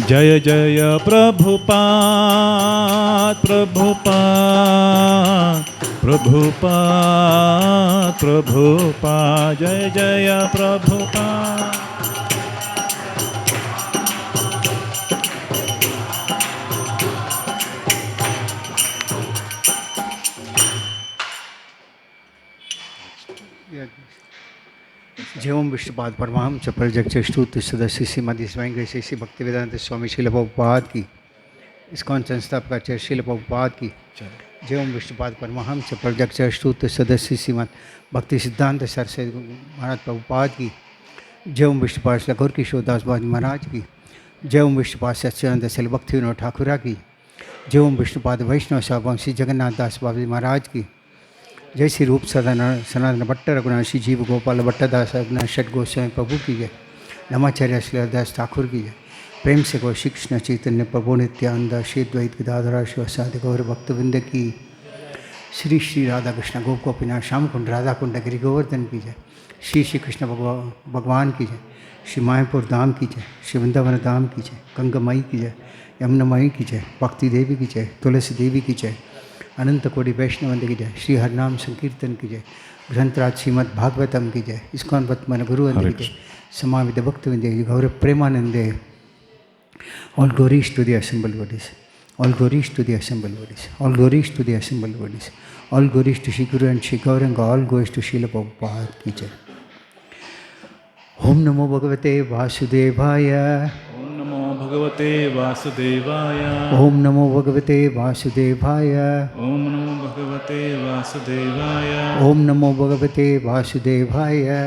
जय जय प्रभुपाद प्रभुपाद प्रभुपाद प्रभुपाद जय जय प्रभुपाद। जेवं विष्णुपाद परमहंस प्रजक्त स्तुत सदस्य श्रीमद स्वयं श्री भक्तिवेदांत स्वामी श्रील प्रभुपाद की, इस्कॉन संस्थापक आचार्य श्रील प्रभुपाद की। जेवं विष्णुपाद परमहंस प्रजक्त स्तुत सदस्य श्रीमद भक्ति सिद्धांत सरस्वती महाराज प्रभुपाद की। जेवं विष्णुपाद श्री गौर किशोरदास बाबा महाराज की। जेवं विष्णुपाद सच्चिदानंद श्री भक्ति विनोद ठाकुरा की। जेवं विष्णुपाद वैष्णव साहब श्री जगन्नाथ दास बाबा महाराज की। जय श्री रूप सनातन भट्ट रघुनाथ श्री जीव गोपाल भट्टदास रघुनाथ षट गोस्वामी प्रभु की जय। नमाचार्य श्रीदास ठाकुर की जय। प्रेम से गौ श्री कृष्ण चैतन्य प्रभु नित्यानंद श्री द्वैत गदाधर शिवसादि गौर भक्तवृंद की। श्री श्री राधा कृष्ण गोप गोपीनाथ श्याम कुंड राधा कुंड गिरि गोवर्धन की जय। श्री श्री कृष्ण भगवान की जय। श्री मायापुर धाम की जय। श्री वृंदावन धाम की जय। गंगामयी की जय। यमुनामयी की जय। भक्ति देवी की जय। तुलसी देवी की जय। अनंत कोटि वैष्णवंद की जय। श्री हरिनाम संकीर्तन की जय। ग्रंथराज श्रीमद् भागवतम की जय। इस्कॉन पद्मन गुरुवंद की जय। समाविद भक्तवृंद गौर प्रेमानंदे। All glories to the assembled bodies. All glories to the assembled bodies. All glories to the assembled bodies. All glories to Shri Guru and Shri Gauranga. All glories to Srila Prabhupada ki jai. Om Namo Bhagavate Vasudevaya. Om Namo Bhagavate Vasudevaya. Om Namo Bhagavate Vasudevaya. Om Namo Bhagavate Vasudevaya. Om Namo Bhagavate Vasudevaya.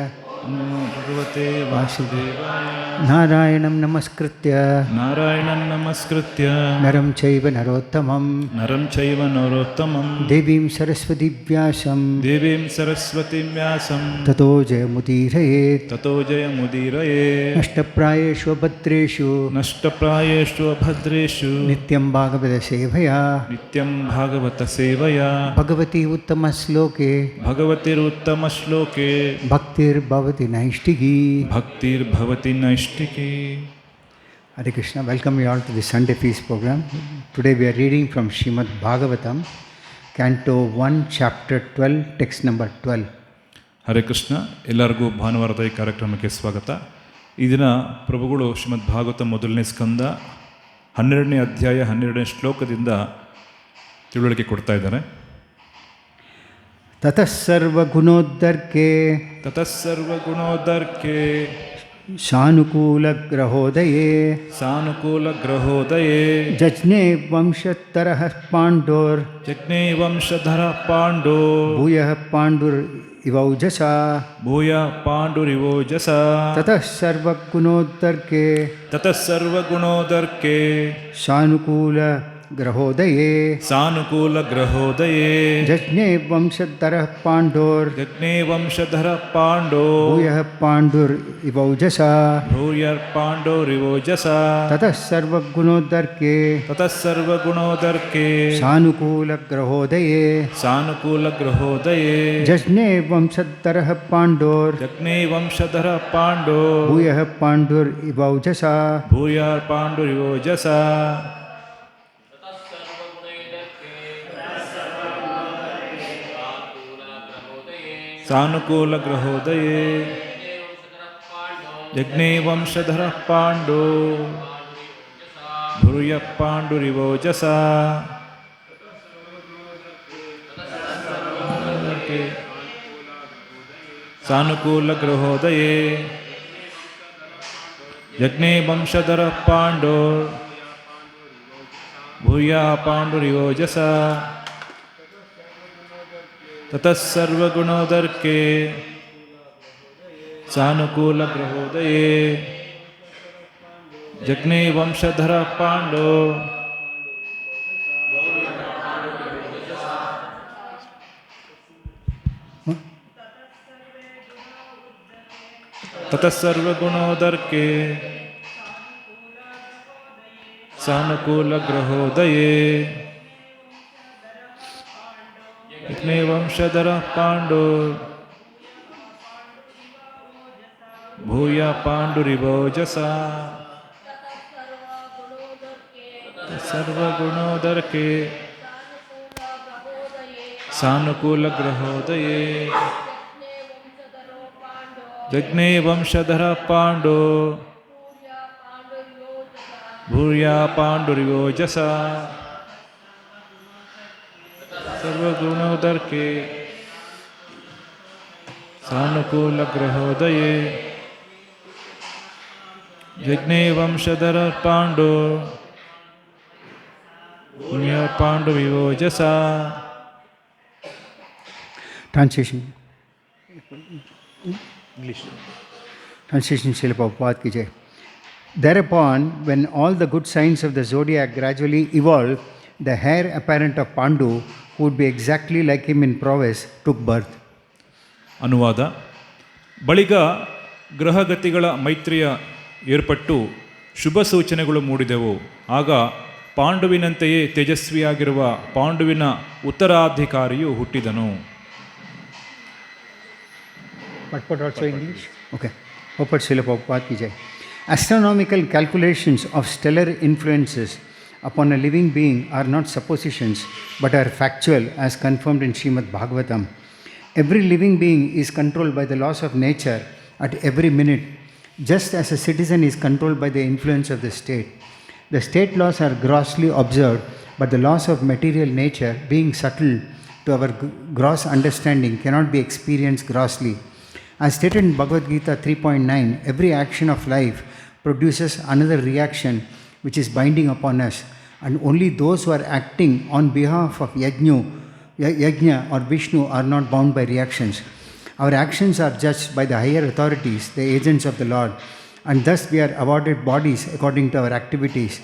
Om Namo Bhagavate Vasudevaya. Narayanam Namaskritya. Narayanam Namaskritya. Naram Chaiva Narottamam. Naram Chaiva Narottamam. Devim Saraswati Vyasam. Devim Saraswati Vyasam. Tato Jayamudirayet. Tato Jayamudiraye. Nashtaprayeshu Bhadreshu. Nashtaprayeshu Bhadreshu. Nityam Bhagavata Sevaya. Nityam Bhagavata Sevaya. Bhagavati Uttama Sloke. Bhagavatir Uttama Shloke. Bhaktir Bhavati Naishtiki. Bhaktir Bhavati Naishtiki. Hare Krishna, welcome you all to the Sunday Feast program. Today we are reading from Srimad Bhagavatam, Canto 1, Chapter 12, text number 12. Hare Krishna, ಎಲ್ಲರಿಗೂ ಭಾನುವಾರದ ಈ ಕಾರ್ಯಕ್ರಮಕ್ಕೆ ಸ್ವಾಗತ. ಈ ದಿನ ಪ್ರಭುಗಳು ಶ್ರೀಮದ್ ಭಾಗವತ ಮೊದಲನೇ ಸ್ಕಂದ 12ನೇ ಅಧ್ಯಾಯ 12ನೇ ಶ್ಲೋಕದಿಂದ ತಿಳುವಳಿಕೆ ಕೊಡ್ತಾ ಇದ್ದಾರೆ. ततः सर्वगुणोद्धर्के सानुकूलग्रहोदये जज्ञे वंशतरः पाण्डोर् भूयः पाण्डुरिवौजसा ततः सर्वगुणोद्धर्के सानुकूलग्रहोदये जज्ञे वंशधरः पाण्डोर् भूयः पाण्डुरिवौजसा ततः सर्वगुणोद्धर्के सानुकूलग्रहोदये जज्ञे वंशधरः पाण्डोर् भूयः पाण्डुरिवौजसा सानुकूलग्रहोदये यज्ञे वंशधरः पाण्डो भूयः पाण्डुरिवोजसा सानुकूलग्रहोदये यज्ञे वंशधरः पाण्डो भूयः पाण्डुरिवोजसा ततः सर्वगुणोदर्के सानुकूलग्रहोदये जज्ञे वंशधरः पाण्डो ततः सर्वगुणोदर्के सानुकूलग्रहोदये यज्ञे वंशधरः पाण्डो भूयः पाण्डुरिवोजसा ಸರ್ವಗುಣೋದರ ಕೆ ಸಾನುಕೂಲ ಗ್ರಹೋದಯೇ ಜಜ್ಞೆ ವಂಶಧರ ಪಾಂಡೋ ಭೂರ್ಯಾ ಪಾಂಡುರ್ಯೋಜಸ ಸರ್ವಗುಣೋದರ ಕೆ ಸಾನುಕೂಲ ಗ್ರಹೋದಯೇ ಜಜ್ಞೆ ವಂಶಧರ ಪಾಂಡೋ ಭೂರ್ಯಾ ಪಾಂಡುರ್ಯೋಜಸ. Translation. English. Translation Srila Prabhupada ki jai. Thereupon, when all the good signs of the zodiac gradually evolved, the heir apparent of Pandu, who would be exactly like him in prowess, took birth. ಅನುವಾದ. ಬಳಿಕ ಗ್ರಹಗತಿಗಳ ಮೈತ್ರಿಯ ಏರ್ಪಟ್ಟು ಶುಭ ಸೂಚನೆಗಳು ಮೂಡಿದೆವು. ಆಗ ಪಾಂಡುವಿನಂತೆಯೇ ತೇಜಸ್ವಿಯಾಗಿರುವ ಪಾಂಡುವಿನ ಉತ್ತರಾಧಿಕಾರಿಯು ಹುಟ್ಟಿದನು. But also English? Okay. Purport Srila Prabhupada ki jai. Astronomical calculations of stellar influences upon a living being are not suppositions but are factual as confirmed in Srimad Bhagavatam. Every living being is controlled by the laws of nature at every minute, just as a citizen is controlled by the influence of the state. The state laws are grossly observed, but the laws of material nature, being subtle to our gross understanding, cannot be experienced grossly. As stated in Bhagavad Gita 3.9, every action of life produces another reaction which is binding upon us, and only those who are acting on behalf of Yajna or Vishnu are not bound by reactions. Our actions are judged by the higher authorities, the agents of the Lord, and thus we are awarded bodies according to our activities.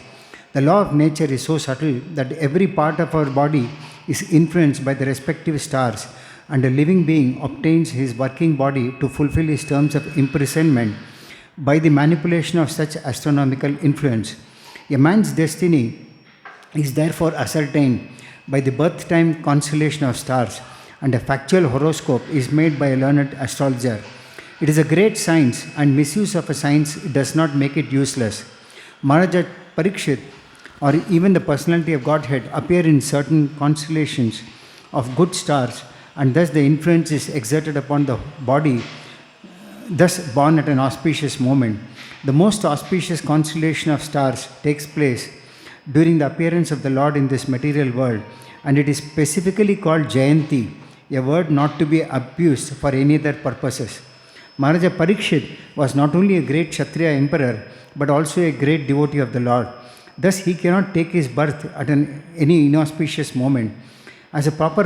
The law of nature is so subtle that every part of our body is influenced by the respective stars, and a living being obtains his working body to fulfill his terms of imprisonment by the manipulation of such astronomical influence. A man's destiny is therefore ascertained by the birth time constellation of stars, and a factual horoscope is made by a learned astrologer. It is a great science, and misuse of a science does not make it useless. Maharaja Parikshit, or even the personality of Godhead, appear in certain constellations of good stars, and thus the influence is exerted upon the body, thus born at an auspicious moment. The most auspicious constellation of stars takes place during the appearance of the Lord in this material world, and it is specifically called Jayanti, a word not to be abused for any other purposes. Maharaja Parikshit was not only a great Kshatriya emperor, but also a great devotee of the Lord. Thus he cannot take his birth at any inauspicious moment. As a proper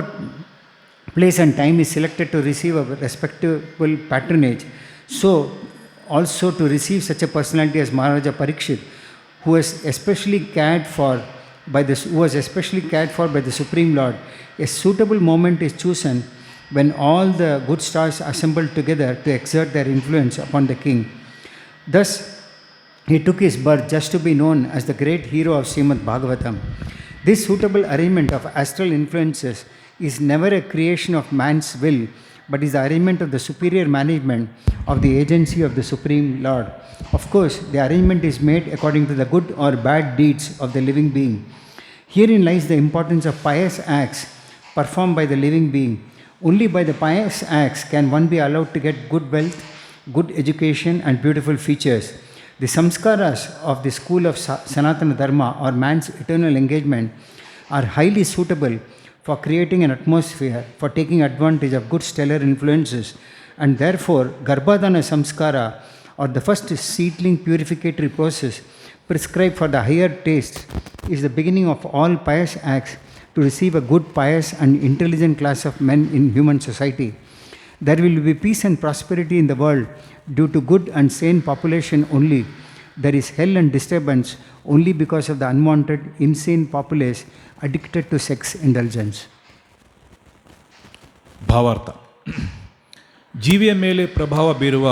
place and time is selected to receive a respectable patronage, so also to receive such a personality as Maharaja Parikshit, who was especially cared for by the Supreme Lord, a suitable moment is chosen when all the good stars assemble together to exert their influence upon the king. Thus he took his birth just to be known as the great hero of Srimad Bhagavatam. This suitable arrangement of astral influences is never a creation of man's will, but is the arrangement of the superior management of the agency of the Supreme Lord. Of course, the arrangement is made according to the good or bad deeds of the living being. Herein lies the importance of pious acts performed by the living being. Only by the pious acts can one be allowed to get good wealth, good education, and beautiful features. The samskaras of the school of Sanatana Dharma, or man's eternal engagement, are highly suitable for creating an atmosphere for taking advantage of good stellar influences, and therefore Garbhadana Samskara, or the first seedling purificatory process prescribed for the higher tastes, is the beginning of all pious acts to receive a good, pious and intelligent class of men in human society. There will be peace and prosperity in the world due to good and sane population only. There is hell and disturbance only because of the unwanted, insane populace addicted to sex indulgence. ಭಾವಾರ್ಥ. ಜೀವಿಯ ಮೇಲೆ ಪ್ರಭಾವ ಬೀರುವ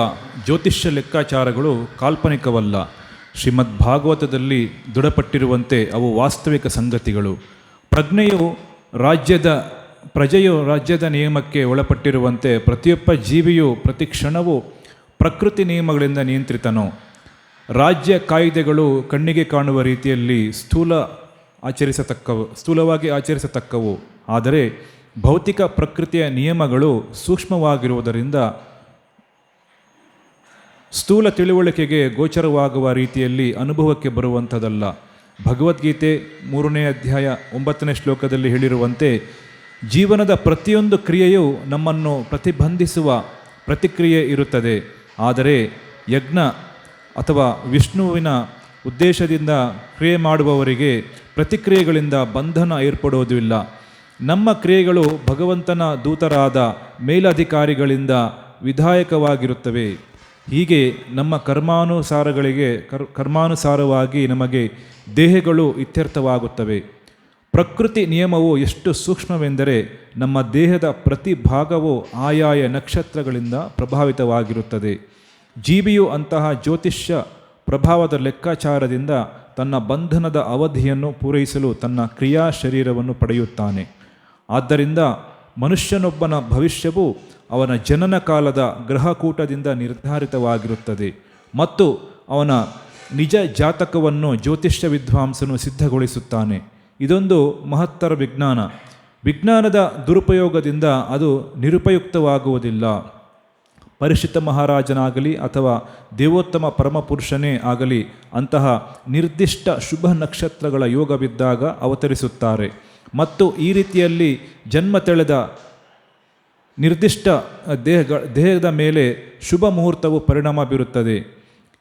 ಜ್ಯೋತಿಷ್ಯ ಲೆಕ್ಕಾಚಾರಗಳು ಕಾಲ್ಪನಿಕವಲ್ಲ. ಶ್ರೀಮದ್ ಭಾಗವತದಲ್ಲಿ ದೃಢಪಟ್ಟಿರುವಂತೆ ಅವು ವಾಸ್ತವಿಕ ಸಂಗತಿಗಳು. ಪ್ರಜೆಯು ರಾಜ್ಯದ ನಿಯಮಕ್ಕೆ ಒಳಪಟ್ಟಿರುವಂತೆ ಪ್ರತಿಯೊಬ್ಬ ಜೀವಿಯು ಪ್ರತಿ ಕ್ಷಣವೂ ಪ್ರಕೃತಿ ನಿಯಮಗಳಿಂದ ನಿಯಂತ್ರಿತನು. ರಾಜ್ಯ ಕಾಯ್ದೆಗಳು ಕಣ್ಣಿಗೆ ಕಾಣುವ ರೀತಿಯಲ್ಲಿ ಸ್ಥೂಲ ಸ್ಥೂಲವಾಗಿ ಆಚರಿಸತಕ್ಕವು. ಆದರೆ ಭೌತಿಕ ಪ್ರಕೃತಿಯ ನಿಯಮಗಳು ಸೂಕ್ಷ್ಮವಾಗಿರುವುದರಿಂದ ಸ್ಥೂಲ ತಿಳುವಳಿಕೆಗೆ ಗೋಚರವಾಗುವ ರೀತಿಯಲ್ಲಿ ಅನುಭವಕ್ಕೆ ಬರುವಂಥದ್ದಲ್ಲ. ಭಗವದ್ಗೀತೆ 3ನೇ ಅಧ್ಯಾಯ 9ನೇ ಶ್ಲೋಕದಲ್ಲಿ ಹೇಳಿರುವಂತೆ ಜೀವನದ ಪ್ರತಿಯೊಂದು ಕ್ರಿಯೆಯೂ ನಮ್ಮನ್ನು ಪ್ರತಿಬಂಧಿಸುವ ಪ್ರತಿಕ್ರಿಯೆ ಇರುತ್ತದೆ. ಆದರೆ ಯಜ್ಞ ಅಥವಾ ವಿಷ್ಣುವಿನ ಉದ್ದೇಶದಿಂದ ಕ್ರಿಯೆ ಮಾಡುವವರಿಗೆ ಪ್ರತಿಕ್ರಿಯೆಗಳಿಂದ ಬಂಧನ ಏರ್ಪಡುವುದಿಲ್ಲ. ನಮ್ಮ ಕ್ರಿಯೆಗಳು ಭಗವಂತನ ದೂತರಾದ ಮೇಲಧಿಕಾರಿಗಳಿಂದ ವಿಧಾಯಕವಾಗಿರುತ್ತವೆ. ಹೀಗೆ ನಮ್ಮ ಕರ್ಮಾನುಸಾರವಾಗಿ ನಮಗೆ ದೇಹಗಳು ಇತ್ಯರ್ಥವಾಗುತ್ತವೆ. ಪ್ರಕೃತಿ ನಿಯಮವು ಎಷ್ಟು ಸೂಕ್ಷ್ಮವೆಂದರೆ ನಮ್ಮ ದೇಹದ ಪ್ರತಿ ಭಾಗವೂ ಆಯಾಯ ನಕ್ಷತ್ರಗಳಿಂದ ಪ್ರಭಾವಿತವಾಗಿರುತ್ತದೆ. ಜೀವಿಯು ಅಂತಹ ಜ್ಯೋತಿಷ್ಯ ಪ್ರಭಾವದ ಲೆಕ್ಕಾಚಾರದಿಂದ ತನ್ನ ಬಂಧನದ ಅವಧಿಯನ್ನು ಪೂರೈಸಲು ತನ್ನ ಕ್ರಿಯಾ ಶರೀರವನ್ನು ಪಡೆಯುತ್ತಾನೆ. ಆದ್ದರಿಂದ ಮನುಷ್ಯನೊಬ್ಬನ ಭವಿಷ್ಯವು ಅವನ ಜನನ ಕಾಲದ ಗ್ರಹಕೂಟದಿಂದ ನಿರ್ಧಾರಿತವಾಗಿರುತ್ತದೆ ಮತ್ತು ಅವನ ನಿಜ ಜಾತಕವನ್ನು ಜ್ಯೋತಿಷ್ಯ ವಿದ್ವಾಂಸನು ಸಿದ್ಧಗೊಳಿಸುತ್ತಾನೆ. ಇದೊಂದು ಮಹತ್ತರ ವಿಜ್ಞಾನ. ವಿಜ್ಞಾನದ ದುರುಪಯೋಗದಿಂದ ಅದು ನಿರುಪಯುಕ್ತವಾಗುವುದಿಲ್ಲ. ಪರಿಶುದ್ಧ ಮಹಾರಾಜನಾಗಲಿ ಅಥವಾ ದೇವೋತ್ತಮ ಪರಮಪುರುಷನೇ ಆಗಲಿ ಅಂತಹ ನಿರ್ದಿಷ್ಟ ಶುಭ ನಕ್ಷತ್ರಗಳ ಯೋಗವಿದ್ದಾಗ ಅವತರಿಸುತ್ತಾರೆ ಮತ್ತು ಈ ರೀತಿಯಲ್ಲಿ ಜನ್ಮ ತಳೆದ ನಿರ್ದಿಷ್ಟ ದೇಹದ ಮೇಲೆ ಶುಭ ಮುಹೂರ್ತವು ಪರಿಣಾಮ ಬೀರುತ್ತದೆ.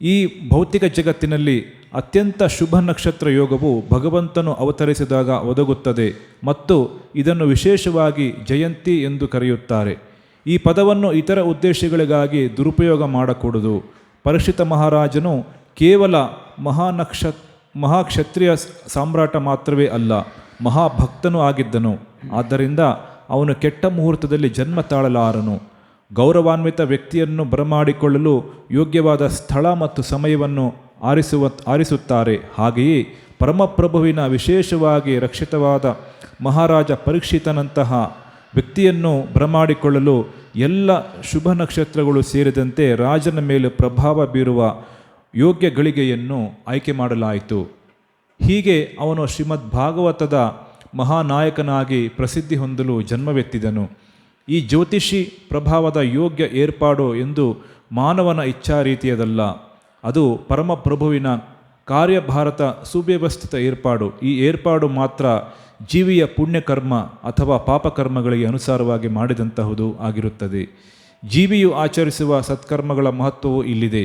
ಈ ಭೌತಿಕ ಜಗತ್ತಿನಲ್ಲಿ ಅತ್ಯಂತ ಶುಭ ನಕ್ಷತ್ರ ಯೋಗವು ಭಗವಂತನು ಅವತರಿಸಿದಾಗ ಒದಗುತ್ತದೆ ಮತ್ತು ಇದನ್ನು ವಿಶೇಷವಾಗಿ ಜಯಂತಿ ಎಂದು ಕರೆಯುತ್ತಾರೆ. ಈ ಪದವನ್ನು ಇತರ ಉದ್ದೇಶಗಳಿಗಾಗಿ ದುರುಪಯೋಗ ಮಾಡಕೂಡದು. ಪರೀಕ್ಷಿತ ಮಹಾರಾಜನು ಕೇವಲ ಮಹಾಕ್ಷತ್ರಿಯ ಸಾಮ್ರಾಟ ಮಾತ್ರವೇ ಅಲ್ಲ, ಮಹಾಭಕ್ತನೂ ಆಗಿದ್ದನು. ಆದ್ದರಿಂದ ಅವನು ಕೆಟ್ಟ ಮುಹೂರ್ತದಲ್ಲಿ ಜನ್ಮ ತಾಳಲಾರನು. ಗೌರವಾನ್ವಿತ ವ್ಯಕ್ತಿಯನ್ನು ಬರಮಾಡಿಕೊಳ್ಳಲು ಯೋಗ್ಯವಾದ ಸ್ಥಳ ಮತ್ತು ಸಮಯವನ್ನು ಆರಿಸುತ್ತಾರೆ. ಹಾಗೆಯೇ ಪರಮಪ್ರಭುವಿನ ವಿಶೇಷವಾಗಿ ರಕ್ಷಿತವಾದ ಮಹಾರಾಜ ಪರೀಕ್ಷಿತನಂತಹ ವ್ಯಕ್ತಿಯನ್ನು ಬರಮಾಡಿಕೊಳ್ಳಲು ಎಲ್ಲ ಶುಭ ನಕ್ಷತ್ರಗಳು ಸೇರಿದಂತೆ ರಾಜನ ಮೇಲೆ ಪ್ರಭಾವ ಬೀರುವ ಯೋಗ್ಯ ಗಳಿಗೆಯನ್ನು ಆಯ್ಕೆ ಮಾಡಲಾಯಿತು. ಹೀಗೆ ಅವನು ಶ್ರೀಮದ್ ಭಾಗವತದ ಮಹಾನಾಯಕನಾಗಿ ಪ್ರಸಿದ್ಧಿ ಹೊಂದಲು ಜನ್ಮವೆತ್ತಿದನು. ಈ ಜ್ಯೋತಿಷಿ ಪ್ರಭಾವದ ಯೋಗ್ಯ ಏರ್ಪಾಡು ಎಂದು ಮಾನವನ ಇಚ್ಛಾ ರೀತಿಯದಲ್ಲ. ಅದು ಪರಮಪ್ರಭುವಿನ ಕಾರ್ಯಭಾರತ ಸುವ್ಯವಸ್ಥಿತ ಏರ್ಪಾಡು. ಈ ಏರ್ಪಾಡು ಮಾತ್ರ ಜೀವಿಯ ಪುಣ್ಯಕರ್ಮ ಅಥವಾ ಪಾಪಕರ್ಮಗಳಿಗೆ ಅನುಸಾರವಾಗಿ ಮಾಡಿದಂತಹುದು ಆಗಿರುತ್ತದೆ. ಜೀವಿಯು ಆಚರಿಸುವ ಸತ್ಕರ್ಮಗಳ ಮಹತ್ವವು ಇಲ್ಲಿದೆ.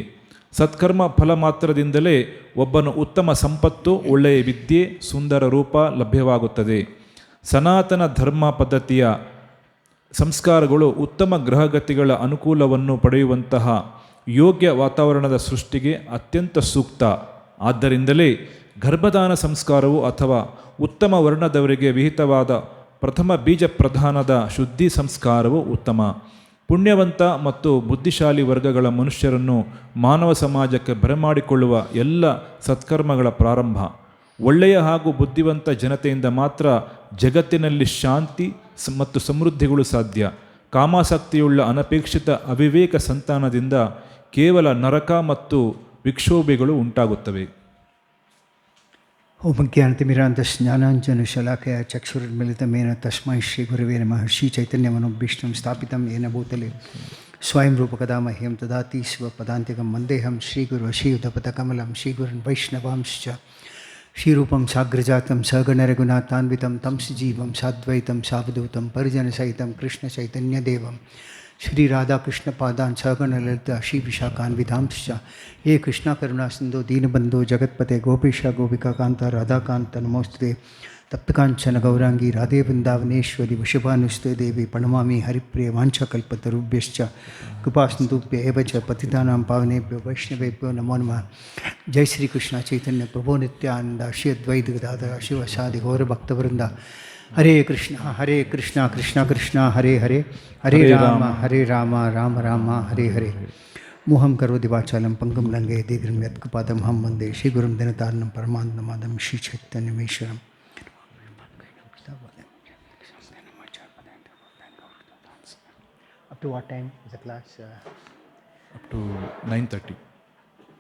ಸತ್ಕರ್ಮ ಫಲ ಮಾತ್ರದಿಂದಲೇ ಒಬ್ಬನು ಉತ್ತಮ ಸಂಪತ್ತು, ಒಳ್ಳೆಯ ವಿದ್ಯೆ, ಸುಂದರ ರೂಪ ಲಭ್ಯವಾಗುತ್ತದೆ. ಸನಾತನ ಧರ್ಮ ಪದ್ಧತಿಯ ಸಂಸ್ಕಾರಗಳು ಉತ್ತಮ ಗ್ರಹಗತಿಗಳ ಅನುಕೂಲವನ್ನು ಪಡೆಯುವಂತಹ ಯೋಗ್ಯ ವಾತಾವರಣದ ಸೃಷ್ಟಿಗೆ ಅತ್ಯಂತ ಸೂಕ್ತ. ಆದ್ದರಿಂದಲೇ ಗರ್ಭದಾನ ಸಂಸ್ಕಾರವು ಅಥವಾ ಉತ್ತಮ ವರ್ಣದವರಿಗೆ ವಿಹಿತವಾದ ಪ್ರಥಮ ಬೀಜ ಪ್ರಧಾನದ ಶುದ್ಧಿ ಸಂಸ್ಕಾರವು ಉತ್ತಮ. ಪುಣ್ಯವಂತ ಮತ್ತು ಬುದ್ಧಿಶಾಲಿ ವರ್ಗಗಳ ಮನುಷ್ಯರನ್ನು ಮಾನವ ಸಮಾಜಕ್ಕೆ ಬರಮಾಡಿಕೊಳ್ಳುವ ಎಲ್ಲ ಸತ್ಕರ್ಮಗಳ ಪ್ರಾರಂಭ. ಒಳ್ಳೆಯ ಹಾಗೂ ಬುದ್ಧಿವಂತ ಜನತೆಯಿಂದ ಮಾತ್ರ ಜಗತ್ತಿನಲ್ಲಿ ಶಾಂತಿ ಮತ್ತು ಸಮೃದ್ಧಿಗಳು ಸಾಧ್ಯ. ಕಾಮಾಸಕ್ತಿಯುಳ್ಳ ಅನಪೇಕ್ಷಿತ ಅವಿವೇಕ ಸಂತಾನದಿಂದ ಕೇವಲ ನರಕ ಮತ್ತು ವಿಕ್ಷೋಭೆಗಳು ಉಂಟಾಗುತ್ತವೆ. ಓಂ ಜ್ಞಾನಾಂಜನಶಲಾಕಯ ಚಕ್ಷುರ್ಮಿಲಿತಮೇನ ತಸ್ಮೈ ಶ್ರೀ ಗುರುವೇ ನಮಃ. ಶ್ರೀ ಚೈತನ್ಯಮನುಭೀಷ್ಟಂ ಸ್ಥಾಪಿತಂ ಯೇನ ಭೂತಲೆ ಸ್ವಯಂ ರೂಪಕದಾ ಮಹ್ಯಂ ದದಾತಿ ಸ್ವಪದಾಂತಿಕಂ ವಂದೇಹಂ ಶ್ರೀಗುರು ಶ್ರೀಯುತಪದಕಮಲಂ ಶ್ರೀಗುರುನ್ ವೈಷ್ಣವಾಂಶ್ಚ ಶ್ರೀರೂಪಂ ಸಾಗ್ರಜಾತಂ ಸಗಣರಘುನಾಥಾನ್ವಿತಂ तं सजीवं साद्वैतं सावधूतं परिजनसहितं कृष्णचैतन्यदेवं श्रीराधाकृष्णपादान् सगणललिता श्रीविशाखान्वितांश्च हे कृष्णाकरुणासिन्धो दीनबन्धो जगत्पते गोपीश गोपिकान्त राधाकान्त नमोस्तुते तप्तकाञ्चन गौरांगी राधे वृन्दावनेश्वरी वृषभानुस्ते देवी प्रणमामि हरिप्रिय वाञ्छाकल्पतरुभ्यश्च कृपासिन्धुभ्य एव च पतितानां पावनेभ्यो वैष्णवेभ्यो नमो नमः. जय श्री कृष्ण चैतन्य प्रभो नित्यानंद श्री अद्वैत गदाधर शिवसादि गौरभक्तवृंद. हरे कृष्णा कृष्णा कृष्णा हरे हरे हरे राम राम राम हरे हरे. मोहं करोति वाचालं पंगुं लंघे दीर्घं यत्कृपातम् अहं वन्दे श्रीगुरुं दिनतारिणं परमानन्दमाधवं श्रीचैतन्यमीश्वरम्. Up to what time is the class? Up to 9:30.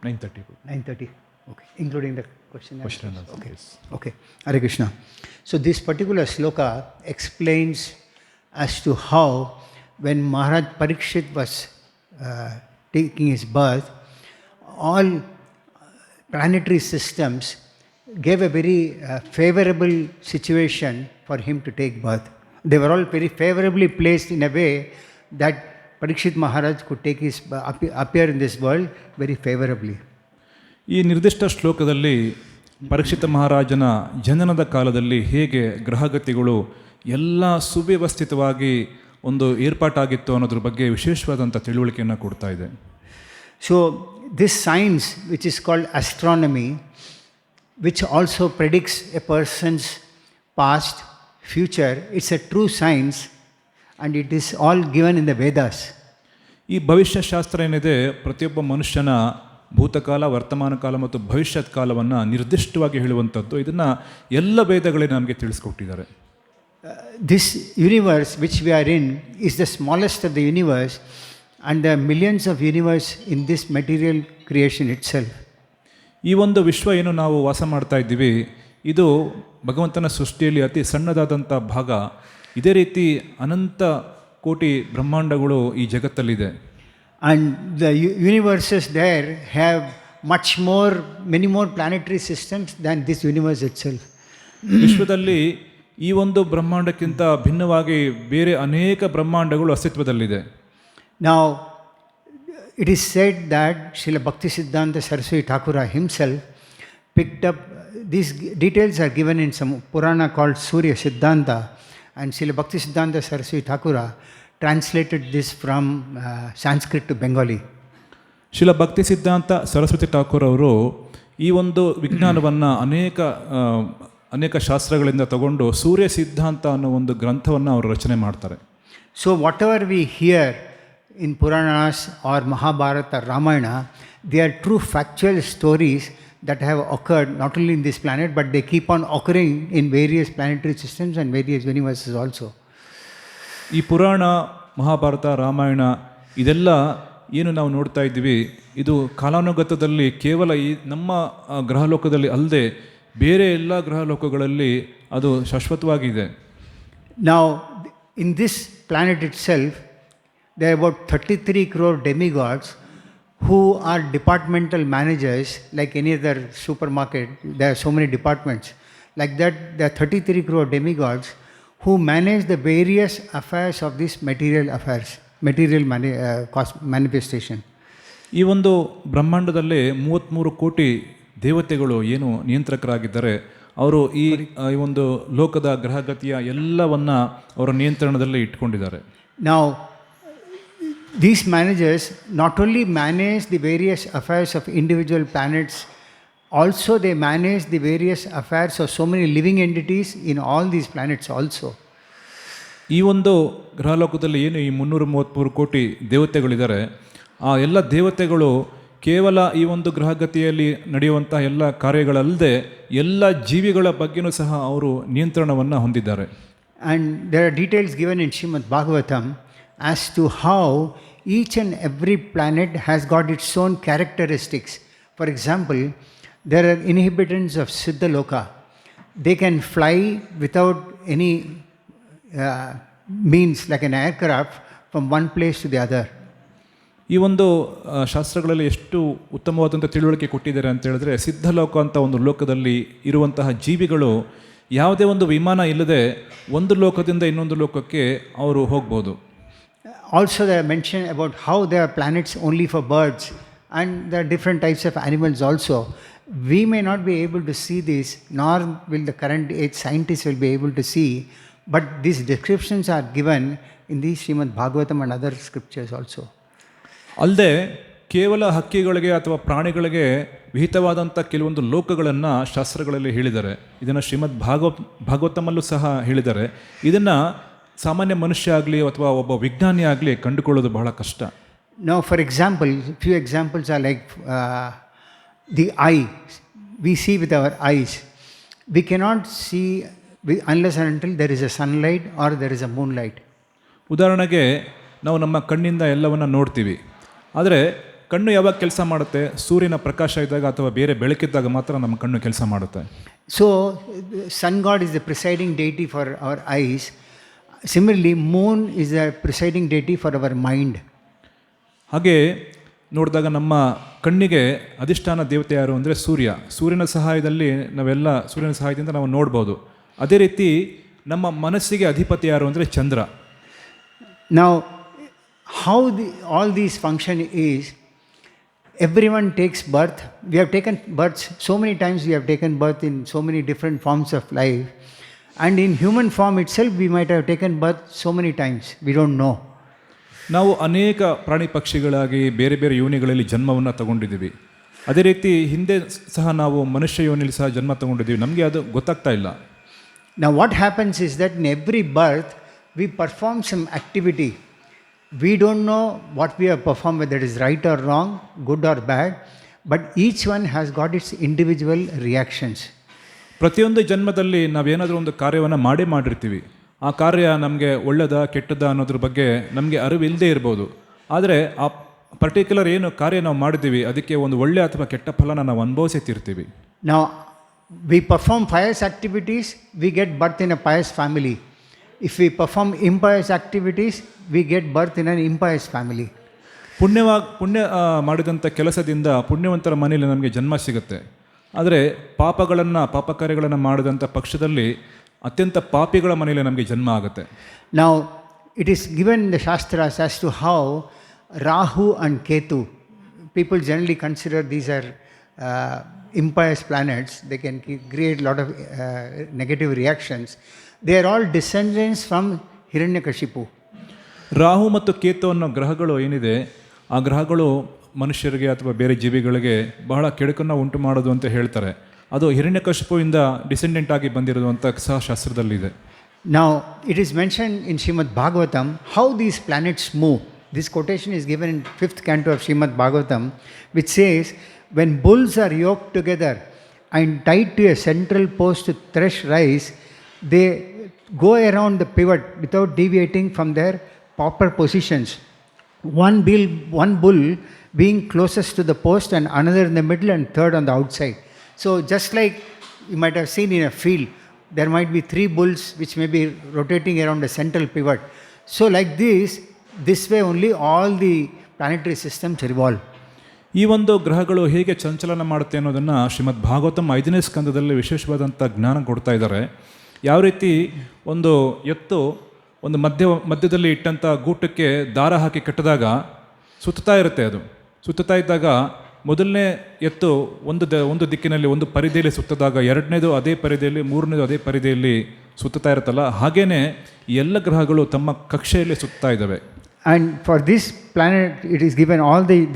9:30. 9:30. Okay, including the question. Question and answer, Okay. yes. Okay. Hare Krishna. So this particular sloka explains as to how when Maharaj Parikshit was taking his birth, all planetary systems gave a very favorable situation for him to take birth. They were all very favorably placed in a way that Parikshit Maharaj could take his appear in this world very favorably. ಈ ನಿರ್ದಿಷ್ಟ ಶ್ಲೋಕದಲ್ಲಿ ಪರೀಕ್ಷಿತ ಮಹಾರಾಜನ ಜನನದ ಕಾಲದಲ್ಲಿ ಹೇಗೆ ಗ್ರಹಗತಿಗಳು ಎಲ್ಲ ಸುವ್ಯವಸ್ಥಿತವಾಗಿ ಒಂದು ಏರ್ಪಾಟಾಗಿತ್ತು ಅನ್ನೋದ್ರ ಬಗ್ಗೆ ವಿಶೇಷವಾದಂಥ ತಿಳುವಳಿಕೆಯನ್ನು ಕೊಡ್ತಾ ಇದೆ. So this science which is called astronomy, which also predicts a person's past, future, it's a true science and it is all given in the Vedas. ಈ ಭವಿಷ್ಯಶಾಸ್ತ್ರ ಏನಿದೆ ಪ್ರತಿಯೊಬ್ಬ ಮನುಷ್ಯನ ಭೂತಕಾಲ, ವರ್ತಮಾನ ಕಾಲ ಮತ್ತು ಭವಿಷ್ಯತ್ ಕಾಲವನ್ನು ನಿರ್ದಿಷ್ಟವಾಗಿ ಹೇಳುವಂಥದ್ದು. ಇದನ್ನು ಎಲ್ಲ ವೇದಗಳೇ ನಮಗೆ ತಿಳಿಸ್ಕೊಟ್ಟಿದ್ದಾರೆ. This universe which we are in is the smallest of the universe and there are millions of universe in this material creation itself. ಈ ಒಂದು ವಿಶ್ವ ಏನು ನಾವು ವಾಸ ಮಾಡ್ತಾ ಇದ್ದೀವಿ, ಇದು ಭಗವಂತನ ಸೃಷ್ಟಿಯಲ್ಲಿ ಅತಿ ಸಣ್ಣದಾದಂಥ ಭಾಗ. ಇದೇ ರೀತಿ ಅನಂತ ಕೋಟಿ ಬ್ರಹ್ಮಾಂಡಗಳು ಈ ಜಗತ್ತಲ್ಲಿದೆ. And the universes there have many more planetary systems than this universe itself. ವಿಶ್ವದಲ್ಲಿ ಈ ಒಂದು ಬ್ರಹ್ಮಾಂಡಕ್ಕಿಂತ ಭಿನ್ನವಾಗಿ ಬೇರೆ ಅನೇಕ ಬ್ರಹ್ಮಾಂಡಗಳು ಅಸ್ತಿತ್ವದಲ್ಲಿದೆ. Now, it is said that Srila Bhaktisiddhanta Saraswati Thakura himself picked up, these details are given in some Purana called Surya Siddhanta, and Srila Bhaktisiddhanta Saraswati Thakura translated this from Sanskrit to Bengali. ಶಿಲ ಭಕ್ತಿ ಸಿದ್ಧಾಂತ ಸರಸ್ವತಿ ಠಾಕೂರ್ ಅವರು ಈ ಒಂದು ವಿಜ್ಞಾನವನ್ನು ಅನೇಕ ಶಾಸ್ತ್ರಗಳಿಂದ ತಗೊಂಡು ಸೂರ್ಯ ಸಿದ್ಧಾಂತ ಅನ್ನೋ ಒಂದು ಗ್ರಂಥವನ್ನು ಅವರು ರಚನೆ ಮಾಡ್ತಾರೆ. So whatever we hear in Puranas or Mahabharata or Ramayana, they are true factual stories that have occurred not only in this planet but they keep on occurring in various planetary systems and various universes also. ಈ ಪುರಾಣ, ಮಹಾಭಾರತ, ರಾಮಾಯಣ ಇದೆಲ್ಲ ಏನು ನಾವು ನೋಡ್ತಾ ಇದ್ದೀವಿ, ಇದು ಕಾಲಾನುಗತದಲ್ಲಿ ಕೇವಲ ಈ ನಮ್ಮ ಗ್ರಹಲೋಕದಲ್ಲಿ ಅಲ್ಲದೆ ಬೇರೆ ಎಲ್ಲ ಗ್ರಹಲೋಕಗಳಲ್ಲಿ ಅದು ಶಾಶ್ವತವಾಗಿದೆ. Now, in this planet itself, there are about 33 crore demigods who are departmental managers like any other supermarket. There are so many departments. Like that, there are 33 crore demigods who manage the various affairs of these material affairs, manifestation. ಈ ಒಂದು ಬ್ರಹ್ಮಾಂಡದಲ್ಲೇ 33 ಕೋಟಿ ದೇವತೆಗಳು ಏನು ನಿಯಂತ್ರಕರಾಗಿದ್ದಾರೆ. ಅವರು ಈ ಒಂದು ಲೋಕದ ಗ್ರಹಗತಿಯ ಎಲ್ಲವನ್ನ ಅವರ ನಿಯಂತ್ರಣದಲ್ಲಿ ಇಟ್ಕೊಂಡಿದ್ದಾರೆ. Now, these managers not only manage the various affairs of individual planets, also they manage the various affairs of so many living entities in all these planets also. ಈ ಒಂದು ಗ್ರಹಲೋಕದಲ್ಲಿ ಏನು ಈ 333 ಕೋಟಿ ದೇವತೆಗಳಿದ್ದಾರೆ, ಆ ಎಲ್ಲ ದೇವತೆಗಳು ಕೇವಲ ಈ ಒಂದು ಗ್ರಹಗತಿಯಲ್ಲಿ ನಡೆಯುವಂಥ ಎಲ್ಲ ಕಾರ್ಯಗಳಲ್ಲದೆ ಎಲ್ಲ ಜೀವಿಗಳ ಬಗ್ಗೆನೂ ಸಹ ಅವರು ನಿಯಂತ್ರಣವನ್ನು ಹೊಂದಿದ್ದಾರೆ. And there are details given in Srimad Bhagavatam as to how each and every planet has got its own characteristics. For example, there are inhabitants of Siddhaloka. They can fly without any means like an aircraft from one place to the other. ಈ ಒಂದು ಶಾಸ್ತ್ರಗಳಲ್ಲಿ ಎಷ್ಟು ಉತ್ತಮವಾದಂಥ ತಿಳುವಳಿಕೆ ಕೊಟ್ಟಿದ್ದಾರೆ ಅಂತ ಹೇಳಿದ್ರೆ, ಸಿದ್ಧಲೋಕ ಅಂತ ಒಂದು ಲೋಕದಲ್ಲಿ ಇರುವಂತಹ ಜೀವಿಗಳು ಯಾವುದೇ ಒಂದು ವಿಮಾನ ಇಲ್ಲದೆ ಒಂದು ಲೋಕದಿಂದ ಇನ್ನೊಂದು ಲೋಕಕ್ಕೆ ಅವರು ಹೋಗ್ಬೋದು. Also they are mentioned about how there are planets only for birds and there are different types of animals also. We may not be able to see this, nor will the current age scientists will be able to see, but these descriptions are given in the Srimad Bhagavatam and other scriptures also. ಅಲ್ಲದೆ ಕೇವಲ ಹಕ್ಕಿಗಳಿಗೆ ಅಥವಾ ಪ್ರಾಣಿಗಳಿಗೆ ವಿಹಿತವಾದಂಥ ಕೆಲವೊಂದು ಲೋಕಗಳನ್ನು ಶಾಸ್ತ್ರಗಳಲ್ಲಿ ಹೇಳಿದ್ದಾರೆ. ಇದನ್ನು ಶ್ರೀಮದ್ ಭಾಗವತಮಲ್ಲೂ ಸಹ ಹೇಳಿದ್ದಾರೆ. ಇದನ್ನು ಸಾಮಾನ್ಯ ಮನುಷ್ಯ ಆಗಲಿ ಅಥವಾ ಒಬ್ಬ ವಿಜ್ಞಾನಿ ಆಗಲಿ ಕಂಡುಕೊಳ್ಳೋದು ಬಹಳ ಕಷ್ಟ. Now, for example, few examples are like the eye. We see with our eyes. We cannot see unless and until there is a sunlight or there is a moonlight. ಉದಾಹರಣೆಗೆ ನಾವು ನಮ್ಮ ಕಣ್ಣಿಂದ ಎಲ್ಲವನ್ನು ನೋಡ್ತೀವಿ, ಆದರೆ ಕಣ್ಣು ಯಾವಾಗ ಕೆಲಸ ಮಾಡುತ್ತೆ? ಸೂರ್ಯನ ಪ್ರಕಾಶ ಇದ್ದಾಗ ಅಥವಾ ಬೇರೆ ಬೆಳಕಿದ್ದಾಗ ಮಾತ್ರ ನಮ್ಮ ಕಣ್ಣು ಕೆಲಸ ಮಾಡುತ್ತೆ. So, sun god is the presiding deity for our eyes. Similarly, moon is the presiding deity for our mind. ಹಾಗೆ ನೋಡಿದಾಗ ನಮ್ಮ ಕಣ್ಣಿಗೆ ಅಧಿಷ್ಠಾನ ದೇವತೆ ಯಾರು ಅಂದರೆ ಸೂರ್ಯ. ಸೂರ್ಯನ ಸಹಾಯದಲ್ಲಿ ನಾವೆಲ್ಲ ಸೂರ್ಯನ ಸಹಾಯದಿಂದ ನಾವು ನೋಡ್ಬೋದು. ಅದೇ ರೀತಿ ನಮ್ಮ ಮನಸ್ಸಿಗೆ ಅಧಿಪತಿ ಯಾರು ಅಂದರೆ ಚಂದ್ರ. Now, how all these function is, everyone takes birth. We have taken births so many times. We have taken birth in so many different forms of life, and in human form itself we might have taken birth so many times. We don't know. ನಾವು ಅನೇಕ ಪ್ರಾಣಿ ಪಕ್ಷಿಗಳಾಗಿ ಬೇರೆ ಬೇರೆ ಯೋನಿಗಳಲ್ಲಿ ಜನ್ಮವನ್ನು ತಗೊಂಡಿದ್ದೀವಿ. ಅದೇ ರೀತಿ ಹಿಂದೆ ಸಹ ನಾವು ಮನುಷ್ಯ ಯೋನಿಯಲ್ಲಿ ಸಹ ಜನ್ಮ ತಗೊಂಡಿದ್ದೀವಿ. ನಮಗೆ ಅದು ಗೊತ್ತಾಗ್ತಾ ಇಲ್ಲ. Now what happens is that in every birth we perform some activity. We don't know what we have performed, whether it is right or wrong, good or bad, but each one has got its individual reactions. ಪ್ರತಿಯೊಂದು ಜನ್ಮದಲ್ಲಿ ನಾವೇನಾದರೂ ಒಂದು ಕಾರ್ಯವನ್ನು ಮಾಡಿರ್ತೀವಿ. ಆ ಕಾರ್ಯ ನಮಗೆ ಒಳ್ಳೆಯದ ಕೆಟ್ಟದ ಅನ್ನೋದ್ರ ಬಗ್ಗೆ ನಮಗೆ ಅರಿವಿಲ್ಲದೆ ಇರ್ಬೋದು. ಆದರೆ ಆ ಪರ್ಟಿಕ್ಯುಲರ್ ಏನು ಕಾರ್ಯ ನಾವು ಮಾಡಿದ್ದೀವಿ ಅದಕ್ಕೆ ಒಂದು ಒಳ್ಳೆಯ ಅಥವಾ ಕೆಟ್ಟ ಫಲನ ನಾವು ಅನುಭವಿಸುತ್ತಿರ್ತೀವಿ. Now we perform pious activities, we get birth in a pious family. If we perform impious activities, we get birth in an impious family. ಪುಣ್ಯ ಮಾಡಿದಂಥ ಕೆಲಸದಿಂದ ಪುಣ್ಯವಂತರ ಮನೆಯಲ್ಲಿ ನಮಗೆ ಜನ್ಮ ಸಿಗುತ್ತೆ. ಆದರೆ ಪಾಪ ಕಾರ್ಯಗಳನ್ನು ಮಾಡಿದಂಥ ಪಕ್ಷದಲ್ಲಿ ಅತ್ಯಂತ ಪಾಪಿಗಳ ಮನೆಯಲ್ಲಿ ನಮಗೆ ಜನ್ಮ ಆಗುತ್ತೆ. Now it is given in the Shastras as to how Rahu and Ketu, people generally consider these are impious planets. They can create a lot of negative reactions. They are all descendants from Hiranyakashipu. Rahu ಮತ್ತು ಕೇತು ಅನ್ನೋ ಗ್ರಹಗಳು ಏನಿದೆ, ಆ ಗ್ರಹಗಳು ಮನುಷ್ಯರಿಗೆ ಅಥವಾ ಬೇರೆ ಜೀವಿಗಳಿಗೆ ಬಹಳ ಕೆಡುಕನ್ನು ಉಂಟು ಮಾಡೋದು ಅಂತ ಹೇಳ್ತಾರೆ. ಅದು ಹಿರಣ್ಯಕಶಿಪುವಿಂದ ಡಿಸೆಂಡೆಂಟ್ ಆಗಿ ಬಂದಿರೋದು ಅಂತ ಸಹ ಶಾಸ್ತ್ರದಲ್ಲಿದೆ. Now it is mentioned in Srimad Bhagavatam how these planets move. This quotation is given in 5th canto of Srimad Bhagavatam, which says, when bulls are yoked together and tied to a central post to thresh rice, they go around the pivot without deviating from their proper positions. One bull being closest to the post and another in the middle and third on the outside. So just like you might have seen in a field, there might be 3 bulls which may be rotating around a central pivot. So like this way only all the planetary systems revolve. ಈ ಒಂದು ಗ್ರಹಗಳು ಹೇಗೆ ಸಂಚಲನ ಮಾಡುತ್ತೆ ಅನ್ನೋದನ್ನು ಶ್ರೀಮದ್ ಭಾಗವತಂ 5ನೇ ಸ್ಕಂದದಲ್ಲಿ ವಿಶೇಷವಾದಂಥ ಜ್ಞಾನ ಕೊಡ್ತಾ ಇದ್ದಾರೆ. ಯಾವ ರೀತಿ ಒಂದು ಎತ್ತು ಒಂದು ಮಧ್ಯದಲ್ಲಿ ಇಟ್ಟಂಥ ಗೂಟಕ್ಕೆ ದಾರ ಹಾಕಿ ಕಟ್ಟಿದಾಗ ಸುತ್ತಾ ಇರುತ್ತೆ. ಅದು ಸುತ್ತಾ ಇದ್ದಾಗ ಮೊದಲನೇ ಎತ್ತು ಒಂದು ದಿಕ್ಕಿನಲ್ಲಿ ಒಂದು ಪರಿಧಿಯಲ್ಲಿ ಸುತ್ತಿದಾಗ ಎರಡನೇದು ಅದೇ ಪರಿಧಿಯಲ್ಲಿ, ಮೂರನೇದು ಅದೇ ಪರಿಧಿಯಲ್ಲಿ ಸುತ್ತಾ ಇರುತ್ತಲ್ಲ, ಹಾಗೇನೆ ಎಲ್ಲ ಗ್ರಹಗಳು ತಮ್ಮ ಕಕ್ಷೆಯಲ್ಲಿ ಸುತ್ತಾ ಇದ್ದಾವೆ. And for this planet it is given,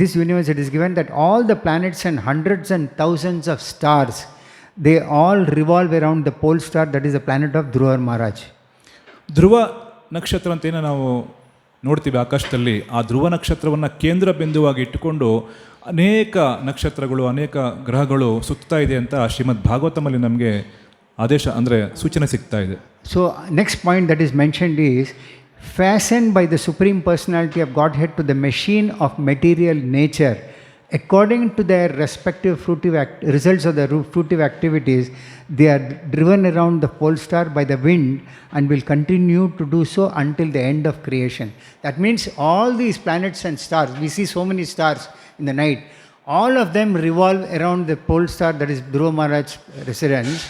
this universe it is given that all the planets and hundreds and thousands of stars, they all revolve around the pole star, that is the planet of Dhruva Maharaj. ಧ್ರುವ ನಕ್ಷತ್ರ ಅಂತ ಏನೋ ನಾವು ನೋಡ್ತೀವಿ ಆಕಾಶದಲ್ಲಿ, ಆ ಧ್ರುವ ನಕ್ಷತ್ರವನ್ನು ಕೇಂದ್ರ ಬಿಂದುವಾಗಿ ಇಟ್ಟುಕೊಂಡು ಅನೇಕ ನಕ್ಷತ್ರಗಳು ಅನೇಕ ಗ್ರಹಗಳು ಸುತ್ತಾ ಇದೆ ಅಂತ ಶ್ರೀಮದ್ ಭಾಗವತಮಲ್ಲಿ ನಮಗೆ ಆದೇಶ ಅಂದರೆ ಸೂಚನೆ ಸಿಗ್ತಾ ಇದೆ. So next point that is mentioned is, fastened by the Supreme Personality of Godhead to the machine of material nature, according to their respective results of their fruitive activities, they are driven around the pole star by the wind and will continue to do so until the end of creation. That means all these planets and stars, we see so many stars in the night, all of them revolve around the pole star, that is Dhruva Maharaj's residence,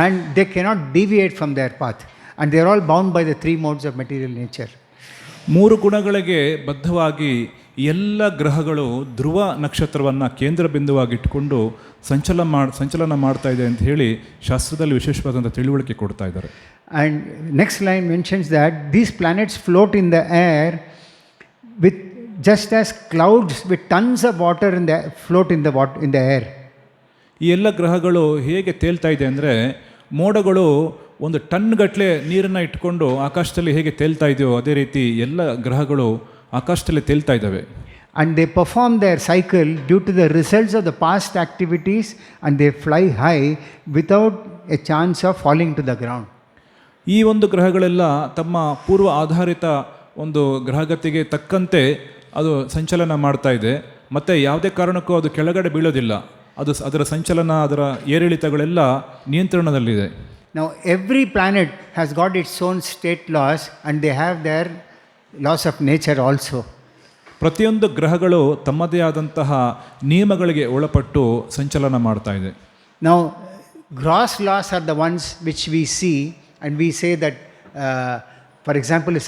and they cannot deviate from their path, and they are all bound by the 3 modes of material nature. 3 ಗುಣಗಳಿಗೆ ಬದ್ಧವಾಗಿ ಎಲ್ಲ ಗ್ರಹಗಳು ಧ್ರುವ ನಕ್ಷತ್ರವನ್ನು ಕೇಂದ್ರ ಬಿಂದುವಾಗಿ ಇಟ್ಟುಕೊಂಡು ಸಂಚಲನ ಮಾಡ್ತಾ ಇದೆ ಅಂತ ಹೇಳಿ ಶಾಸ್ತ್ರದಲ್ಲಿ ವಿಶೇಷವಾದಂಥ ತಿಳುವಳಿಕೆ ಕೊಡ್ತಾ ಇದ್ದಾರೆ. And next line mentions that these planets float in the air with just as clouds with tons of water float in the air. ಈ ಎಲ್ಲ ಗ್ರಹಗಳು ಹೇಗೆ ತೇಲ್ತಾ ಇದೆ ಅಂದರೆ, ಮೋಡಗಳು ಒಂದು ಟನ್ ಗಟ್ಟಲೆ ನೀರನ್ನು ಇಟ್ಕೊಂಡು ಆಕಾಶದಲ್ಲಿ ಹೇಗೆ ತೇಲ್ತಾ ಇದೆಯೋ ಅದೇ ರೀತಿ ಎಲ್ಲ ಗ್ರಹಗಳು ಆಕಾಶದಲ್ಲಿ ತೇಲ್ತಾ ಇದ್ದಾವೆ. And they perform their cycle due to the results of the past activities, and they fly high without a chance of falling to the ground. ಈ ಒಂದು ಗ್ರಹಗಳೆಲ್ಲ ತಮ್ಮ ಪೂರ್ವ ಆಧಾರಿತ ಒಂದು ಗ್ರಹಗತಿಗೆ ತಕ್ಕಂತೆ ಅದು ಸಂಚಲನ ಮಾಡ್ತಾ ಇದೆ. ಮತ್ತು ಯಾವುದೇ ಕಾರಣಕ್ಕೂ ಅದು ಕೆಳಗಡೆ ಬೀಳೋದಿಲ್ಲ. ಅದು ಅದರ ಸಂಚಲನ, ಅದರ ಏರಿಳಿತಗಳೆಲ್ಲ ನಿಯಂತ್ರಣದಲ್ಲಿದೆ. Now, every planet has got its own state laws and they have their laws of nature also. ಪ್ರತಿಯೊಂದು ಗ್ರಹಗಳು ತಮ್ಮದೇ ಆದಂತಹ ನಿಯಮಗಳಿಗೆ ಒಳಪಟ್ಟು ಸಂಚಲನ ಮಾಡ್ತಾ ಇದೆ. Now, gross laws are the ones which we see and we say that, for example, if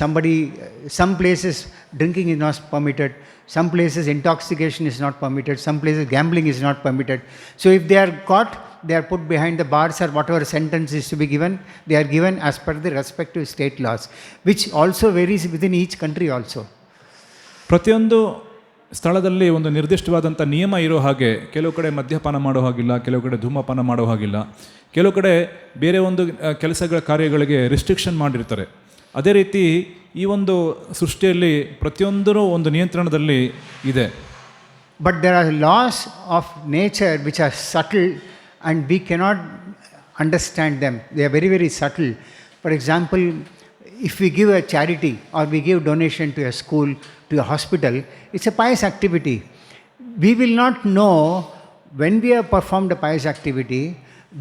some places drinking is not permitted, some places intoxication is not permitted, some places gambling is not permitted. So if they are caught, they are put behind the bars, or whatever sentence is to be given, they are given as per the respective state laws, which also varies within each country also. ಪ್ರತಿಯೊಂದು ಸ್ಥಳದಲ್ಲಿ ಒಂದು ನಿರ್ದಿಷ್ಟವಾದಂಥ ನಿಯಮ ಇರೋ ಹಾಗೆ, ಕೆಲವು ಕಡೆ ಮದ್ಯಪಾನ ಮಾಡೋ ಹಾಗಿಲ್ಲ, ಕೆಲವು ಕಡೆ ಧೂಮಪಾನ ಮಾಡೋ ಹಾಗಿಲ್ಲ, ಕೆಲವು ಕಡೆ ಬೇರೆ ಒಂದು ಕೆಲಸಗಳ ಕಾರ್ಯಗಳಿಗೆ ರಿಸ್ಟ್ರಿಕ್ಷನ್ ಮಾಡಿರ್ತಾರೆ. ಅದೇ ರೀತಿ ಈ ಒಂದು ಸೃಷ್ಟಿಯಲ್ಲಿ ಪ್ರತಿಯೊಂದೂ ಒಂದು ನಿಯಂತ್ರಣದಲ್ಲಿ ಇದೆ. But there are laws of nature which are subtle and we cannot understand them. They are very, very subtle. For example, if we give a charity or we give donation to a school, to a hospital, it's a pious activity. We will not know when we have performed a pious activity,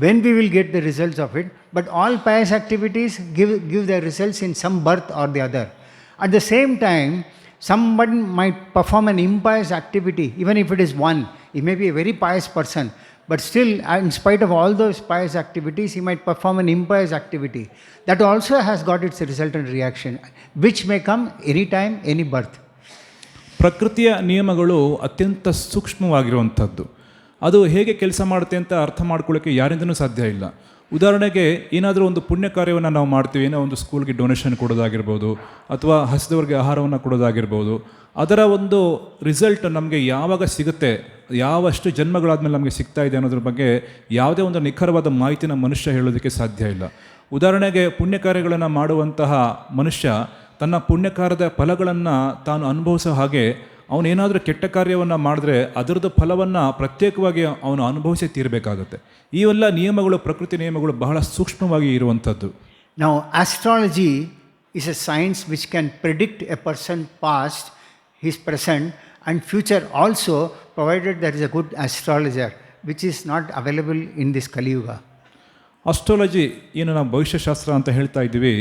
when we will get the results of it, but all pious activities give their results in some birth or the other. At the same time, someone might perform an impious activity, even if it is one. He may be a very pious person, but still, in spite of all those pious activities, he might perform an impious activity. That also has got its resultant reaction, which may come anytime, any birth. ಪ್ರಕೃತಿಯ ನಿಯಮಗಳು ಅತ್ಯಂತ ಸೂಕ್ಷ್ಮವಾಗಿರುವಂಥದ್ದು. ಅದು ಹೇಗೆ ಕೆಲಸ ಮಾಡುತ್ತೆ ಅಂತ ಅರ್ಥ ಮಾಡ್ಕೊಳ್ಳೋಕ್ಕೆ ಯಾರಿಂದನೂ ಸಾಧ್ಯ ಇಲ್ಲ. ಉದಾಹರಣೆಗೆ, ಏನಾದರೂ ಒಂದು ಪುಣ್ಯ ಕಾರ್ಯವನ್ನು ನಾವು ಮಾಡ್ತೀವಿ, ಏನೋ ಒಂದು ಸ್ಕೂಲ್ಗೆ ಡೊನೇಷನ್ ಕೊಡೋದಾಗಿರ್ಬೋದು, ಅಥವಾ ಹಸಿದವ್ರಿಗೆ ಆಹಾರವನ್ನು ಕೊಡೋದಾಗಿರ್ಬೋದು, ಅದರ ಒಂದು ರಿಸಲ್ಟ್ ನಮಗೆ ಯಾವಾಗ ಸಿಗುತ್ತೆ, ಯಾವಷ್ಟು ಜನ್ಮಗಳಾದಮೇಲೆ ನಮಗೆ ಸಿಗ್ತಾ ಇದೆ ಅನ್ನೋದ್ರ ಬಗ್ಗೆ ಯಾವುದೇ ಒಂದು ನಿಖರವಾದ ಮಾಹಿತಿನ ಮನುಷ್ಯ ಹೇಳೋದಕ್ಕೆ ಸಾಧ್ಯ ಇಲ್ಲ. ಉದಾಹರಣೆಗೆ, ಪುಣ್ಯ ಕಾರ್ಯಗಳನ್ನು ಮಾಡುವಂತಹ ಮನುಷ್ಯ ತನ್ನ ಪುಣ್ಯಕಾರ್ಯದ ಫಲಗಳನ್ನು ತಾನು ಅನುಭವಿಸೋ ಹಾಗೆ, ಅವನೇನಾದರೂ ಕೆಟ್ಟ ಕಾರ್ಯವನ್ನು ಮಾಡಿದ್ರೆ ಅದರದ್ದು ಫಲವನ್ನು ಪ್ರತ್ಯೇಕವಾಗಿ ಅವನು ಅನುಭವಿಸಿ ತೀರಬೇಕಾಗುತ್ತೆ. ಇವೆಲ್ಲ ನಿಯಮಗಳು, ಪ್ರಕೃತಿ ನಿಯಮಗಳು ಬಹಳ ಸೂಕ್ಷ್ಮವಾಗಿ ಇರುವಂಥದ್ದು. Now, astrology is a science which can predict a person's past, his present and future also, provided there is a good astrologer, which is not available in this Kali Yuga. Astrology, ಏನು ನಾವು ಭವಿಷ್ಯಶಾಸ್ತ್ರ ಅಂತ ಹೇಳ್ತಾ ಇದ್ದೀವಿ,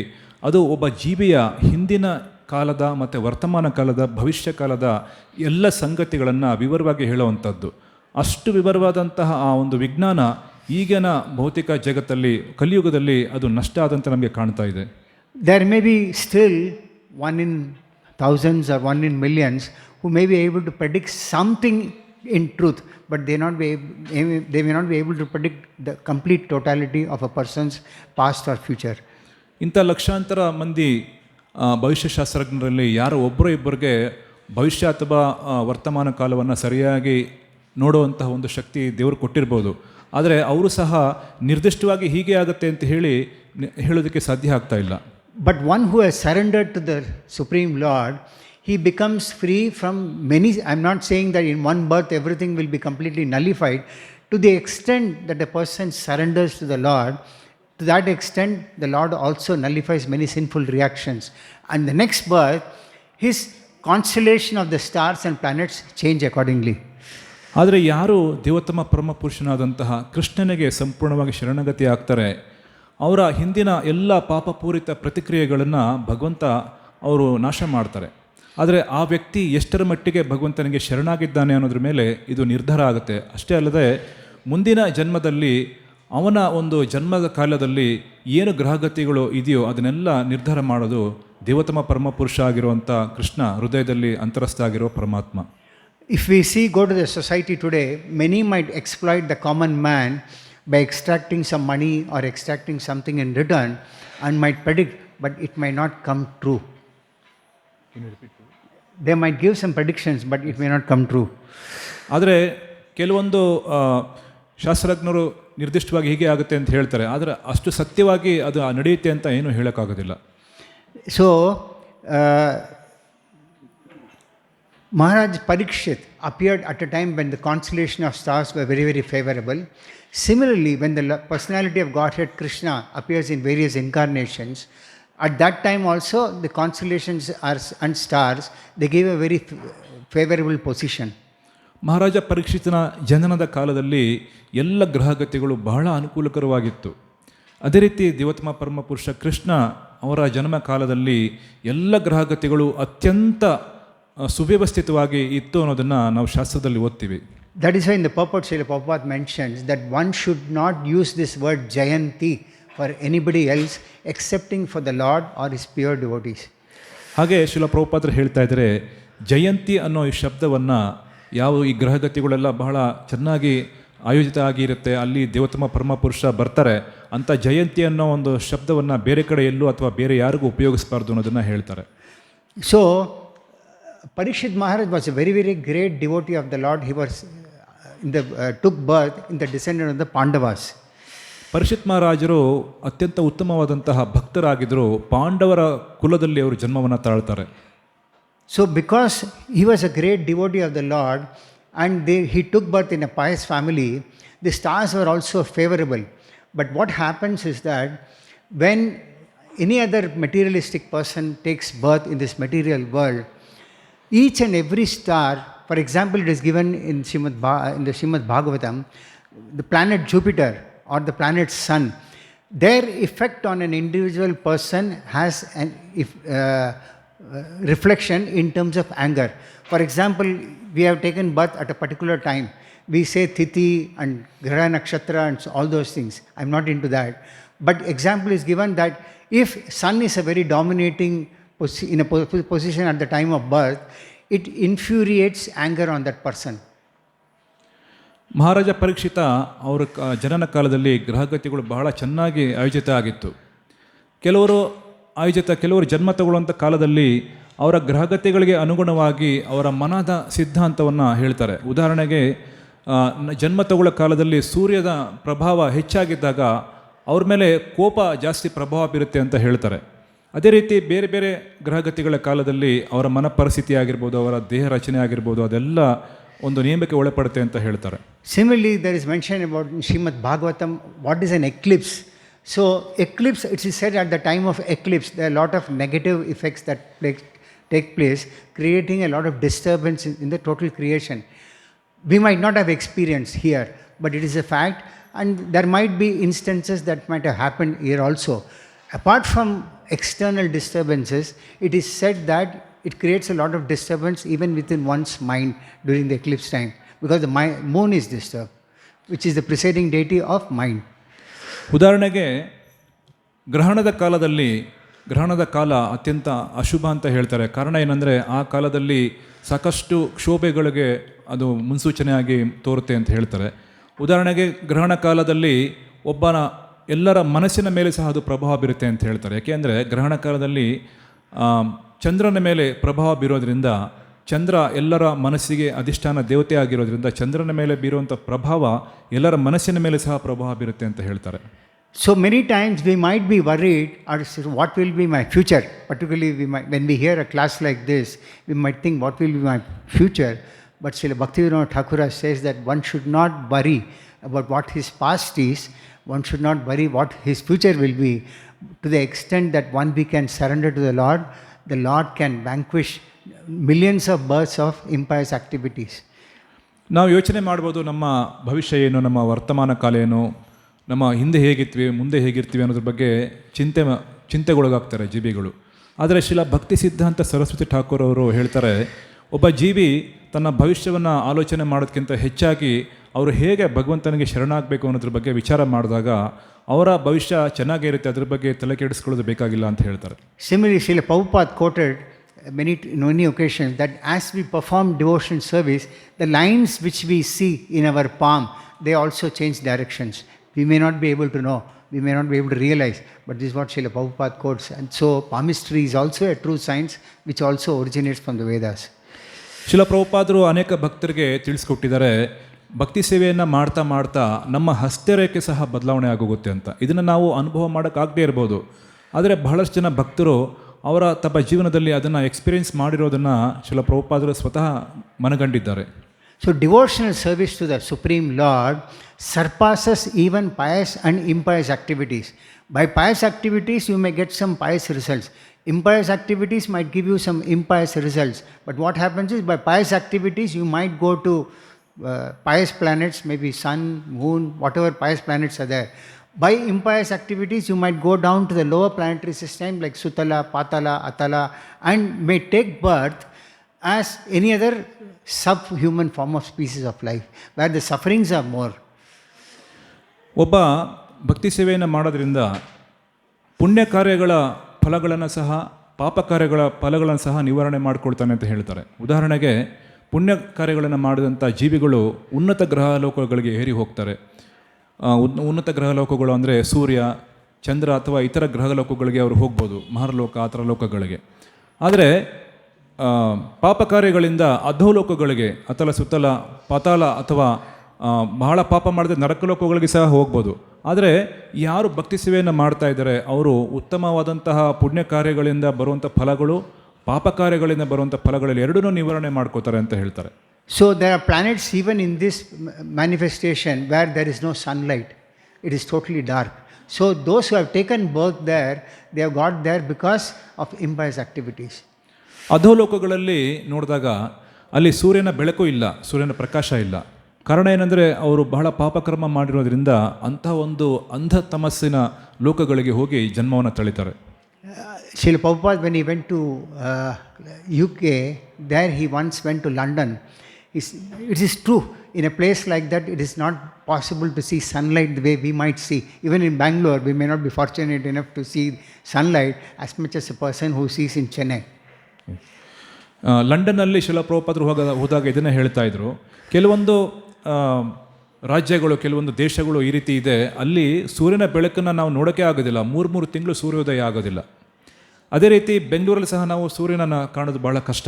ಅದು ಒಬ್ಬ ಜೀವಿಯ ಹಿಂದಿನ ಕಾಲದ ಮತ್ತು ವರ್ತಮಾನ ಕಾಲದ, ಭವಿಷ್ಯ ಕಾಲದ ಎಲ್ಲ ಸಂಗತಿಗಳನ್ನು ವಿವರವಾಗಿ ಹೇಳುವಂಥದ್ದು. ಅಷ್ಟು ವಿವರವಾದಂತಹ ಆ ಒಂದು ವಿಜ್ಞಾನ ಈಗಿನ ಭೌತಿಕ ಜಗತ್ತಲ್ಲಿ, ಕಲಿಯುಗದಲ್ಲಿ ಅದು ನಷ್ಟ ಆದಂತೆ ನಮಗೆ ಕಾಣ್ತಾ ಇದೆ. There may be still one in thousands or one in millions who may be able to predict something in truth, but they may not be able to predict the complete totality of a person's past or future. ಇಂಥ ಲಕ್ಷಾಂತರ ಮಂದಿ ಭವಿಷ್ಯಶಾಸ್ತ್ರಜ್ಞರಲ್ಲಿ ಯಾರೋ ಒಬ್ಬರು ಇಬ್ಬರಿಗೆ ಭವಿಷ್ಯ ಅಥವಾ ವರ್ತಮಾನ ಕಾಲವನ್ನು ಸರಿಯಾಗಿ ನೋಡುವಂತಹ ಒಂದು ಶಕ್ತಿ ದೇವರು ಕೊಟ್ಟಿರ್ಬೋದು. ಆದರೆ ಅವರು ಸಹ ನಿರ್ದಿಷ್ಟವಾಗಿ ಹೀಗೆ ಆಗುತ್ತೆ ಅಂತ ಹೇಳೋದಕ್ಕೆ ಸಾಧ್ಯ ಆಗ್ತಾ ಇಲ್ಲ. But one who has surrendered to the Supreme Lord, he becomes free from many. I'm not saying that in one birth everything will be completely nullified. To the extent that a person surrenders to the Lord, to that extent the Lord also nullifies many sinful reactions. And the next birth, his constellation of the stars and planets change accordingly. ಆದರೆ ಯಾರು ದೇವೋತ್ತಮ ಪರಮ ಪುರುಷನಾದಂತಹ ಕೃಷ್ಣನಿಗೆ ಸಂಪೂರ್ಣವಾಗಿ ಶರಣಗತಿ ಆಗ್ತಾರೆ, ಅವರ ಹಿಂದಿನ ಎಲ್ಲ ಪಾಪಪೂರಿತ ಪ್ರತಿಕ್ರಿಯೆಗಳನ್ನು ಭಗವಂತ ಅವರು ನಾಶ ಮಾಡ್ತಾರೆ. ಆದರೆ ಆ ವ್ಯಕ್ತಿ ಎಷ್ಟರ ಮಟ್ಟಿಗೆ ಭಗವಂತನಿಗೆ ಶರಣಾಗಿದ್ದಾನೆ ಅನ್ನೋದ್ರ ಮೇಲೆ ಇದು ನಿರ್ಧಾರ ಆಗುತ್ತೆ. ಅಷ್ಟೇ ಅಲ್ಲದೆ ಮುಂದಿನ ಜನ್ಮದಲ್ಲಿ ಅವನ ಒಂದು ಜನ್ಮದ ಕಾಲದಲ್ಲಿ ಏನು ಗ್ರಹಗತಿಗಳು ಇದೆಯೋ ಅದನ್ನೆಲ್ಲ ನಿರ್ಧಾರ ಮಾಡೋದು ದೇವೋತ್ತಮ ಪರಮ ಪುರುಷ ಆಗಿರುವಂಥ ಕೃಷ್ಣ, ಹೃದಯದಲ್ಲಿ ಅಂತರಸ್ಥ ಆಗಿರುವ ಪರಮಾತ್ಮ. If we go to the society today, many might exploit the common man by extracting some money or extracting something in return and might predict, but it may not come true. They might give some predictions, but it may not come true. ಆದರೆ ಕೆಲವೊಂದು ಶಾಸ್ತ್ರಜ್ಞರು ನಿರ್ದಿಷ್ಟವಾಗಿ ಹೀಗೆ ಆಗುತ್ತೆ ಅಂತ ಹೇಳ್ತಾರೆ, ಆದರೆ ಅಷ್ಟು ಸತ್ಯವಾಗಿ ಅದು ನಡೆಯುತ್ತೆ ಅಂತ ಏನು ಹೇಳೋಕ್ಕಾಗೋದಿಲ್ಲ. So, Maharaj Parikshit appeared at a time when the constellation of stars were very, very favorable. Similarly, when the personality of Godhead Krishna appears in various incarnations, at that time also the constellations and stars, they give a very favorable position. ಮಹಾರಾಜ ಪರೀಕ್ಷಿತನ ಜನನದ ಕಾಲದಲ್ಲಿ ಎಲ್ಲ ಗ್ರಹಗತಿಗಳು ಬಹಳ ಅನುಕೂಲಕರವಾಗಿತ್ತು. ಅದೇ ರೀತಿ ದಿವೋತ್ತಮ ಪರಮಪುರುಷ ಕೃಷ್ಣ ಅವರ ಜನ್ಮ ಕಾಲದಲ್ಲಿ ಎಲ್ಲ ಗ್ರಹಗತಿಗಳು ಅತ್ಯಂತ ಸುವ್ಯವಸ್ಥಿತವಾಗಿ ಇತ್ತು ಅನ್ನೋದನ್ನು ನಾವು ಶಾಸ್ತ್ರದಲ್ಲಿ ಓದ್ತೀವಿ. That is why in the purport Srila Prabhupada mentions that one should not use this word Jayanti for anybody else excepting for the Lord or his pure devotees. ಹಾಗೆ ಶ್ರೀಲ ಪ್ರಭುಪಾದರು ಹೇಳ್ತಾ ಇದ್ದಾರೆ, ಜಯಂತಿ ಅನ್ನೋ ಈ ಶಬ್ದವನ್ನು ಯಾವ ಈ ಗ್ರಹಗತಿಗಳೆಲ್ಲ ಬಹಳ ಚೆನ್ನಾಗಿ ಆಯೋಜಿತ ಆಗಿರುತ್ತೆ, ಅಲ್ಲಿ ದೇವೋತ್ತಮ ಪರಮಪುರುಷ ಬರ್ತಾರೆ ಅಂತ ಜಯಂತಿ ಅನ್ನೋ ಒಂದು ಶಬ್ದವನ್ನು ಬೇರೆ ಕಡೆ ಎಲ್ಲೂ ಅಥವಾ ಬೇರೆ ಯಾರಿಗೂ ಉಪಯೋಗಿಸಬಾರ್ದು ಅನ್ನೋದನ್ನು ಹೇಳ್ತಾರೆ. So Parikshit Maharaj was a very, very great devotee of the Lord. He was took birth in the descendant of the Pandavas. Parikshit ಮಹಾರಾಜರು ಅತ್ಯಂತ ಉತ್ತಮವಾದಂತಹ ಭಕ್ತರಾಗಿದ್ದರು. ಪಾಂಡವರ ಕುಲದಲ್ಲಿ ಅವರು ಜನ್ಮವನ್ನು ತಾಳ್ತಾರೆ. So because he was a great devotee of the Lord and he took birth in a pious family, the stars were also favorable. But what happens is that when any other materialistic person takes birth in this material world, each and every star, for example, it is given in the Srimad Bhagavatam, the planet Jupiter or the planet Sun, their effect on an individual person has an reflection in terms of anger. For example, we have taken birth at a particular time. We say Tithi and Graha Nakshatra and all those things. I'm not into that. But example is given that if Sun is a very dominating in a position at the time of birth, it infuriates anger on that person. ಮಹಾರಾಜ ಪರೀಕ್ಷಿತ ಅವರ ಜನನ ಕಾಲದಲ್ಲಿ ಗ್ರಹಗತಿಗಳು ಬಹಳ ಚೆನ್ನಾಗಿ ಆಯೋಜಿತ ಆಗಿತ್ತು. ಕೆಲವರು ಜನ್ಮ ತಗೊಳ್ಳುವಂಥ ಕಾಲದಲ್ಲಿ ಅವರ ಗ್ರಹಗತಿಗಳಿಗೆ ಅನುಗುಣವಾಗಿ ಅವರ ಮನದ ಸಿದ್ಧಾಂತವನ್ನು ಹೇಳ್ತಾರೆ. ಉದಾಹರಣೆಗೆ ಜನ್ಮ ತಗೊಳ್ಳೋ ಕಾಲದಲ್ಲಿ ಸೂರ್ಯದ ಪ್ರಭಾವ ಹೆಚ್ಚಾಗಿದ್ದಾಗ ಅವ್ರ ಮೇಲೆ ಕೋಪ ಜಾಸ್ತಿ ಪ್ರಭಾವ ಬೀರುತ್ತೆ ಅಂತ ಹೇಳ್ತಾರೆ. ಅದೇ ರೀತಿ ಬೇರೆ ಬೇರೆ ಗ್ರಹಗತಿಗಳ ಕಾಲದಲ್ಲಿ ಅವರ ಮನ ಪರಿಸ್ಥಿತಿ ಆಗಿರ್ಬೋದು, ಅವರ ದೇಹ ರಚನೆ ಆಗಿರ್ಬೋದು, ಅದೆಲ್ಲ ಒಂದು ನಿಯಮಕ್ಕೆ ಒಳಪಡುತ್ತೆ ಅಂತ ಹೇಳ್ತಾರೆ. Similarly, there is mention about in Srimad Bhagavatam what is an eclipse. So eclipse, it is said at the time of eclipse there are a lot of negative effects that take place, creating a lot of disturbance in the total creation. We might not have experienced here, but it is a fact, and there might be instances that might have happened here also. Apart from external disturbances, it is said that it creates a lot of disturbance even within one's mind during the eclipse time, because the moon is disturbed, which is the presiding deity of mind. ಉದಾಹರಣೆಗೆ ಗ್ರಹಣದ ಕಾಲ ಅತ್ಯಂತ ಅಶುಭ ಅಂತ ಹೇಳ್ತಾರೆ. ಕಾರಣ ಏನಂದರೆ ಆ ಕಾಲದಲ್ಲಿ ಸಾಕಷ್ಟು ಕ್ಷೋಭೆಗಳಿಗೆ ಅದು ಮುನ್ಸೂಚನೆಯಾಗಿ ತೋರುತ್ತೆ ಅಂತ ಹೇಳ್ತಾರೆ. ಉದಾಹರಣೆಗೆ ಗ್ರಹಣ ಕಾಲದಲ್ಲಿ ಎಲ್ಲರ ಮನಸ್ಸಿನ ಮೇಲೆ ಸಹ ಅದು ಪ್ರಭಾವ ಬೀರುತ್ತೆ ಅಂತ ಹೇಳ್ತಾರೆ. ಯಾಕೆಂದರೆ ಗ್ರಹಣ ಕಾಲದಲ್ಲಿ ಚಂದ್ರನ ಮೇಲೆ ಪ್ರಭಾವ ಬೀರೋದ್ರಿಂದ, ಚಂದ್ರ ಎಲ್ಲರ ಮನಸ್ಸಿಗೆ ಅಧಿಷ್ಠಾನ ದೇವತೆ ಆಗಿರೋದ್ರಿಂದ ಚಂದ್ರನ ಮೇಲೆ ಬೀರುವಂಥ ಪ್ರಭಾವ ಎಲ್ಲರ ಮನಸ್ಸಿನ ಮೇಲೆ ಸಹ ಪ್ರಭಾವ ಬೀರುತ್ತೆ ಅಂತ ಹೇಳ್ತಾರೆ. So many times we might be worried, what will be my future? Particularly when we hear a class like this, we might think what will be my future. But Srila Bhaktivinoda Thakura says that one should not worry about what his past is, one should not worry what his future will be. To the extent that one we can surrender to the Lord can vanquish millions of births of impious activities. ನಾವು ಯೋಚನೆ ಮಾಡ್ಬೋದು, ನಮ್ಮ ಭವಿಷ್ಯ ಏನು, ನಮ್ಮ ವರ್ತಮಾನ ಕಾಲ ಏನು, ನಮ್ಮ ಹಿಂದೆ ಹೇಗಿರ್ತೀವಿ, ಮುಂದೆ ಹೇಗಿರ್ತೀವಿ ಅನ್ನೋದ್ರ ಬಗ್ಗೆ ಚಿಂತೆಗೊಳಗಾಗ್ತಾರೆ ಜೀವಿಗಳು. ಆದರೆ ಶ್ರೀಲ ಭಕ್ತಿ ಸಿದ್ಧಾಂತ ಸರಸ್ವತಿ ಠಾಕೂರ್ ಅವರು ಹೇಳ್ತಾರೆ, ಒಬ್ಬ ಜೀವಿ ತನ್ನ ಭವಿಷ್ಯವನ್ನು ಆಲೋಚನೆ ಮಾಡೋದಕ್ಕಿಂತ ಹೆಚ್ಚಾಗಿ ಅವರು ಹೇಗೆ ಭಗವಂತನಿಗೆ ಶರಣಾಗಬೇಕು ಅನ್ನೋದ್ರ ಬಗ್ಗೆ ವಿಚಾರ ಮಾಡಿದಾಗ ಅವರ ಭವಿಷ್ಯ ಚೆನ್ನಾಗೇ ಇರುತ್ತೆ, ಅದ್ರ ಬಗ್ಗೆ ತಲೆ ಕೆಡಿಸ್ಕೊಳ್ಳೋದು ಬೇಕಾಗಿಲ್ಲ ಅಂತ ಹೇಳ್ತಾರೆ. Similarly, Srila Prabhupada quoted many occasions that as we perform devotion service, the lines which we see in our palm, they also change directions. We may not be able to know, we may not be able to realize, but this is what Srila Prabhupada quotes. And so palmistry is also a true science which also originates from the Vedas. Srila ಪ್ರಭುಪಾದರು ಅನೇಕ ಭಕ್ತರಿಗೆ ತಿಳಿಸ್ಕೊಟ್ಟಿದ್ದಾರೆ, ಭಕ್ತಿ ಸೇವೆಯನ್ನು ಮಾಡ್ತಾ ಮಾಡ್ತಾ ನಮ್ಮ ಹಸ್ತರೇಖೆ ಸಹ ಬದಲಾವಣೆ ಆಗೋಗುತ್ತೆ ಅಂತ. ಇದನ್ನು ನಾವು ಅನುಭವ ಮಾಡೋಕ್ಕಾಗದೇ ಇರ್ಬೋದು, ಆದರೆ ಬಹಳಷ್ಟು ಜನ ಭಕ್ತರು ಅವರ ತಮ್ಮ ಜೀವನದಲ್ಲಿ ಅದನ್ನು ಎಕ್ಸ್ಪೀರಿಯೆನ್ಸ್ ಮಾಡಿರೋದನ್ನು ಶ್ರೀಲ ಪ್ರಭುಪಾದರು ಸ್ವತಃ ಮನಗಂಡಿದ್ದಾರೆ. So devotional service to the Supreme Lord surpasses even pious and impious activities. By pious activities you may get some pious results. Impious activities might give you some impious results. But what happens is, by pious activities, you might go to pious planets, maybe sun, moon, whatever pious planets are there. By impious activities, you might go down to the lower planetary system like Sutala, Patala, Atala, and may take birth as any other subhuman form of species of life, where the sufferings are more. ಒಬ್ಬ ಭಕ್ತಿ ಸೇವೆಯನ್ನು ಮಾಡೋದ್ರಿಂದ ಪುಣ್ಯ ಕಾರ್ಯಗಳ ಫಲಗಳನ್ನು ಸಹ ಪಾಪ ಕಾರ್ಯಗಳ ಫಲಗಳನ್ನು ಸಹ ನಿವಾರಣೆ ಮಾಡಿಕೊಳ್ತಾನೆ ಅಂತ ಹೇಳ್ತಾರೆ. ಉದಾಹರಣೆಗೆ ಪುಣ್ಯ ಕಾರ್ಯಗಳನ್ನು ಮಾಡಿದಂಥ ಜೀವಿಗಳು ಉನ್ನತ ಗ್ರಹಲೋಕಗಳಿಗೆ ಏರಿ ಹೋಗ್ತಾರೆ. ಉನ್ನತ ಗ್ರಹಲೋಕಗಳು ಅಂದರೆ ಸೂರ್ಯ, ಚಂದ್ರ ಅಥವಾ ಇತರ ಗ್ರಹಲೋಕಗಳಿಗೆ ಅವರು ಹೋಗ್ಬೋದು, ಮಹರ್ಲೋಕ ಆ ಥರ ಲೋಕಗಳಿಗೆ. ಆದರೆ ಪಾಪ ಕಾರ್ಯಗಳಿಂದ ಅಧೋಲೋಕಗಳಿಗೆ ಅಥವಾ ಸುತ್ತಲ ಪಾತಾಳ ಅಥವಾ ಬಹಳ ಪಾಪ ಮಾಡಿದ್ರೆ ನರಕಲೋಕಗಳಿಗೆ ಸಹ ಹೋಗ್ಬೋದು. ಆದರೆ ಯಾರು ಭಕ್ತಿ ಸೇವೆಯನ್ನು ಮಾಡ್ತಾ ಇದ್ದಾರೆ ಅವರು ಉತ್ತಮವಾದಂತಹ ಪುಣ್ಯ ಕಾರ್ಯಗಳಿಂದ ಬರುವಂಥ ಫಲಗಳು, ಪಾಪ ಕಾರ್ಯಗಳಿಂದ ಬರುವಂಥ ಫಲಗಳಲ್ಲಿ ಎರಡನ್ನೂ ನಿವಾರಣೆ ಮಾಡ್ಕೋತಾರೆ ಅಂತ ಹೇಳ್ತಾರೆ. So there are planets even in this manifestation where there is no sunlight. It is totally dark. So those who have taken birth there, they have got there because of impious activities. ಅಧೋಲೋಕಗಳಲ್ಲಿ ನೋಡಿದಾಗ ಅಲ್ಲಿ ಸೂರ್ಯನ ಬೆಳಕು ಇಲ್ಲ, ಸೂರ್ಯನ ಪ್ರಕಾಶ ಇಲ್ಲ. ಕಾರಣ ಏನಂದರೆ ಅವರು ಬಹಳ ಪಾಪಕರ್ಮ ಮಾಡಿರೋದ್ರಿಂದ ಅಂಥ ಒಂದು ಅಂಧ ತಮಸ್ಸಿನ ಲೋಕಗಳಿಗೆ ಹೋಗಿ ಜನ್ಮವನ್ನು ತಳಿತಾರೆ. Srila Prabhupada, when he went to UK, there he once went to London. It is true, in a place like that, it is not possible to see sunlight the way we might see. Even in Bangalore, we may not be fortunate enough to see sunlight as much as a person who sees in Chennai. ಲಂಡನ್ನಲ್ಲಿ ಶ್ರೀಲ ಪ್ರಭುಪಾದರು ಹೋದಾಗ ಇದನ್ನೇ ಹೇಳ್ತಾ ಇದ್ರು. ಕೆಲವೊಂದು ರಾಜ್ಯಗಳು, ಕೆಲವೊಂದು ದೇಶಗಳು ಈ ರೀತಿ ಇದೆ, ಅಲ್ಲಿ ಸೂರ್ಯನ ಬೆಳಕನ್ನು ನಾವು ನೋಡೋಕ್ಕೆ ಆಗೋದಿಲ್ಲ, 3 ತಿಂಗಳು ಸೂರ್ಯೋದಯ ಆಗೋದಿಲ್ಲ. ಅದೇ ರೀತಿ ಬೆಂಗಳೂರಲ್ಲಿ ಸಹ ನಾವು ಸೂರ್ಯನನ್ನು ಕಾಣೋದು ಭಾಳ ಕಷ್ಟ.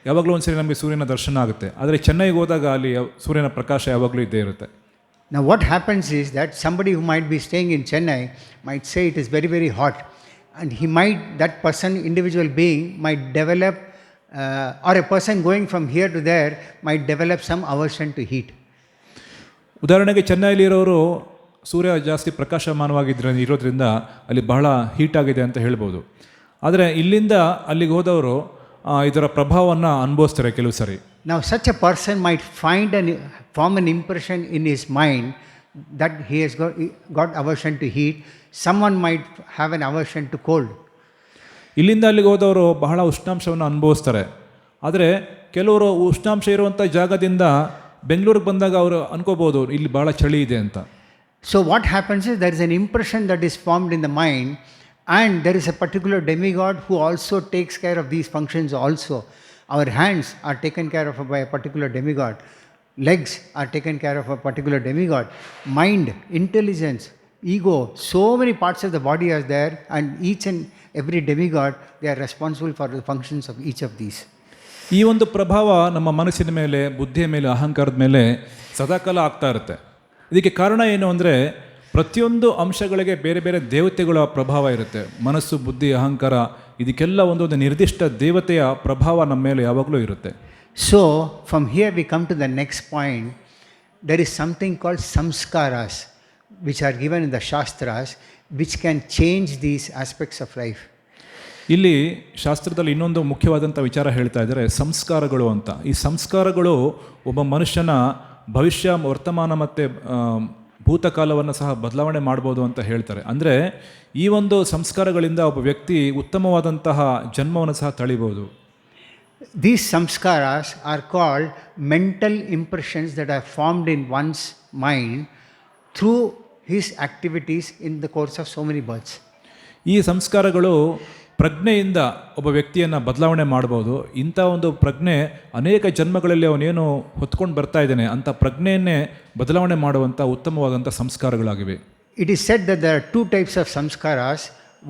ಯಾವಾಗಲೂ ಒಂದ್ಸರಿ ನಮಗೆ ಸೂರ್ಯನ ದರ್ಶನ ಆಗುತ್ತೆ, ಆದರೆ ಚೆನ್ನೈಗೆ ಹೋದಾಗ ಅಲ್ಲಿ ಸೂರ್ಯನ ಪ್ರಕಾಶ ಯಾವಾಗಲೂ ಇದ್ದೇ ಇರುತ್ತೆ. Now what happens is that somebody who might be staying in Chennai might say it is very, very hot, and that person, individual being, might develop or a person going from here to there might develop some aversion to heat. ಉದಾಹರಣೆಗೆ ಚೆನ್ನೈಲಿರೋರು ಸೂರ್ಯ ಜಾಸ್ತಿ ಇರೋದ್ರಿಂದ ಅಲ್ಲಿ ಬಹಳ heat ಆಗಿದೆ ಅಂತ ಹೇಳ್ಬೋದು. ಆದರೆ ಇಲ್ಲಿಂದ ಅಲ್ಲಿಗೆ ಹೋದವರು ಇದರ ಪ್ರಭಾವವನ್ನು ಅನುಭವಿಸ್ತಾರೆ ಕೆಲವು ಸರಿ. Now such a person might form an impression in his mind that he has got aversion to heat. Someone might have an aversion to cold. ಇಲ್ಲಿಂದ ಅಲ್ಲಿಗೆ ಹೋದವರು ಬಹಳ ಉಷ್ಣಾಂಶವನ್ನು ಅನುಭವಿಸ್ತಾರೆ. ಆದರೆ ಕೆಲವರು ಉಷ್ಣಾಂಶ ಇರುವಂಥ ಜಾಗದಿಂದ ಬೆಂಗಳೂರಿಗೆ ಬಂದಾಗ ಅವರು ಅನ್ಕೋಬೋದು ಇಲ್ಲಿ ಭಾಳ ಚಳಿ ಇದೆ ಅಂತ. So what happens is there is an impression that is formed in the mind, and there is a particular demigod who also takes care of these functions also. Our hands are taken care of by a particular demigod. Legs are taken care of a particular demigod. Mind, intelligence, ego, so many parts of the body are there, and each and every demigod, they are responsible for the functions of each of these. ಈ ಒಂದು ಪ್ರಭಾವ ನಮ್ಮ ಮನಸ್ಸಿನ ಮೇಲೆ, ಬುದ್ಧಿಯ ಮೇಲೆ, ಅಹಂಕಾರದ ಮೇಲೆ ಸದಾಕಾಲ ಆಗ್ತಾ ಇರುತ್ತೆ. ಇದಕ್ಕೆ ಕಾರಣ ಏನು ಅಂದರೆ ಪ್ರತಿಯೊಂದು ಅಂಶಗಳಿಗೆ ಬೇರೆ ಬೇರೆ ದೇವತೆಗಳ ಪ್ರಭಾವ ಇರುತ್ತೆ. ಮನಸ್ಸು, ಬುದ್ಧಿ, ಅಹಂಕಾರ ಇದಕ್ಕೆಲ್ಲ ಒಂದೊಂದು ನಿರ್ದಿಷ್ಟ ದೇವತೆಯ ಪ್ರಭಾವ ನಮ್ಮ ಮೇಲೆ ಯಾವಾಗಲೂ ಇರುತ್ತೆ. So from here we come to the next point. There is something called samskaras which are given in the Shastras which can change these aspects of life. ಇಲ್ಲಿ ಶಾಸ್ತ್ರದಲ್ಲಿ ಇನ್ನೊಂದು ಮುಖ್ಯವಾದಂಥ ವಿಚಾರ ಹೇಳ್ತಾ ಇದ್ದಾರೆ, ಸಂಸ್ಕಾರಗಳು ಅಂತ. ಈ ಸಂಸ್ಕಾರಗಳು ಒಬ್ಬ ಮನುಷ್ಯನ ಭವಿಷ್ಯ, ವರ್ತಮಾನ ಮತ್ತು ಭೂತಕಾಲವನ್ನು ಸಹ ಬದಲಾವಣೆ ಮಾಡ್ಬೋದು ಅಂತ ಹೇಳ್ತಾರೆ. ಅಂದರೆ ಈ ಒಂದು ಸಂಸ್ಕಾರಗಳಿಂದ ಒಬ್ಬ ವ್ಯಕ್ತಿ ಉತ್ತಮವಾದಂತಹ ಜನ್ಮವನ್ನು ಸಹ ತಳಿಬೋದು. These samskaras are called mental impressions that are formed in one's mind through his activities in the course of so many births. ಈ ಸಂಸ್ಕಾರಗಳು ಪ್ರಜ್ಞೆಯಿಂದ ಒಬ್ಬ ವ್ಯಕ್ತಿಯನ್ನು ಬದಲಾವಣೆ ಮಾಡ್ಬೋದು. ಇಂಥ ಒಂದು ಪ್ರಜ್ಞೆ ಅನೇಕ ಜನ್ಮಗಳಲ್ಲಿ ಅವನೇನು ಹೊತ್ಕೊಂಡು ಬರ್ತಾ ಇದ್ದಾನೆ ಅಂಥ ಪ್ರಜ್ಞೆಯನ್ನೇ ಬದಲಾವಣೆ ಮಾಡುವಂಥ ಉತ್ತಮವಾದಂಥ ಸಂಸ್ಕಾರಗಳಾಗಿವೆ. It is said that there are 2 types of samskaras.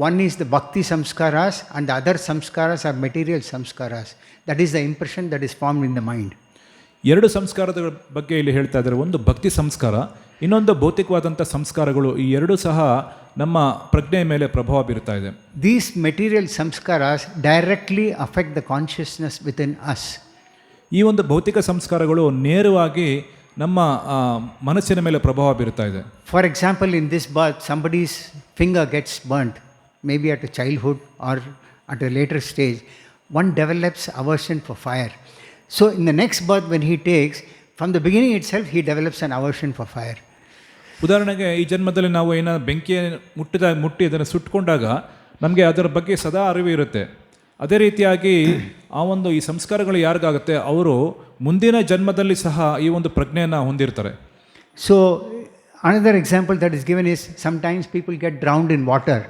One is the bhakti samskaras, and the other samskaras are material samskaras. That is the impression that is formed in the mind. 2 ಸಂಸ್ಕಾರದ ಬಗ್ಗೆ ಇಲ್ಲಿ ಹೇಳ್ತಾ ಇದ್ದಾರೆ. ಒಂದು ಭಕ್ತಿ ಸಂಸ್ಕಾರ, ಇನ್ನೊಂದು ಭೌತಿಕವಾದಂಥ ಸಂಸ್ಕಾರಗಳು. ಈ ಎರಡೂ ಸಹ ನಮ್ಮ ಪ್ರಜ್ಞೆಯ ಮೇಲೆ ಪ್ರಭಾವ ಬೀರ್ತಾ ಇದೆ. These material samskaras directly affect the consciousness within us. ಈ ಒಂದು ಭೌತಿಕ ಸಂಸ್ಕಾರಗಳು ನೇರವಾಗಿ ನಮ್ಮ ಮನಸ್ಸಿನ ಮೇಲೆ ಪ್ರಭಾವ ಬೀರ್ತಾ ಇದೆ. For example, in this birth, somebody's finger gets burnt, maybe at a childhood or at a later stage, one develops aversion for fire. So in the next birth when he takes, from the beginning itself he develops an aversion for fire. ಉದಾಹರಣೆಗೆ ಈ ಜನ್ಮದಲ್ಲಿ ನಾವು ಏನಾದ್ರು ಬೆಂಕಿ ಮುಟ್ಟಿ ಅದನ್ನು ಸುಟ್ಕೊಂಡಾಗ ನಮಗೆ ಅದರ ಬಗ್ಗೆ ಸದಾ ಅರಿವು ಇರುತ್ತೆ. ಅದೇ ರೀತಿಯಾಗಿ ಈ ಸಂಸ್ಕಾರಗಳು ಯಾರಿಗಾಗುತ್ತೆ ಅವರು ಮುಂದಿನ ಜನ್ಮದಲ್ಲಿ ಸಹ ಈ ಒಂದು ಪ್ರಜ್ಞೆಯನ್ನು ಹೊಂದಿರ್ತಾರೆ. So another example that is given is sometimes people get drowned in water.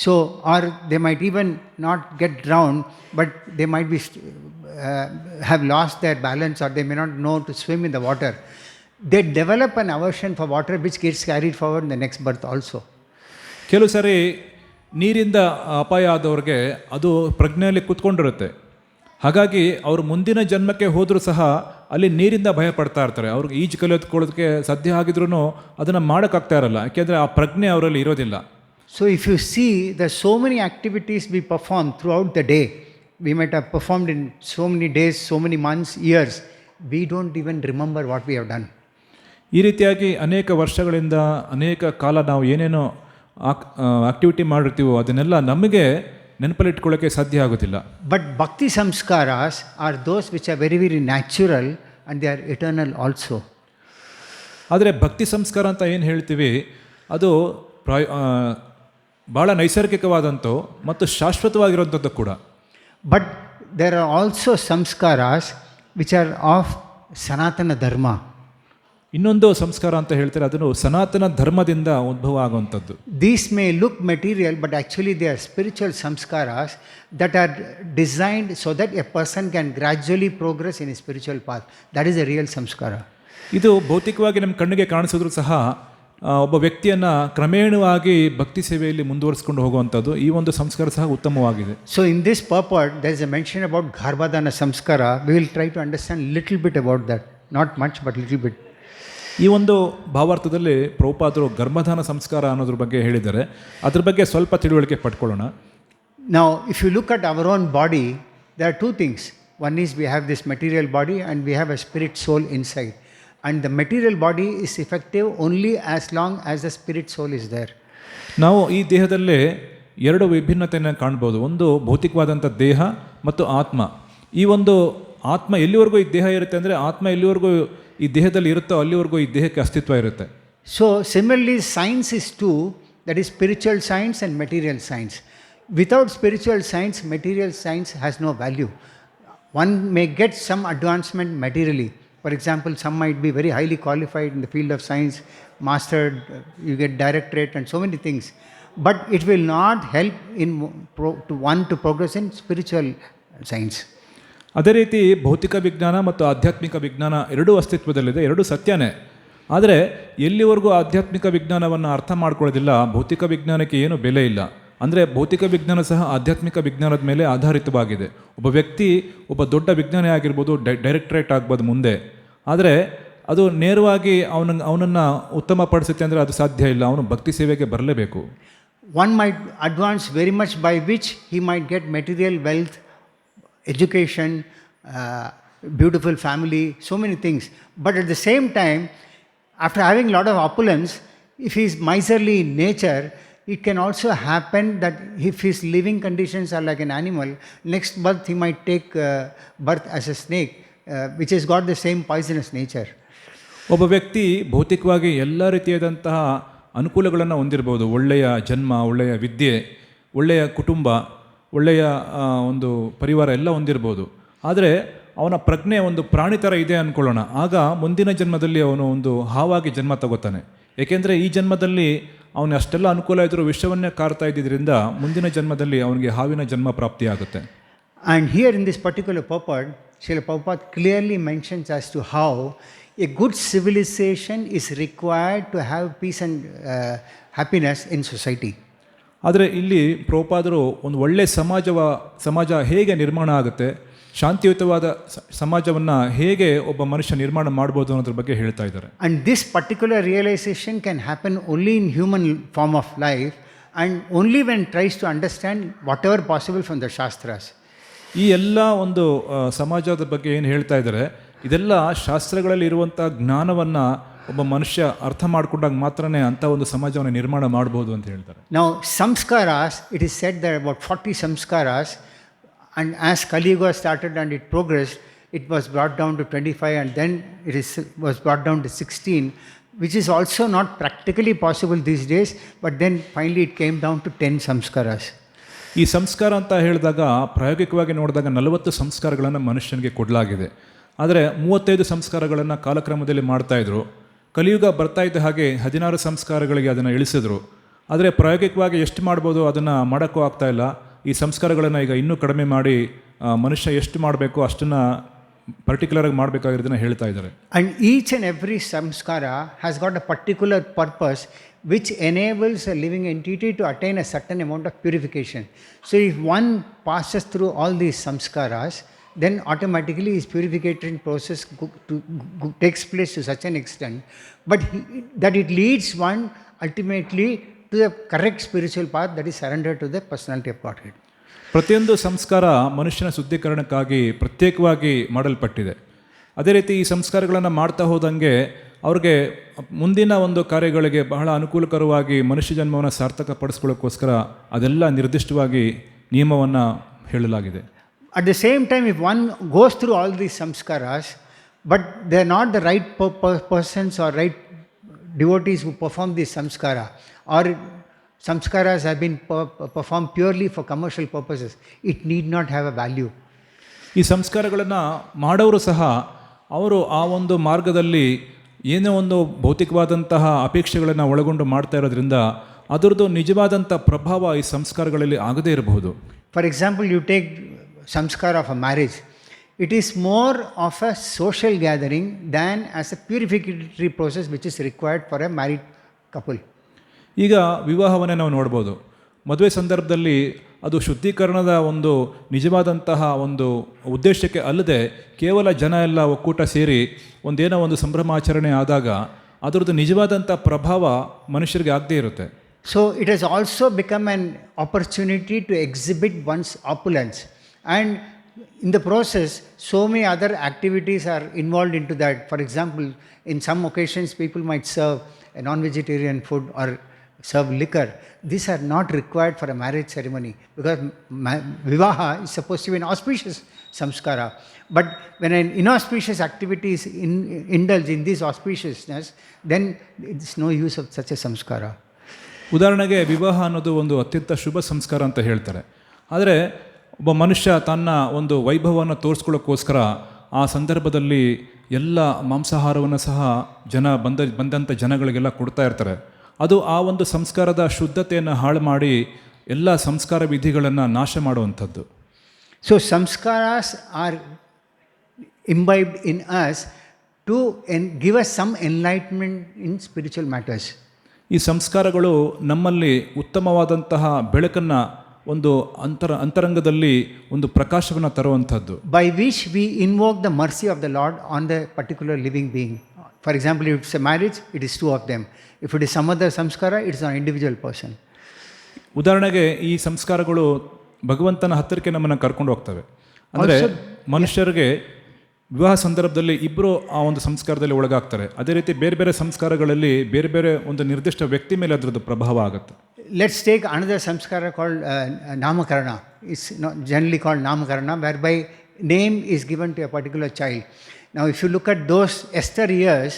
So or they might even not get drowned, but they might be have lost their balance, or they may not know to swim in the water. They develop an aversion for water which gets carried forward in the next birth also. ಕೆಲವು ಸಾರಿ ನೀರಿಂದ ಅಪಾಯ ಆದವ್ರಿಗೆ ಅದು ಪ್ರಜ್ಞೆಯಲ್ಲಿ ಕೂತ್ಕೊಂಡಿರುತ್ತೆ. ಹಾಗಾಗಿ ಅವರು ಮುಂದಿನ ಜನ್ಮಕ್ಕೆ ಹೋದರೂ ಸಹ ಅಲ್ಲಿ ನೀರಿಂದ ಭಯ ಪಡ್ತಾ ಇರ್ತಾರೆ. ಅವ್ರಿಗೆ ಈಜು ಕಲಿಯೋದಕ್ಕೆ ಸಾಧ್ಯ ಆಗಿದ್ರೂ ಅದನ್ನು ಮಾಡೋಕ್ಕಾಗ್ತಾ ಇರಲ್ಲ, ಯಾಕೆಂದರೆ ಆ ಪ್ರಜ್ಞೆ ಅವರಲ್ಲಿ ಇರೋದಿಲ್ಲ. So if you see, there's so many activities we perform throughout the day. We might have performed in so many days, so many months, years. We don't even remember what we have done. ಈ ರೀತಿಯಾಗಿ ಅನೇಕ ವರ್ಷಗಳಿಂದ ಅನೇಕ ಕಾಲ ನಾವು ಏನೇನೋ activity ಮಾಡಿರ್ತೀವೋ ಅದನ್ನೆಲ್ಲ ನಮಗೆ ನೆನಪಲ್ಲಿಟ್ಕೊಳ್ಳೋಕ್ಕೆ ಸಾಧ್ಯ ಆಗೋದಿಲ್ಲ. But bhakti samskaras are those which are very, very natural and they are eternal also. ಆದರೆ ಭಕ್ತಿ ಸಂಸ್ಕಾರ ಅಂತ ಏನು ಹೇಳ್ತೀವಿ ಅದು ಭಾಳ ನೈಸರ್ಗಿಕವಾದಂಥವು ಮತ್ತು ಶಾಶ್ವತವಾಗಿರುವಂಥದ್ದು ಕೂಡ. But there are also samskaras which are of Sanatana Dharma. ಇನ್ನೊಂದು ಸಂಸ್ಕಾರ ಅಂತ ಹೇಳ್ತಾರೆ, ಅದನ್ನು ಸನಾತನ ಧರ್ಮದಿಂದ ಉದ್ಭವ ಆಗುವಂಥದ್ದು. These may look material, but actually they are spiritual samskaras that are designed so that a person can gradually progress in a spiritual path. That is a real samskara. ಇದು ಭೌತಿಕವಾಗಿ ನಮ್ಮ ಕಣ್ಣಿಗೆ ಕಾಣಿಸಿದ್ರು ಸಹ ಒಬ್ಬ ವಿಯಕ್ತಿಯನ್ನು ಕ್ರಮೇಣವಾಗಿ ಭಕ್ತಿ ಸೇವೆಯಲ್ಲಿ ಮುಂದುವರಿಸಿಕೊಂಡು ಹೋಗುವಂಥದ್ದು ಈ ಒಂದು ಸಂಸ್ಕಾರ ಸಹ ಉತ್ತಮವಾಗಿದೆ. So in this purport there is a mention about Garbhadana samskara. We will try to understand little bit about that. Not much, but little bit. ಈ ಒಂದು ಭಾವಾರ್ಥದಲ್ಲಿ ಪ್ರಭುಪಾದರು ಗರ್ಭಧಾನ ಸಂಸ್ಕಾರ ಅನ್ನೋದ್ರ ಬಗ್ಗೆ ಹೇಳಿದ್ದಾರೆ. ಅದ್ರ ಬಗ್ಗೆ ಸ್ವಲ್ಪ ತಿಳುವಳಿಕೆ ಪಡ್ಕೊಳ್ಳೋಣ. Now if you look at our own body, there are two things. One is we have this material body and we have a spirit soul inside. And the material body is effective only as long as the spirit soul is there. ನಾವು ಈ ದೇಹದಲ್ಲೇ ಎರಡು ವಿಭಿನ್ನತೆಯನ್ನು ಕಾಣ್ಬೋದು. ಒಂದು ಭೌತಿಕವಾದಂಥ ದೇಹ ಮತ್ತು ಆತ್ಮ. ಈ ಒಂದು ಆತ್ಮ ಎಲ್ಲಿವರೆಗೂ ಈ ದೇಹ ಇರುತ್ತೆ ಅಂದರೆ ಆತ್ಮ ಎಲ್ಲಿವರೆಗೂ ಈ ದೇಹದಲ್ಲಿ ಇರುತ್ತೋ ಅಲ್ಲಿವರೆಗೂ ಈ ದೇಹಕ್ಕೆ ಅಸ್ತಿತ್ವ ಇರುತ್ತೆ. So similarly science is two, that is spiritual science and material science. Without spiritual science, material science has no value. One may get some advancement materially. For example, some might be very highly qualified in the field of science, mastered, you get directorate and so many things. But it will not help to progress in spiritual science. ಅದೇ ರೀತಿ ಭೌತಿಕ ವಿಜ್ಞಾನ ಮತ್ತು ಆಧ್ಯಾತ್ಮಿಕ ವಿಜ್ಞಾನ ಎರಡೂ ಅಸ್ತಿತ್ವದಲ್ಲಿದೆ, ಎರಡೂ ಸತ್ಯನೇ. ಆದರೆ ಎಲ್ಲಿವರೆಗೂ ಆಧ್ಯಾತ್ಮಿಕ ವಿಜ್ಞಾನವನ್ನು ಅರ್ಥ ಮಾಡ್ಕೊಳ್ಳೋದಿಲ್ಲ, ಭೌತಿಕ ವಿಜ್ಞಾನಕ್ಕೆ ಏನು ಬೆಲೆ ಇಲ್ಲ. ಅಂದರೆ ಭೌತಿಕ ವಿಜ್ಞಾನ ಸಹ ಆಧ್ಯಾತ್ಮಿಕ ವಿಜ್ಞಾನದ ಮೇಲೆ ಆಧಾರಿತವಾಗಿದೆ. ಒಬ್ಬ ವ್ಯಕ್ತಿ ಒಬ್ಬ ದೊಡ್ಡ ವಿಜ್ಞಾನಿ ಆಗಿರ್ಬೋದು, ಡೈರೆಕ್ಟರೇಟ್ ಆಗ್ಬೋದು ಮುಂದೆ, ಆದರೆ ಅದು ನೇರವಾಗಿ ಅವನನ್ನು ಉತ್ತಮಪಡಿಸುತ್ತೆ ಅಂದರೆ ಅದು ಸಾಧ್ಯ ಇಲ್ಲ. ಅವನು ಭಕ್ತಿ ಸೇವೆಗೆ ಬರಲೇಬೇಕು. One might advance very much by which he might get material wealth, education, beautiful family, so many things. But at the same time, after having a lot of opulence, if he is miserly in nature, it can also happen that if his living conditions are like an animal, next birth he might take birth as a snake, which has got the same poisonous nature. ಒಬ್ಬ ವ್ಯಕ್ತಿ ಭೌತಿಕವಾಗಿ ಎಲ್ಲ ರೀತಿಯಾದಂತಹ ಅನುಕೂಲಗಳನ್ನು ಹೊಂದಿರ್ಬೋದು. ಒಳ್ಳೆಯ ಜನ್ಮ, ಒಳ್ಳೆಯ ವಿದ್ಯೆ, ಒಳ್ಳೆಯ ಕುಟುಂಬ, ಒಳ್ಳೆಯ ಒಂದು ಪರಿವಾರ ಎಲ್ಲ ಹೊಂದಿರ್ಬೋದು. ಆದರೆ ಅವನ ಪ್ರಜ್ಞೆ ಒಂದು ಪ್ರಾಣಿ ಥರ ಇದೆ ಅಂದ್ಕೊಳ್ಳೋಣ. ಆಗ ಮುಂದಿನ ಜನ್ಮದಲ್ಲಿ ಅವನು ಒಂದು ಹಾವಾಗಿ ಜನ್ಮ ತಗೋತಾನೆ. ಏಕೆಂದರೆ ಈ ಜನ್ಮದಲ್ಲಿ ಅವನು ಅಷ್ಟೆಲ್ಲ ಅನುಕೂಲ ಇದ್ದರೂ ವಿಷವನ್ನೇ ಕಾರ್ತಾ ಇದ್ದಿದ್ದರಿಂದ ಮುಂದಿನ ಜನ್ಮದಲ್ಲಿ ಅವನಿಗೆ ಹಾವಿನ ಜನ್ಮ ಪ್ರಾಪ್ತಿಯಾಗುತ್ತೆ. And here in this particular purport, Srila Prabhupada clearly mentions as to how a good civilization is required to have peace and happiness in society. ಆದರೆ ಇಲ್ಲಿ ಪ್ರಭುಪಾದರು ಒಂದು ಒಳ್ಳೆಯ ಸಮಾಜ ಹೇಗೆ ನಿರ್ಮಾಣ ಆಗುತ್ತೆ, ಶಾಂತಿಯುತವಾದ ಸಮಾಜವನ್ನು ಹೇಗೆ ಒಬ್ಬ ಮನುಷ್ಯ ನಿರ್ಮಾಣ ಮಾಡ್ಬೋದು ಅನ್ನೋದ್ರ ಬಗ್ಗೆ ಹೇಳ್ತಾ ಇದ್ದಾರೆ. And this particular realization can happen only in human form of life and only when tries to understand whatever possible from the Shastras. ಈ ಎಲ್ಲ ಒಂದು ಸಮಾಜದ ಬಗ್ಗೆ ಏನು ಹೇಳ್ತಾ ಇದ್ದಾರೆ, ಇದೆಲ್ಲ ಶಾಸ್ತ್ರಗಳಲ್ಲಿ ಇರುವಂಥ ಜ್ಞಾನವನ್ನು ಒಬ್ಬ ಮನುಷ್ಯ ಅರ್ಥ ಮಾಡ್ಕೊಂಡಾಗ ಮಾತ್ರನೇ ಅಂಥ ಒಂದು ಸಮಾಜವನ್ನು ನಿರ್ಮಾಣ ಮಾಡ್ಬೋದು ಅಂತ ಹೇಳ್ತಾರೆ. Now, samskaras, it is said that about 40 samskaras, and as Kali Yuga started and it progressed, it was brought down to 25 and then was brought down to 16, which is also not practically possible these days, but then finally it came down to 10 samskaras. ಈ ಸಂಸ್ಕಾರ ಅಂತ ಹೇಳಿದಾಗ ಪ್ರಾಯೋಗಿಕವಾಗಿ ನೋಡಿದಾಗ 40 ಸಂಸ್ಕಾರಗಳನ್ನು ಮನುಷ್ಯನಿಗೆ ಕೊಡಲಾಗಿದೆ. ಆದರೆ 35 ಸಂಸ್ಕಾರಗಳನ್ನು ಕಾಲಕ್ರಮದಲ್ಲಿ ಮಾಡ್ತಾಯಿದ್ರು. ಕಲಿಯುಗ ಬರ್ತಾ ಇದ್ದ ಹಾಗೆ 16 ಸಂಸ್ಕಾರಗಳಿಗೆ ಅದನ್ನು ಇಳಿಸಿದ್ರು. ಆದರೆ ಪ್ರಾಯೋಗಿಕವಾಗಿ ಎಷ್ಟು ಮಾಡ್ಬೋದು ಅದನ್ನು ಮಾಡೋಕ್ಕೂ ಆಗ್ತಾಯಿಲ್ಲ. ಈ ಸಂಸ್ಕಾರಗಳನ್ನು ಈಗ ಇನ್ನೂ ಕಡಿಮೆ ಮಾಡಿ ಮನುಷ್ಯ ಎಷ್ಟು ಮಾಡಬೇಕು ಅಷ್ಟನ್ನು ಪರ್ಟಿಕ್ಯುಲರಾಗಿ ಮಾಡಬೇಕಾಗಿರೋದನ್ನು ಹೇಳ್ತಾ ಇದ್ದಾರೆ. And each and every samskara has got a particular purpose which enables a living entity to attain a certain amount of purification. So if one passes through all these samskaras, then automatically his purification process takes place to such an extent, but that it leads one ultimately to the correct spiritual path, that is surrender to the personality of Godhead. ಪ್ರತಿಯೊಂದು ಸಂಸ್ಕಾರ ಮನುಷ್ಯನ ಶುದ್ಧೀಕರಣಕ್ಕಾಗಿ ಪ್ರತ್ಯೇಕವಾಗಿ ಮಾಡಲ್ಪಟ್ಟಿದೆ. ಅದೇ ರೀತಿ ಈ ಸಂಸ್ಕಾರಗಳನ್ನು ಮಾಡ್ತಾ ಹೋದಂಗೆ ಅವ್ರಿಗೆ ಮುಂದಿನ ಒಂದು ಕಾರ್ಯಗಳಿಗೆ ಬಹಳ ಅನುಕೂಲಕರವಾಗಿ ಮನುಷ್ಯ ಜನ್ಮವನ್ನು ಸಾರ್ಥಕಪಡಿಸ್ಕೊಳ್ಳೋಕ್ಕೋಸ್ಕರ ಅದೆಲ್ಲ ನಿರ್ದಿಷ್ಟವಾಗಿ ನಿಯಮವನ್ನು ಹೇಳಲಾಗಿದೆ. At the same time, if one goes through all these samskaras, but they are not the right persons or right devotees who perform this samskara, or samskaras have been performed purely for commercial purposes, it need not have a value. ಈ ಸಂಸ್ಕಾರಗಳನ್ನು ಮಾಡೋರು ಸಹ ಅವರು ಆ ಒಂದು ಮಾರ್ಗದಲ್ಲಿ ಏನೋ ಒಂದು ಭೌತಿಕವಾದಂತಹ ಅಪೇಕ್ಷೆಗಳನ್ನು ಒಳಗೊಂಡು ಮಾಡ್ತಾ ಇರೋದ್ರಿಂದ ಅದರದ್ದು ನಿಜವಾದಂಥ ಪ್ರಭಾವ ಈ ಸಂಸ್ಕಾರಗಳಲ್ಲಿ ಆಗದೇ ಇರಬಹುದು. ಫಾರ್ ಎಕ್ಸಾಂಪಲ್, ಯು ಟೇಕ್ ಸಂಸ್ಕಾರ of a marriage. It is more of a social gathering than as a purificatory process which is required for a married couple. ಈಗ ವಿವಾಹವನ್ನೇ ನಾವು ನೋಡ್ಬೋದು. ಮದುವೆ ಸಂದರ್ಭದಲ್ಲಿ ಅದು ಶುದ್ಧೀಕರಣದ ಒಂದು ನಿಜವಾದಂತಹ ಒಂದು ಉದ್ದೇಶಕ್ಕೆ ಅಲ್ಲದೆ ಕೇವಲ ಜನ ಎಲ್ಲ ಒಕ್ಕೂಟ ಸೇರಿ ಒಂದೇನೋ ಒಂದು ಸಂಭ್ರಮಾಚರಣೆ ಆದಾಗ ಅದರದ್ದು ನಿಜವಾದಂಥ ಪ್ರಭಾವ ಮನುಷ್ಯರಿಗೆ ಆಗದೇ ಇರುತ್ತೆ. So it has also become an opportunity to exhibit one's opulence, and in the process so many other activities are involved into that. For example, in some occasions people might serve a non-vegetarian food or serve liquor. These are not required for a marriage ceremony because vivaha is supposed to be an auspicious samskara. But when an inauspicious activity is indulged in this auspiciousness, then it's no use of such a samskara. ಉದಾಹರಣೆಗೆ ವಿವಾಹ ಅನ್ನೋದು ಒಂದು ಅತ್ಯಂತ ಶುಭ ಸಂಸ್ಕಾರ ಅಂತ ಹೇಳ್ತಾರೆ. ಆದರೆ ಒಬ್ಬ ಮನುಷ್ಯ ತನ್ನ ಒಂದು ವೈಭವವನ್ನು ತೋರಿಸ್ಕೊಳ್ಳೋಕ್ಕೋಸ್ಕರ ಆ ಸಂದರ್ಭದಲ್ಲಿ ಎಲ್ಲ ಮಾಂಸಾಹಾರವನ್ನು ಸಹ ಬಂದಂಥ ಜನಗಳಿಗೆಲ್ಲ ಕೊಡ್ತಾ ಇರ್ತಾರೆ. ಅದು ಆ ಒಂದು ಸಂಸ್ಕಾರದ ಶುದ್ಧತೆಯನ್ನು ಹಾಳು ಮಾಡಿ ಎಲ್ಲ ಸಂಸ್ಕಾರ ವಿಧಿಗಳನ್ನು ನಾಶ ಮಾಡುವಂಥದ್ದು. ಸೊ ಸಂಸ್ಕಾರಾಸ್ are imbibed in us to give us some enlightenment in spiritual matters. ಈ ಸಂಸ್ಕಾರಗಳು ನಮ್ಮಲ್ಲಿ ಉತ್ತಮವಾದಂತಹ ಬೆಳಕನ್ನು ಒಂದು ಅಂತರಂಗದಲ್ಲಿ ಒಂದು ಪ್ರಕಾಶವನ್ನು ತರುವಂಥದ್ದು. By which we invoke the mercy of the Lord on the particular living being. For example, if it's a marriage, it is two of them. If it is some other samskara, it is an individual person. ಉದಾಹರಣೆಗೆ ಈ ಸಂಸ್ಕಾರಗಳು ಭಗವಂತನ ಹತ್ತಿರಕ್ಕೆ ನಮ್ಮನ್ನು ಕರ್ಕೊಂಡು ಹೋಗ್ತವೆ. ಅಂದರೆ ಮನುಷ್ಯರಿಗೆ ವಿವಾಹ ಸಂದರ್ಭದಲ್ಲಿ ಇಬ್ಬರು ಆ ಒಂದು ಸಂಸ್ಕಾರದಲ್ಲಿ ಒಳಗಾಗ್ತಾರೆ. ಅದೇ ರೀತಿ ಬೇರೆ ಬೇರೆ ಸಂಸ್ಕಾರಗಳಲ್ಲಿ ಬೇರೆ ಬೇರೆ ಒಂದು ನಿರ್ದಿಷ್ಟ ವ್ಯಕ್ತಿ ಮೇಲೆ ಅದರದ್ದು ಪ್ರಭಾವ ಆಗುತ್ತೆ. Let's take another samskara called namakarana. It's generally called namakarana, whereby name is given to a particular child. Now, if you look at those Esther years,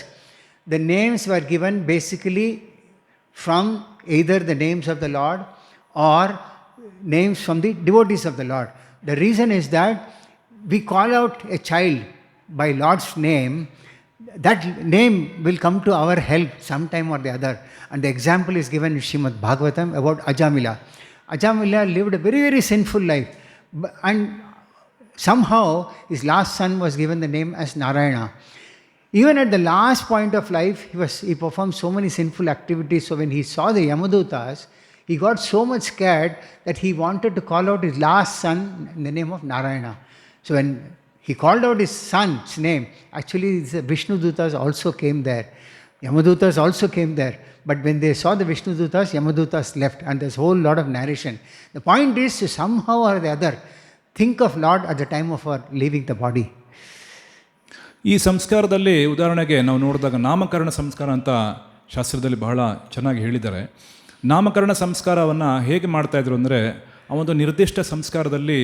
the names were given basically from either the names of the Lord or names from the devotees of the Lord. The reason is that we call out a child by Lord's name, that name will come to our help sometime or the other. And the example is given in Srimad Bhagavatam about Ajamila. Ajamila lived a very, very sinful life. And somehow his last son was given the name as Narayana. Even at the last point of life, he performed so many sinful activities. So when he saw the Yamadutas, he got so much scared that he wanted to call out his last son in the name of Narayana. So when he called out his son's name, actually the Vishnu Dutas also came there. Yamadutas also came there. But when they saw the Vishnu Dutas, Yamadutas left, and there's a whole lot of narration. The point is to somehow or the other think of Lord at the time of our leaving the body. ಈ ಸಂಸ್ಕಾರದಲ್ಲಿ ಉದಾಹರಣೆಗೆ ನಾವು ನೋಡಿದಾಗ ನಾಮಕರಣ ಸಂಸ್ಕಾರ ಅಂತ ಶಾಸ್ತ್ರದಲ್ಲಿ ಬಹಳ ಚೆನ್ನಾಗಿ ಹೇಳಿದ್ದಾರೆ. ನಾಮಕರಣ ಸಂಸ್ಕಾರವನ್ನು ಹೇಗೆ ಮಾಡ್ತಾಯಿದ್ರು ಅಂದರೆ, ಆ ಒಂದು ನಿರ್ದಿಷ್ಟ ಸಂಸ್ಕಾರದಲ್ಲಿ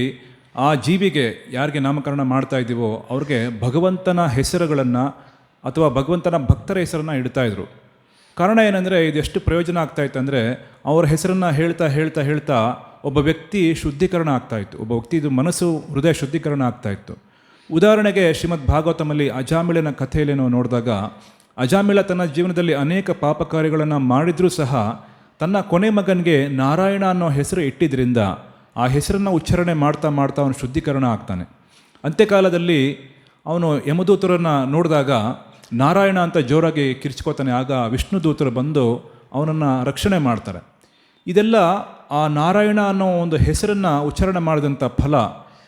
ಆ ಜೀವಿಗೆ ಯಾರಿಗೆ ನಾಮಕರಣ ಮಾಡ್ತಾ ಇದ್ದೀವೋ ಅವ್ರಿಗೆ ಭಗವಂತನ ಹೆಸರುಗಳನ್ನು ಅಥವಾ ಭಗವಂತನ ಭಕ್ತರ ಹೆಸರನ್ನು ಇಡ್ತಾಯಿದ್ರು. ಕಾರಣ ಏನಂದರೆ, ಇದೆಷ್ಟು ಪ್ರಯೋಜನ ಆಗ್ತಾಯಿತ್ತು ಅಂದರೆ, ಅವರ ಹೆಸರನ್ನು ಹೇಳ್ತಾ ಹೇಳ್ತಾ ಹೇಳ್ತಾ ಒಬ್ಬ ವ್ಯಕ್ತಿ ಶುದ್ಧೀಕರಣ ಆಗ್ತಾಯಿತ್ತು, ಒಬ್ಬ ವ್ಯಕ್ತಿದು ಮನಸ್ಸು ಹೃದಯ ಶುದ್ಧೀಕರಣ ಆಗ್ತಾಯಿತ್ತು. ಉದಾಹರಣೆಗೆ ಶ್ರೀಮದ್ ಭಾಗವತಮಲ್ಲಿ ಅಜಾಮಿಳನ ಕಥೆಯಲ್ಲಿ ನಾವು ನೋಡಿದಾಗ, ಅಜಾಮಿಳ ತನ್ನ ಜೀವನದಲ್ಲಿ ಅನೇಕ ಪಾಪ ಕಾರ್ಯಗಳನ್ನು ಮಾಡಿದರೂ ಸಹ ತನ್ನ ಕೊನೆ ಮಗನಿಗೆ ನಾರಾಯಣ ಅನ್ನೋ ಹೆಸರು ಇಟ್ಟಿದ್ದರಿಂದ ಆ ಹೆಸರನ್ನು ಉಚ್ಚಾರಣೆ ಮಾಡ್ತಾ ಮಾಡ್ತಾ ಅವನು ಶುದ್ಧೀಕರಣ ಆಗ್ತಾನೆ. ಅಂತ್ಯಕಾಲದಲ್ಲಿ ಅವನು ಯಮದೂತರನ್ನು ನೋಡಿದಾಗ ನಾರಾಯಣ ಅಂತ ಜೋರಾಗಿ ಕಿರ್ಚ್ಕೋತಾನೆ. ಆಗ ವಿಷ್ಣು ದೂತರು ಬಂದು ಅವನನ್ನು ರಕ್ಷಣೆ ಮಾಡ್ತಾರೆ. ಇದೆಲ್ಲ ಆ ನಾರಾಯಣ ಅನ್ನೋ ಒಂದು ಹೆಸರನ್ನು ಉಚ್ಚಾರಣೆ ಮಾಡಿದಂಥ ಫಲ.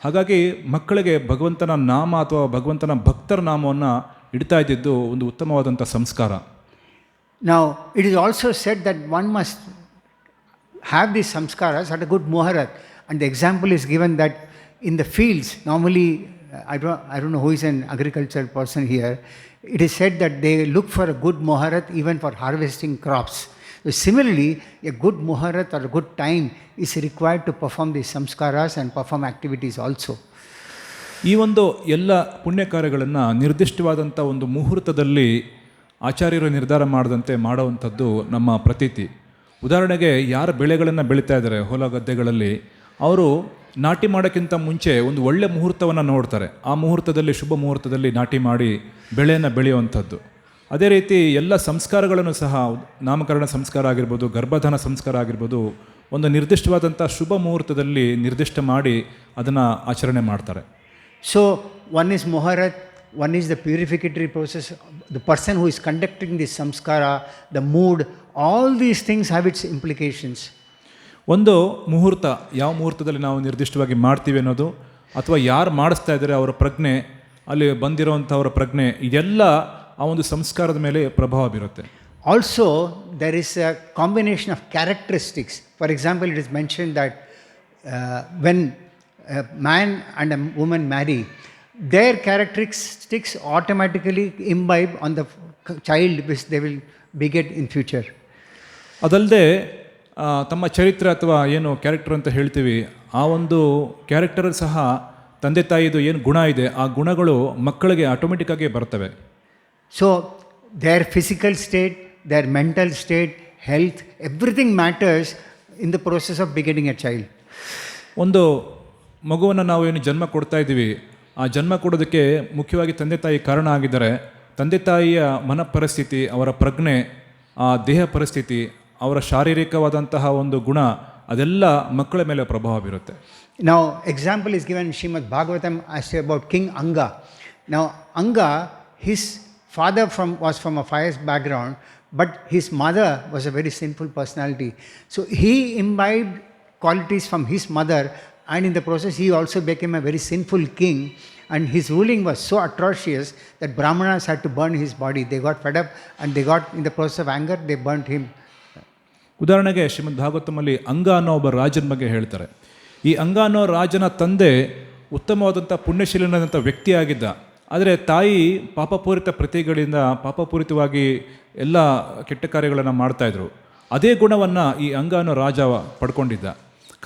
ಹಾಗಾಗಿ ಮಕ್ಕಳಿಗೆ ಭಗವಂತನ ನಾಮ ಅಥವಾ ಭಗವಂತನ ಭಕ್ತರ ನಾಮವನ್ನು ಇಡ್ತಾ ಇದ್ದಿದ್ದು ಒಂದು ಉತ್ತಮವಾದಂಥ ಸಂಸ್ಕಾರ. Now, it is also said that one must have these samskaras at a good muharat. And the example is given that in the fields, normally, I don't know who is an agricultural person here, it is said that they look for a good muharat even for harvesting crops. So similarly, a good muharat or a good time is required to perform these samskaras and perform activities also. ಈ ಒಂದು ಎಲ್ಲ ಪುಣ್ಯ ಕಾರ್ಯಗಳನ್ನು ನಿರ್ದಿಷ್ಟವಾದಂಥ ಒಂದು ಮುಹೂರ್ತದಲ್ಲಿ ಆಚಾರ್ಯರು ನಿರ್ಧಾರ ಮಾಡದಂತೆ ಮಾಡುವಂಥದ್ದು ನಮ್ಮ ಪ್ರತೀತಿ. ಉದಾಹರಣೆಗೆ ಯಾರು ಬೆಳೆಗಳನ್ನು ಬೆಳೀತಾ ಇದ್ದಾರೆ ಹೊಲ ಗದ್ದೆಗಳಲ್ಲಿ, ಅವರು ನಾಟಿ ಮಾಡೋಕ್ಕಿಂತ ಮುಂಚೆ ಒಂದು ಒಳ್ಳೆಯ ಮುಹೂರ್ತವನ್ನು ನೋಡ್ತಾರೆ. ಆ ಮುಹೂರ್ತದಲ್ಲಿ, ಶುಭ ಮುಹೂರ್ತದಲ್ಲಿ ನಾಟಿ ಮಾಡಿ ಬೆಳೆಯನ್ನು ಬೆಳೆಯುವಂಥದ್ದು. ಅದೇ ರೀತಿ ಎಲ್ಲ ಸಂಸ್ಕಾರಗಳನ್ನು ಸಹ, ನಾಮಕರಣ ಸಂಸ್ಕಾರ ಆಗಿರ್ಬೋದು, ಗರ್ಭಧಾನ ಸಂಸ್ಕಾರ ಆಗಿರ್ಬೋದು, ಒಂದು ನಿರ್ದಿಷ್ಟವಾದಂಥ ಶುಭ ಮುಹೂರ್ತದಲ್ಲಿ ನಿರ್ದಿಷ್ಟ ಮಾಡಿ ಅದನ್ನು ಆಚರಣೆ ಮಾಡ್ತಾರೆ. So, one is muharat, one is the purificatory process, the person who is conducting this samskara, the mood, all these things have its implications. ಒಂದು ಮುಹೂರ್ತ, ಯಾವ ಮುಹೂರ್ತದಲ್ಲಿ ನಾವು ನಿರ್ದಿಷ್ಟವಾಗಿ ಮಾಡ್ತೀವಿ ಅನ್ನೋದು, ಅಥವಾ ಯಾರು ಮಾಡಿಸ್ತಾ ಇದ್ದಾರೆ ಅವರ ಪ್ರಜ್ಞೆ, ಅಲ್ಲಿ ಬಂದಿರೋವಂಥವರ ಪ್ರಜ್ಞೆ, ಇದೆಲ್ಲ ಆ ಒಂದು ಸಂಸ್ಕಾರದ ಮೇಲೆ ಪ್ರಭಾವ ಬೀರುತ್ತೆ. Also, there is a combination of characteristics. For example, it is mentioned that when a man and a woman marry, their characteristics automatically imbibe on the child which they will beget in future. ಅದಲ್ಲದೆ ತಮ್ಮ ಚರಿತ್ರೆ ಅಥವಾ ಏನು character ಅಂತ ಹೇಳ್ತೀವಿ, ಆ ಒಂದು character ಸಹ ತಂದೆ ತಾಯಿದು ಏನು ಗುಣ ಇದೆ ಆ ಗುಣಗಳು ಮಕ್ಕಳಿಗೆ ಆಟೋಮೆಟಿಕ್ಕಾಗಿ ಬರ್ತವೆ. So their physical state, their mental state, health, everything matters in the process of begetting a child. ಒಂದು ಮಗುವನ್ನು ನಾವು ಏನು ಜನ್ಮ ಕೊಡ್ತಾ ಇದ್ದೀವಿ, ಆ ಜನ್ಮ ಕೊಡೋದಕ್ಕೆ ಮುಖ್ಯವಾಗಿ ತಂದೆ ತಾಯಿ ಕಾರಣ ಆಗಿದ್ದಾರೆ. ತಂದೆ ತಾಯಿಯ ಮನ ಪರಿಸ್ಥಿತಿ, ಅವರ ಪ್ರಜ್ಞೆ, ಆ ದೇಹ ಪರಿಸ್ಥಿತಿ, ಅವರ ಶಾರೀರಿಕವಾದಂತಹ ಒಂದು ಗುಣ, ಅದೆಲ್ಲ ಮಕ್ಕಳ ಮೇಲೆ ಪ್ರಭಾವ ಬೀರುತ್ತೆ. Now, example is given in Srimad Bhagavatam as about King Anga. Now, Anga, his father was from a pious background, but his mother was a very sinful personality. So he imbibed qualities from his mother, and in the process he also became a very sinful king, and his ruling was so atrocious that Brahmanas had to burn his body. They got fed up and they got, in the process of anger, they burnt him. ಉದಾಹರಣೆಗೆ ಶ್ರೀಮದ್ ಭಾಗವತಮಲ್ಲಿ ಅಂಗ ಅನ್ನೋ ಒಬ್ಬ ರಾಜನ ಬಗ್ಗೆ ಹೇಳ್ತಾರೆ. ಈ ಅಂಗ ಅನ್ನೋ ರಾಜನ ತಂದೆ ಉತ್ತಮವಾದಂಥ ಪುಣ್ಯಶೀಲನಾದಂಥ ವ್ಯಕ್ತಿಯಾಗಿದ್ದ. ಆದರೆ ತಾಯಿ ಪಾಪಪೂರಿತ ಪ್ರತಿಗಳಿಂದ ಪಾಪಪೂರಿತವಾಗಿ ಎಲ್ಲ ಕೆಟ್ಟ ಕಾರ್ಯಗಳನ್ನು ಮಾಡ್ತಾಯಿದ್ರು. ಅದೇ ಗುಣವನ್ನು ಈ ಅಂಗ ಅನ್ನೋ ರಾಜ ಪಡ್ಕೊಂಡಿದ್ದ.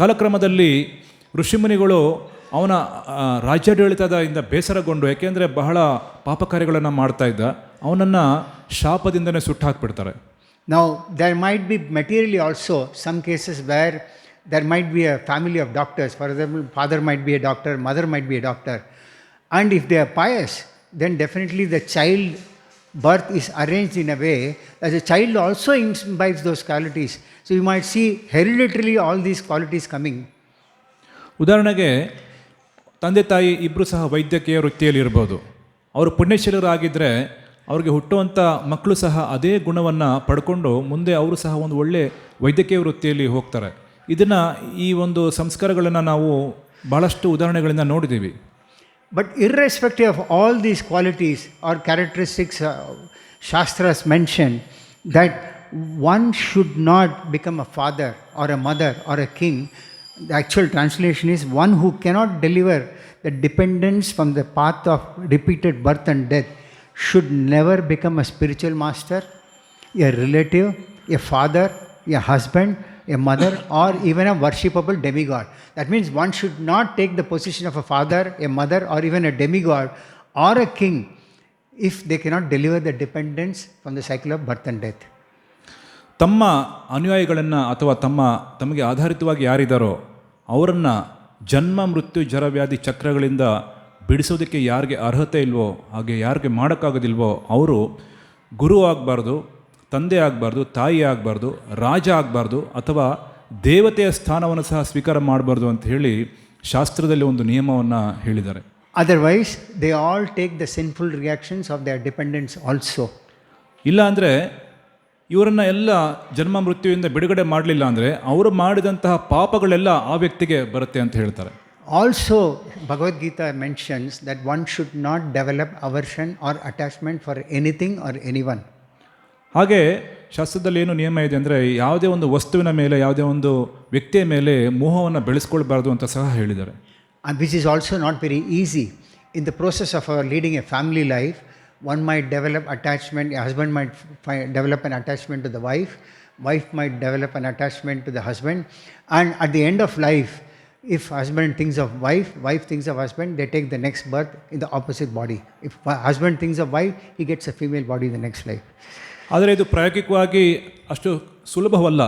ಕಾಲಕ್ರಮದಲ್ಲಿ ಋಷಿಮುನಿಗಳು ಅವನ ರಾಜ್ಯಾಡಳಿತದಿಂದ ಬೇಸರಗೊಂಡು, ಯಾಕೆಂದರೆ ಬಹಳ ಪಾಪ ಕಾರ್ಯಗಳನ್ನು ಮಾಡ್ತಾ ಇದ್ದ, ಅವನನ್ನು ಶಾಪದಿಂದನೇ ಸುಟ್ಟು ಹಾಕಿಬಿಡ್ತಾರೆ. Now, there might be materially also some cases where there might be a family of doctors. For example, father might be a doctor, mother might be a doctor. And if they are pious, then definitely the child birth is arranged in a way that the child also imbibes those qualities. So you might see hereditarily all these qualities coming. ಉದಾಹರಣೆಗೆ ತಂದೆ ತಾಯಿ ಇಬ್ಬರು ಸಹ ವೈದ್ಯಕೀಯ ವೃತ್ತಿಯಲ್ಲಿ ಇರ್ಬೋದು. ಅವರು ಪುಣ್ಯಶೀಲರಾಗಿದ್ದರೆ ಅವ್ರಿಗೆ ಹುಟ್ಟುವಂಥ ಮಕ್ಕಳು ಸಹ ಅದೇ ಗುಣವನ್ನು ಪಡ್ಕೊಂಡು ಮುಂದೆ ಅವರು ಸಹ ಒಂದು ಒಳ್ಳೆ ವೈದ್ಯಕೀಯ ವೃತ್ತಿಯಲ್ಲಿ ಹೋಗ್ತಾರೆ. ಇದನ್ನು, ಈ ಒಂದು ಸಂಸ್ಕಾರಗಳನ್ನು ನಾವು ಭಾಳಷ್ಟು ಉದಾಹರಣೆಗಳಿಂದ ನೋಡಿದ್ದೀವಿ. But irrespective of all these qualities or characteristics, Shastras mention that one should not become a father or a mother or a king. The actual translation is one who cannot deliver the dependence from the path of repeated birth and death. should never become a spiritual master, a relative, a father, a husband, a mother, or even a worshipable demigod. That means one should not take the position of a father, a mother, or even a demigod or a king if they cannot deliver the dependence from the cycle of birth and death. ತಮ್ಮ ಅನುಯಾಯಿಗಳನ್ನು ಅಥವಾ ತಮಗೆ ಆಧಾರಿತವಾಗಿ ಯಾರಿದ್ದಾರೋ ಅವರನ್ನು ಜನ್ಮ ಮೃತ್ಯು ಜರವ್ಯಾಧಿ ಚಕ್ರಗಳಿಂದ ಬಿಡಿಸೋದಕ್ಕೆ ಯಾರಿಗೆ ಅರ್ಹತೆ ಇಲ್ವೋ, ಹಾಗೆ ಯಾರಿಗೆ ಮಾಡೋಕ್ಕಾಗೋದಿಲ್ವೋ ಅವರು ಗುರು ಆಗಬಾರ್ದು, ತಂದೆ ಆಗಬಾರ್ದು, ತಾಯಿ ಆಗಬಾರ್ದು, ರಾಜ ಆಗಬಾರ್ದು, ಅಥವಾ ದೇವತೆಯ ಸ್ಥಾನವನ್ನು ಸಹ ಸ್ವೀಕಾರ ಮಾಡಬಾರ್ದು ಅಂತ ಹೇಳಿ ಶಾಸ್ತ್ರದಲ್ಲಿ ಒಂದು ನಿಯಮವನ್ನು ಹೇಳಿದ್ದಾರೆ. Otherwise, they all take the sinful reactions of their dependents also. ಇಲ್ಲ ಅಂದರೆ ಇವರನ್ನು ಎಲ್ಲ ಜನ್ಮ ಮೃತ್ಯುವಿಂದ ಬಿಡುಗಡೆ ಮಾಡಲಿಲ್ಲ ಅಂದರೆ ಅವರು ಮಾಡಿದಂತಹ ಪಾಪಗಳೆಲ್ಲ ಆ ವ್ಯಕ್ತಿಗೆ ಬರುತ್ತೆ ಅಂತ ಹೇಳ್ತಾರೆ. Also, Bhagavad Gita mentions that one should not develop aversion or attachment for anything or anyone. ಹಾಗೆ ಶಾಸ್ತ್ರದಲ್ಲಿ ಏನು ನಿಯಮ ಇದೆ ಅಂದರೆ ಯಾವುದೇ ಒಂದು ವಸ್ತುವಿನ ಮೇಲೆ, ಯಾವುದೇ ಒಂದು ವ್ಯಕ್ತಿಯ ಮೇಲೆ ಮೋಹವನ್ನು ಬೆಳೆಸ್ಕೊಳ್ಬಾರ್ದು ಅಂತ ಸಹ ಹೇಳಿದ್ದಾರೆ. And which is also not very easy. In the process of leading a family life, one might develop attachment, a husband might develop an attachment to the wife might develop an attachment to the husband, and at the end of life, if husband thinks of wife thinks of husband, they take the next birth in the opposite body. If husband thinks of wife, he gets a female body in the next life. ಆದರೆ ಇದು ಪ್ರಾಯೋಗಿಕವಾಗಿ ಅಷ್ಟು ಸುಲಭವಲ್ಲ.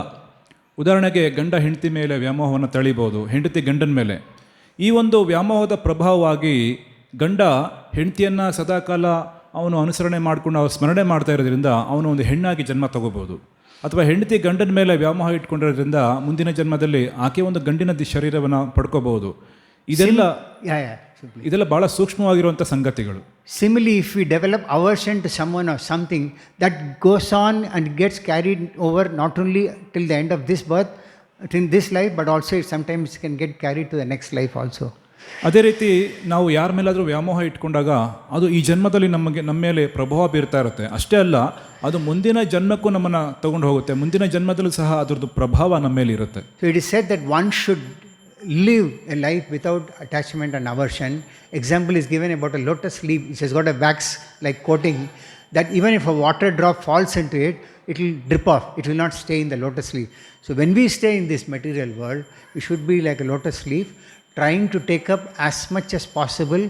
ಉದಾಹರಣೆಗೆ ಗಂಡ ಹೆಂಡತಿ ಮೇಲೆ ವ್ಯಾಮೋಹವನ್ನು ತಳಿಬೋದು, ಹೆಂಡತಿ ಗಂಡನ ಮೇಲೆ. ಈ ಒಂದು ವ್ಯಾಮೋಹದ ಪ್ರಭಾವವಾಗಿ ಗಂಡ ಹೆಂಡತಿಯನ್ನು ಸದಾಕಾಲ ಅವನು ಅನುಸರಣೆ ಮಾಡಿಕೊಂಡು ಅವ್ರು ಸ್ಮರಣೆ ಮಾಡ್ತಾ ಇರೋದ್ರಿಂದ ಅವನು ಒಂದು ಹೆಣ್ಣಾಗಿ ಜನ್ಮ ತಗೋಬೋದು. ಅಥವಾ ಹೆಂಡತಿ ಗಂಡನ ಮೇಲೆ ವ್ಯಾಮೋಹ ಇಟ್ಕೊಂಡಿರೋದ್ರಿಂದ ಮುಂದಿನ ಜನ್ಮದಲ್ಲಿ ಆಕೆ ಒಂದು ಗಂಡಿನ ಶರೀರವನ್ನು ಪಡ್ಕೋಬಹುದು. ಇದೆಲ್ಲ ಭಾಳ ಸೂಕ್ಷ್ಮವಾಗಿರುವಂಥ ಸಂಗತಿಗಳು. Similarly, if we develop aversion to someone or something, that goes on and gets carried over not only till the end of this birth, in this life, but also sometimes can get carried to the next life also. ಅದೇ ರೀತಿ ನಾವು ಯಾರ ಮೇಲಾದರೂ ವ್ಯಾಮೋಹ ಇಟ್ಕೊಂಡಾಗ ಅದು ಈ ಜನ್ಮದಲ್ಲಿ ನಮ್ಮ ಮೇಲೆ ಪ್ರಭಾವ ಬೀರ್ತಾ ಇರುತ್ತೆ. ಅಷ್ಟೇ ಅಲ್ಲ, ಅದು ಮುಂದಿನ ಜನ್ಮಕ್ಕೂ ನಮ್ಮನ್ನು ತಗೊಂಡು ಹೋಗುತ್ತೆ. ಮುಂದಿನ ಜನ್ಮದಲ್ಲೂ ಸಹ ಅದರದ್ದು ಪ್ರಭಾವ ನಮ್ಮ ಮೇಲೆ ಇರುತ್ತೆ. So it is said that one should live a life without attachment and aversion. Example is given about a lotus leaf which has got a wax like coating, that even if a water drop falls into it, it will drip off, it will not stay in the lotus leaf. So when we stay in this material world, we should be like a lotus leaf, trying to take up as much as possible,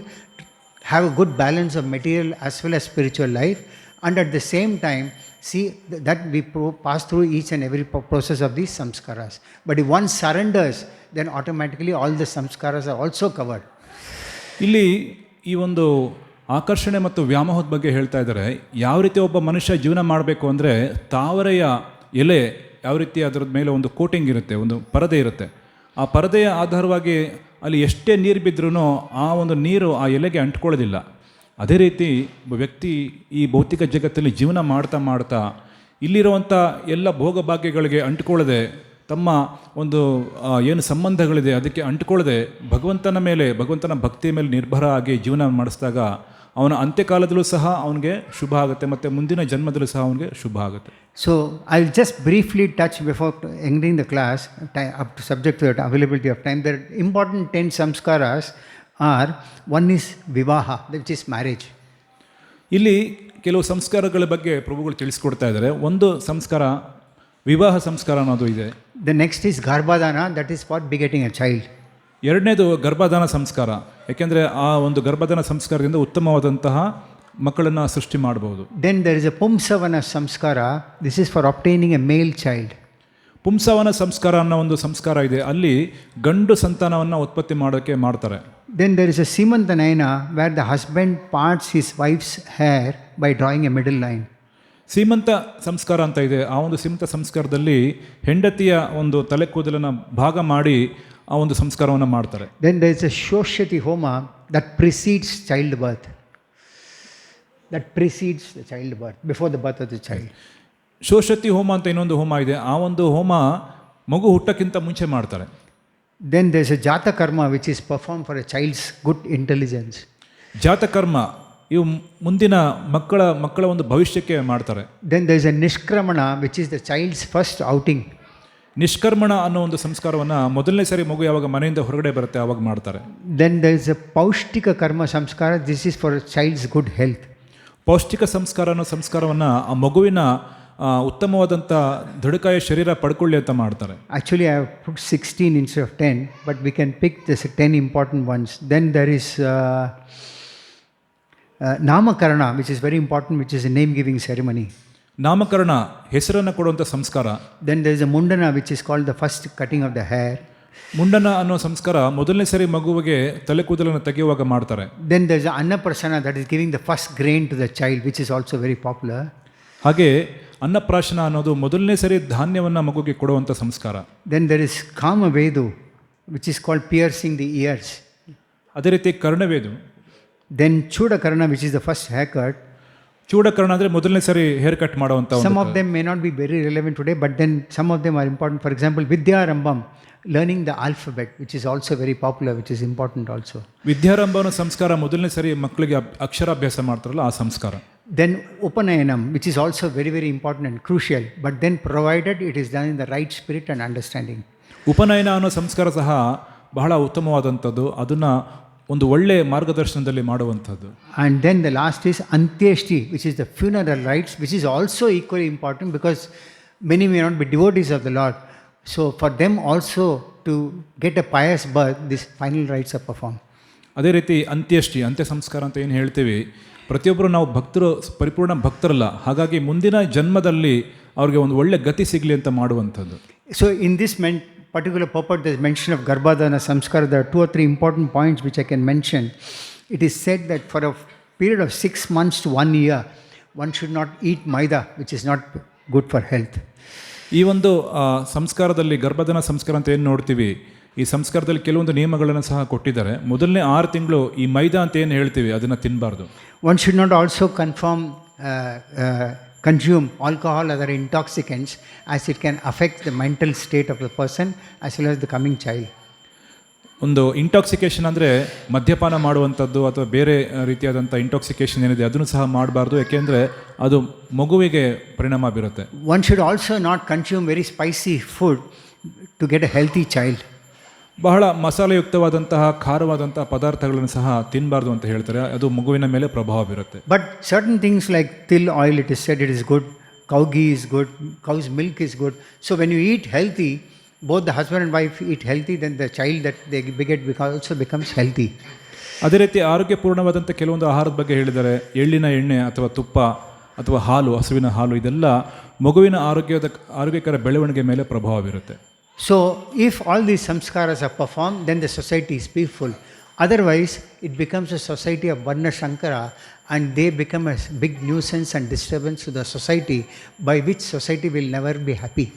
have a good balance of material as well as spiritual life, and at the same time see that we pass through each and every process of these samskaras. But if one surrenders, then automatically all the samskaras are also covered. ಇಲ್ಲಿ ಈ ಒಂದು ಆಕರ್ಷಣೆ ಮತ್ತು ವ್ಯಾಮೋಹದ ಬಗ್ಗೆ ಹೇಳ್ತಾ ಇದ್ದಾರೆ. ಯಾವ ರೀತಿ ಒಬ್ಬ ಮನುಷ್ಯ ಜೀವನ ಮಾಡಬೇಕು ಅಂದರೆ, ತಾವರೆಯ ಎಲೆ ಯಾವ ರೀತಿ ಅದರ ಮೇಲೆ ಒಂದು ಕೋಟಿಂಗ್ ಇರುತ್ತೆ, ಒಂದು ಪರದೆ ಇರುತ್ತೆ. ಆ ಪರದೆಯ ಆಧಾರವಾಗಿ ಅಲ್ಲಿ ಎಷ್ಟೇ ನೀರು ಬಿದ್ದರೂ ಆ ಒಂದು ನೀರು ಆ ಎಲೆಗೆ ಅಂಟ್ಕೊಳ್ಳೋದಿಲ್ಲ. ಅದೇ ರೀತಿ ಒಬ್ಬ ವ್ಯಕ್ತಿ ಈ ಭೌತಿಕ ಜಗತ್ತಲ್ಲಿ ಜೀವನ ಮಾಡ್ತಾ ಇಲ್ಲಿರುವಂಥ ಎಲ್ಲ ಭೋಗಭಾಗ್ಯಗಳಿಗೆ ಅಂಟ್ಕೊಳ್ಳದೆ, ತಮ್ಮ ಒಂದು ಏನು ಸಂಬಂಧಗಳಿದೆ ಅದಕ್ಕೆ ಅಂಟ್ಕೊಳ್ಳದೆ ಭಗವಂತನ ಭಕ್ತಿಯ ಮೇಲೆ ನಿರ್ಭರ ಆಗಿ ಜೀವನ ಮಾಡಿಸಿದಾಗ ಅವನ ಅಂತ್ಯಕಾಲದಲ್ಲೂ ಸಹ ಅವನಿಗೆ ಶುಭ ಆಗುತ್ತೆ, ಮತ್ತು ಮುಂದಿನ ಜನ್ಮದಲ್ಲೂ ಸಹ ಅವನಿಗೆ ಶುಭ ಆಗುತ್ತೆ. So I'll just briefly touch before ending the class, up to subject to the availability of time. The important 10 samskaras are, one is vivaha, which is marriage. ಇಲ್ಲಿ ಕೆಲವು ಸಂಸ್ಕಾರಗಳ ಬಗ್ಗೆ ಪ್ರಭುಗಳು ತಿಳಿಸ್ಕೊಡ್ತಾ ಇದ್ದಾರೆ. ಒಂದು ಸಂಸ್ಕಾರ ವಿವಾಹ ಸಂಸ್ಕಾರ ಅನ್ನೋದು ಇದೆ. The next is garbhadana, that is for begetting a child. ಎರಡನೇದು ಗರ್ಭಧಾನ ಸಂಸ್ಕಾರ, ಯಾಕೆಂದರೆ ಆ ಒಂದು ಗರ್ಭಧಾನ ಸಂಸ್ಕಾರದಿಂದ ಉತ್ತಮವಾದಂತಹ ಮಕ್ಕಳನ್ನು ಸೃಷ್ಟಿ ಮಾಡಬಹುದು. Then there is a pumsavana samskara, this is for obtaining a male child. ಪುಂಸವನ ಸಂಸ್ಕಾರ ಅನ್ನೋ ಒಂದು ಸಂಸ್ಕಾರ ಇದೆ, ಅಲ್ಲಿ ಗಂಡು ಸಂತಾನವನ್ನು ಉತ್ಪತ್ತಿ ಮಾಡೋಕ್ಕೆ ಮಾಡ್ತಾರೆ. Then there is a simantanayana, where the husband parts his wife's hair by drawing a middle line. ಸೀಮಂತ ಸಂಸ್ಕಾರ ಅಂತ ಇದೆ. ಆ ಒಂದು ಸೀಮಂತ ಸಂಸ್ಕಾರದಲ್ಲಿ ಹೆಂಡತಿಯ ಒಂದು ತಲೆ ಕೂದಲನ್ನು ಭಾಗ ಮಾಡಿ ಆ ಒಂದು ಸಂಸ್ಕಾರವನ್ನು ಮಾಡ್ತಾರೆ. Then there is a shoshati homa that precedes childbirth. That precedes the childbirth, before the birth of the child. ಶೋಷತಿ ಹೋಮ ಅಂತ ಇನ್ನೊಂದು ಹೋಮ ಇದೆ. ಆ ಒಂದು ಹೋಮ ಮಗು ಹುಟ್ಟಕ್ಕಿಂತ ಮುಂಚೆ ಮಾಡ್ತಾರೆ. Then there is a jata karma which is performed for a child's good intelligence. ಜಾತಕರ್ಮ ಇವು ಮುಂದಿನ ಮಕ್ಕಳ ಒಂದು ಭವಿಷ್ಯಕ್ಕೆ ಮಾಡ್ತಾರೆ. Then there is a nishkramana which is the child's first outing. ನಿಷ್ಕರ್ಮಣ ಅನ್ನೋ ಒಂದು ಸಂಸ್ಕಾರವನ್ನು ಮೊದಲನೇ ಸರಿ ಮಗು ಯಾವಾಗ ಮನೆಯಿಂದ ಹೊರಗಡೆ ಬರುತ್ತೆ ಆವಾಗ ಮಾಡ್ತಾರೆ. Then there is a paushtika karma samskara, this is for a child's good health. ಪೌಷ್ಟಿಕ ಸಂಸ್ಕಾರ ಅನ್ನೋ ಸಂಸ್ಕಾರವನ್ನು ಆ ಮಗುವಿನ ಉತ್ತಮವಾದಂಥ ದೃಢಕಾಯ ಶರೀರ ಪಡ್ಕೊಳ್ಳಿ ಅಂತ ಮಾಡ್ತಾರೆ. Actually, I have put 16 instead of 10, but we can pick this 10 important ones. Then there is Namakarana, which is very important, which is a name-giving ceremony. ನಾಮಕರಣ ಹೆಸರನ್ನು ಕೊಡುವಂಥ ಸಂಸ್ಕಾರ. Then there is a Mundana, which is called the first cutting of the hair. ಮುಂಡನ ಅನ್ನೋ ಸಂಸ್ಕಾರ ಮೊದಲನೇ ಸರಿ ಮಗುವಿಗೆ ತಲೆ ಕೂದಲನ್ನು ತೆಗೆಯುವಾಗ ಮಾಡ್ತಾರೆ. Then there is Annaprasana, that is giving the first grain to the child, which is also very popular. ಹಾಗೆ ಅನ್ನಪ್ರಾಶನ ಅನ್ನೋದು ಮೊದಲನೇ ಸರಿ ಧಾನ್ಯವನ್ನು ಮಗುಗೆ ಕೊಡುವಂಥ ಸಂಸ್ಕಾರ. Then there is Kamavedu, which is called piercing the ears. ಅದೇ ರೀತಿ ಕರ್ಣವೇದು. Then Chudakarana, which is the first haircut. ಚೂಡಕರಣ ಅಂದರೆ ಮೊದಲನೇ ಸರಿ ಹೇರ್ ಕಟ್ ಮಾಡುವಂಥ. Some of them may not be very relevant today, but then some of them are important. For example, Vidyarambam, learning the alphabet, which is also very popular, which is important also. ವಿದ್ಯಾರಂಭನ ಸಂಸ್ಕಾರ ಮೊದಲನೇ ಸರಿ ಮಕ್ಕಳಿಗೆ ಅಕ್ಷರಾಭ್ಯಾಸ ಮಾಡ್ತಾರಲ್ಲ ಆ ಸಂಸ್ಕಾರ. Then Upanayanam, which is also very, very important and crucial, but then provided it is done in the right spirit and understanding. ಉಪನಯನ ಅನ್ನೋ ಸಂಸ್ಕಾರ ಸಹ ಬಹಳ ಉತ್ತಮವಾದಂಥದ್ದು, ಅದನ್ನು ಒಂದು ಒಳ್ಳೆ ಮಾರ್ಗದರ್ಶನದಲ್ಲಿ ಮಾಡುವಂಥದ್ದು. And then the last is Antyeshti, which is the funeral rites, which is also equally important because many may not be devotees of the Lord. So for them also to get a pious birth, these final rites are performed. ಅದೇ ರೀತಿ ಅಂತ್ಯ ಸಂಸ್ಕಾರ ಅಂತ ಏನು ಹೇಳ್ತೀವಿ, ಪ್ರತಿಯೊಬ್ಬರು ನಾವು ಭಕ್ತರು, ಪರಿಪೂರ್ಣ ಭಕ್ತರಲ್ಲ, ಹಾಗಾಗಿ ಮುಂದಿನ ಜನ್ಮದಲ್ಲಿ ಅವ್ರಿಗೆ ಒಂದು ಒಳ್ಳೆ ಗತಿ ಸಿಗಲಿ ಅಂತ ಮಾಡುವಂಥದ್ದು. So in this particular purport, there is mention of Garbhadana Samskara. There are 2 or 3 important points which I can mention. It is said that for a period of 6 months to 1 year, one should not eat maida, which is not good for health. ಈ ಒಂದು ಸಂಸ್ಕಾರದಲ್ಲಿ ಗರ್ಭಧಾನ ಸಂಸ್ಕಾರ ಅಂತ ಏನು ನೋಡ್ತೀವಿ, ಈ ಸಂಸ್ಕಾರದಲ್ಲಿ ಕೆಲವೊಂದು ನಿಯಮಗಳನ್ನು ಸಹ ಕೊಟ್ಟಿದ್ದಾರೆ. ಮೊದಲನೇ 6 ತಿಂಗಳು ಈ ಮೈದಾ ಅಂತ ಏನು ಹೇಳ್ತೀವಿ ಅದನ್ನು ತಿನ್ನಬಾರ್ದು. One should not also consume alcohol or other intoxicants, as it can affect the mental state of the person as well as the coming child. ಒಂದು ಇಂಟಾಕ್ಸಿಕೇಷನ್ ಅಂದರೆ ಮದ್ಯಪಾನ ಮಾಡುವಂಥದ್ದು ಅಥವಾ ಬೇರೆ ರೀತಿಯಾದಂಥ ಇಂಟಾಕ್ಸಿಕೇಷನ್ ಏನಿದೆ ಅದನ್ನು ಸಹ ಮಾಡಬಾರ್ದು, ಯಾಕೆಂದರೆ ಅದು ಮಗುವಿಗೆ ಪರಿಣಾಮ ಬೀರುತ್ತೆ. One should also not consume very spicy food to get a healthy child. ಬಹಳ ಮಸಾಲೆಯುಕ್ತವಾದಂತಹ ಖಾರವಾದಂತಹ ಪದಾರ್ಥಗಳನ್ನು ಸಹ ತಿನ್ನಬಾರ್ದು ಅಂತ ಹೇಳ್ತಾರೆ, ಅದು ಮಗುವಿನ ಮೇಲೆ ಪ್ರಭಾವ ಬೀರುತ್ತೆ. But certain things like til oil, it is said it is good, cow ghee is good, cow's milk is good. So when you eat healthy, both the husband and wife eat healthy, then the child that they beget also becomes healthy. ಅದೇ ರೀತಿ ಆರೋಗ್ಯಪೂರ್ಣವಾದಂಥ ಕೆಲವೊಂದು ಆಹಾರದ ಬಗ್ಗೆ ಹೇಳಿದ್ದಾರೆ. ಎಳ್ಳಿನ ಎಣ್ಣೆ ಅಥವಾ ತುಪ್ಪ ಅಥವಾ ಹಾಲು, ಹಸುವಿನ ಹಾಲು, ಇದೆಲ್ಲ ಮಗುವಿನ ಆರೋಗ್ಯಕರ ಬೆಳವಣಿಗೆ ಮೇಲೆ ಪ್ರಭಾವ ಬೀರುತ್ತೆ. So if all these samskaras are performed, then the society is peaceful. Otherwise, it becomes a society of Varna Shankara, and they become a big nuisance and disturbance to the society, by which society will never be happy.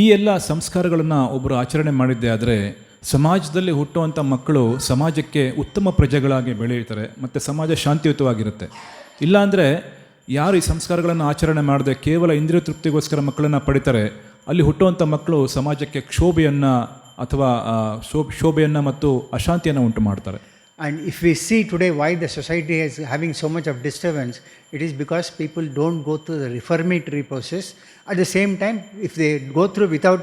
ಈ ಎಲ್ಲ ಸಂಸ್ಕಾರಗಳನ್ನು ಒಬ್ಬರು ಆಚರಣೆ ಮಾಡಿದ್ದೇ ಆದರೆ ಸಮಾಜದಲ್ಲಿ ಹುಟ್ಟುವಂಥ ಮಕ್ಕಳು ಸಮಾಜಕ್ಕೆ ಉತ್ತಮ ಪ್ರಜೆಗಳಾಗಿ ಬೆಳೆಯುತ್ತಾರೆ ಮತ್ತು ಸಮಾಜ ಶಾಂತಿಯುತವಾಗಿರುತ್ತೆ. ಇಲ್ಲಾಂದರೆ ಯಾರು ಈ ಸಂಸ್ಕಾರಗಳನ್ನು ಆಚರಣೆ ಮಾಡದೆ ಕೇವಲ ಇಂದ್ರಿಯ ತೃಪ್ತಿಗೋಸ್ಕರ ಮಕ್ಕಳನ್ನು ಪಡಿತಾರೆ, ಅಲ್ಲಿ ಹುಟ್ಟುವಂಥ ಮಕ್ಕಳು ಸಮಾಜಕ್ಕೆ ಕ್ಷೋಭೆಯನ್ನು ಅಥವಾ ಶೋಭೆಯನ್ನು ಮತ್ತು ಅಶಾಂತಿಯನ್ನು ಉಂಟು ಮಾಡ್ತಾರೆ. And if we see today why the society is having so much of disturbance, it is because people don't go through the reformatory process. At the same time, if they go through without,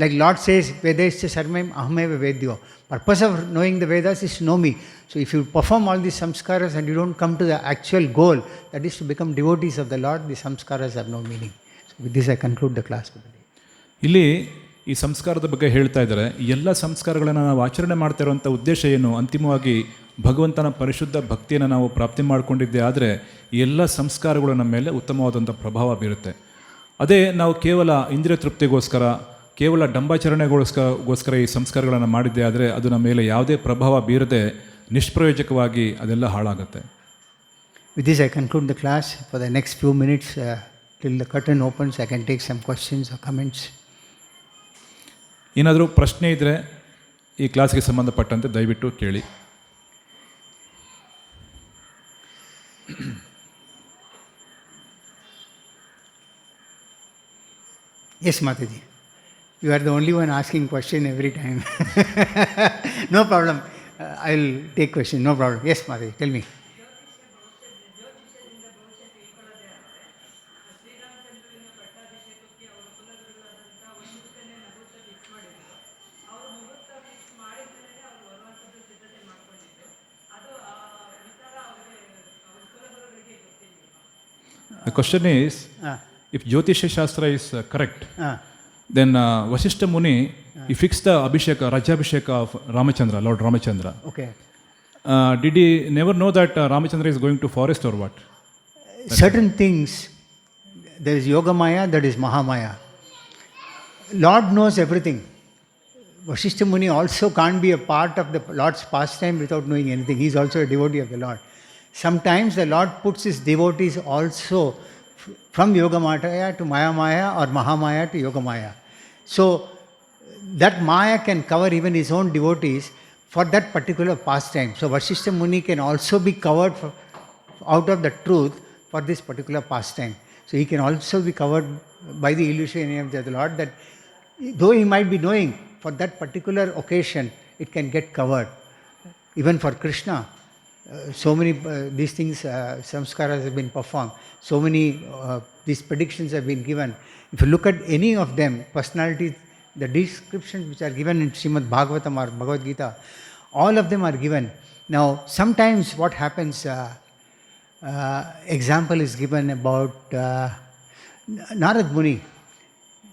like Lord says, Vedescha Sarmem Ahameva Vedyo. Purpose of knowing the Vedas is to know me. So if you perform all these samskaras and you don't come to the actual goal, that is to become devotees of the Lord, the samskaras have no meaning. So with this I conclude the class for the day. ಇಲ್ಲಿ ಈ ಸಂಸ್ಕಾರದ ಬಗ್ಗೆ ಹೇಳ್ತಾ ಇದ್ದಾರೆ. ಎಲ್ಲ ಸಂಸ್ಕಾರಗಳನ್ನು ನಾವು ಆಚರಣೆ ಮಾಡ್ತಾ ಇರುವಂಥ ಉದ್ದೇಶ ಏನು? ಅಂತಿಮವಾಗಿ ಭಗವಂತನ ಪರಿಶುದ್ಧ ಭಕ್ತಿಯನ್ನು ನಾವು ಪ್ರಾಪ್ತಿ ಮಾಡಿಕೊಂಡಿದ್ದೆ ಆದರೆ ಈ ಎಲ್ಲ ಸಂಸ್ಕಾರಗಳು ನಮ್ಮ ಮೇಲೆ ಉತ್ತಮವಾದಂಥ ಪ್ರಭಾವ ಬೀರುತ್ತೆ. ಅದೇ ನಾವು ಕೇವಲ ಇಂದ್ರಿಯ ತೃಪ್ತಿಗೋಸ್ಕರ, ಕೇವಲ ಡಂಬಾಚರಣೆಗೋಸ್ಕರ ಈ ಸಂಸ್ಕಾರಗಳನ್ನು ಮಾಡಿದ್ದೆ ಆದರೆ ಅದು ನಮ್ಮ ಮೇಲೆ ಯಾವುದೇ ಪ್ರಭಾವ ಬೀರದೆ ನಿಷ್ಪ್ರಯೋಜಕವಾಗಿ ಅದೆಲ್ಲ ಹಾಳಾಗುತ್ತೆ. With this I conclude the class. For the next few minutes till the curtain opens, I can take some questions or comments. ಏನಾದರೂ ಪ್ರಶ್ನೆ ಇದ್ದರೆ ಈ ಕ್ಲಾಸ್ಗೆ ಸಂಬಂಧಪಟ್ಟಂತೆ ದಯವಿಟ್ಟು ಕೇಳಿ. Yes, Mataji. You are the only one asking question every time. No problem. I'll take question. No problem. Yes, Mataji. Tell me. The question is, if Jyotisha Shastra is correct, then Vasishtha Muni, he fixed the Abhisheka, Rajabhisheka of Ramachandra, Lord Ramachandra. Okay. Did he never know that Ramachandra is going to forest or what? Certain things, there is Yoga Maya, that is Mahamaya. Lord knows everything. Vasishtha Muni also can't be a part of the Lord's pastime without knowing anything. He is also a devotee of the Lord. Sometimes the Lord puts his devotees also from Yoga Maya to Maya Maya or Mahamaya to Yoga Maya. So that Maya can cover even his own devotees for that particular pastime. So Vasishtha Muni can also be covered out of the truth for this particular pastime. So he can also be covered by the illusion of the Lord, that though he might be knowing for that particular occasion, it can get covered. Even for Krishna, so many these things, samskaras have been performed. So many these predictions have been given. If you look at any of them, personalities, the descriptions which are given in Srimad Bhagavatam or Bhagavad Gita, all of them are given. Now, sometimes what happens, example is given about Narad Muni.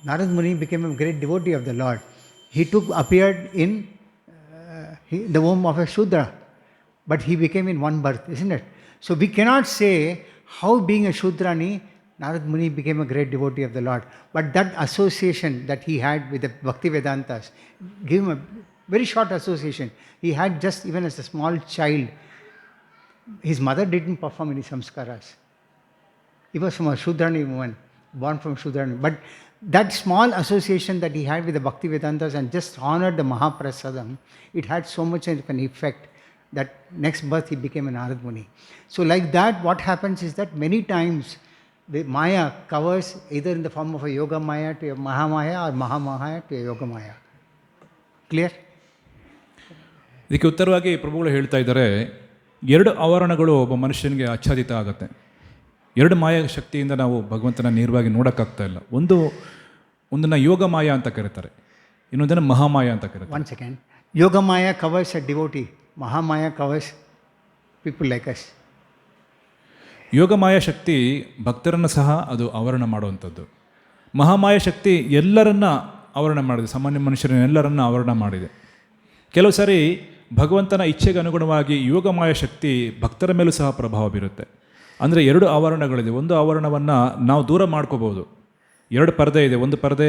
Narad Muni became a great devotee of the Lord. He appeared in the womb of a Shudra, but he became in one birth, isn't it? So we cannot say how, being a Shudrani, Narad Muni became a great devotee of the Lord. But that association that he had with the Bhakti Vedantas, give him a very short association. He had just, even as a small child, his mother didn't perform any samskaras. He was from a Shudrani woman, born from Shudrani. But that small association that he had with the Bhakti Vedantas and just honored the Mahaprasadam, it had so much of an effect that next birth he became an Narad Muni. So like that, what happens is that many times the Maya covers either in the form of a Yoga Maya to a Mahamaya or Mahamaya to a Yoga Maya. Clear? ಇದಕ್ಕೆ ಉತ್ತರವಾಗಿ ಪ್ರಭುಗಳು ಹೇಳ್ತಾ ಇದ್ದಾರೆ, ಎರಡು ಆವರಣಗಳು ಒಬ್ಬ ಮನುಷ್ಯನಿಗೆ ಆಚ್ಛಾದಿತ ಆಗುತ್ತೆ. ಎರಡು ಮಾಯ ಶಕ್ತಿಯಿಂದ ನಾವು ಭಗವಂತನ ನೇರವಾಗಿ ನೋಡೋಕ್ಕಾಗ್ತಾ ಇಲ್ಲ. ಒಂದನ್ನು ಯೋಗ ಮಾಯ ಅಂತ ಕರೀತಾರೆ, ಇನ್ನೊಂದನ್ನು ಮಹಾಮಾಯ ಅಂತ ಕರೀತಾರೆ. One second. Yoga Maya covers a devotee. Mahamaya covers people like us. Yogamaya ಶಕ್ತಿ ಭಕ್ತರನ್ನು ಸಹ ಅದು ಆವರಣ ಮಾಡುವಂಥದ್ದು. ಮಹಾಮಾಯ ಶಕ್ತಿ ಎಲ್ಲರನ್ನ ಆವರಣ ಮಾಡಿದೆ, ಸಾಮಾನ್ಯ ಮನುಷ್ಯರನ್ನೆಲ್ಲರನ್ನ ಆವರಣ ಮಾಡಿದೆ. ಕೆಲವು ಸಾರಿ ಭಗವಂತನ ಇಚ್ಛೆಗೆ ಅನುಗುಣವಾಗಿ ಯೋಗಮಾಯ ಶಕ್ತಿ ಭಕ್ತರ ಮೇಲೂ ಸಹ ಪ್ರಭಾವ ಬೀರುತ್ತೆ. ಅಂದರೆ ಎರಡು ಆವರಣಗಳಿದೆ. ಒಂದು ಆವರಣವನ್ನು ನಾವು ದೂರ ಮಾಡ್ಕೋಬೋದು, ಎರಡು ಪರದೆ ಇದೆ. ಒಂದು ಪರದೆ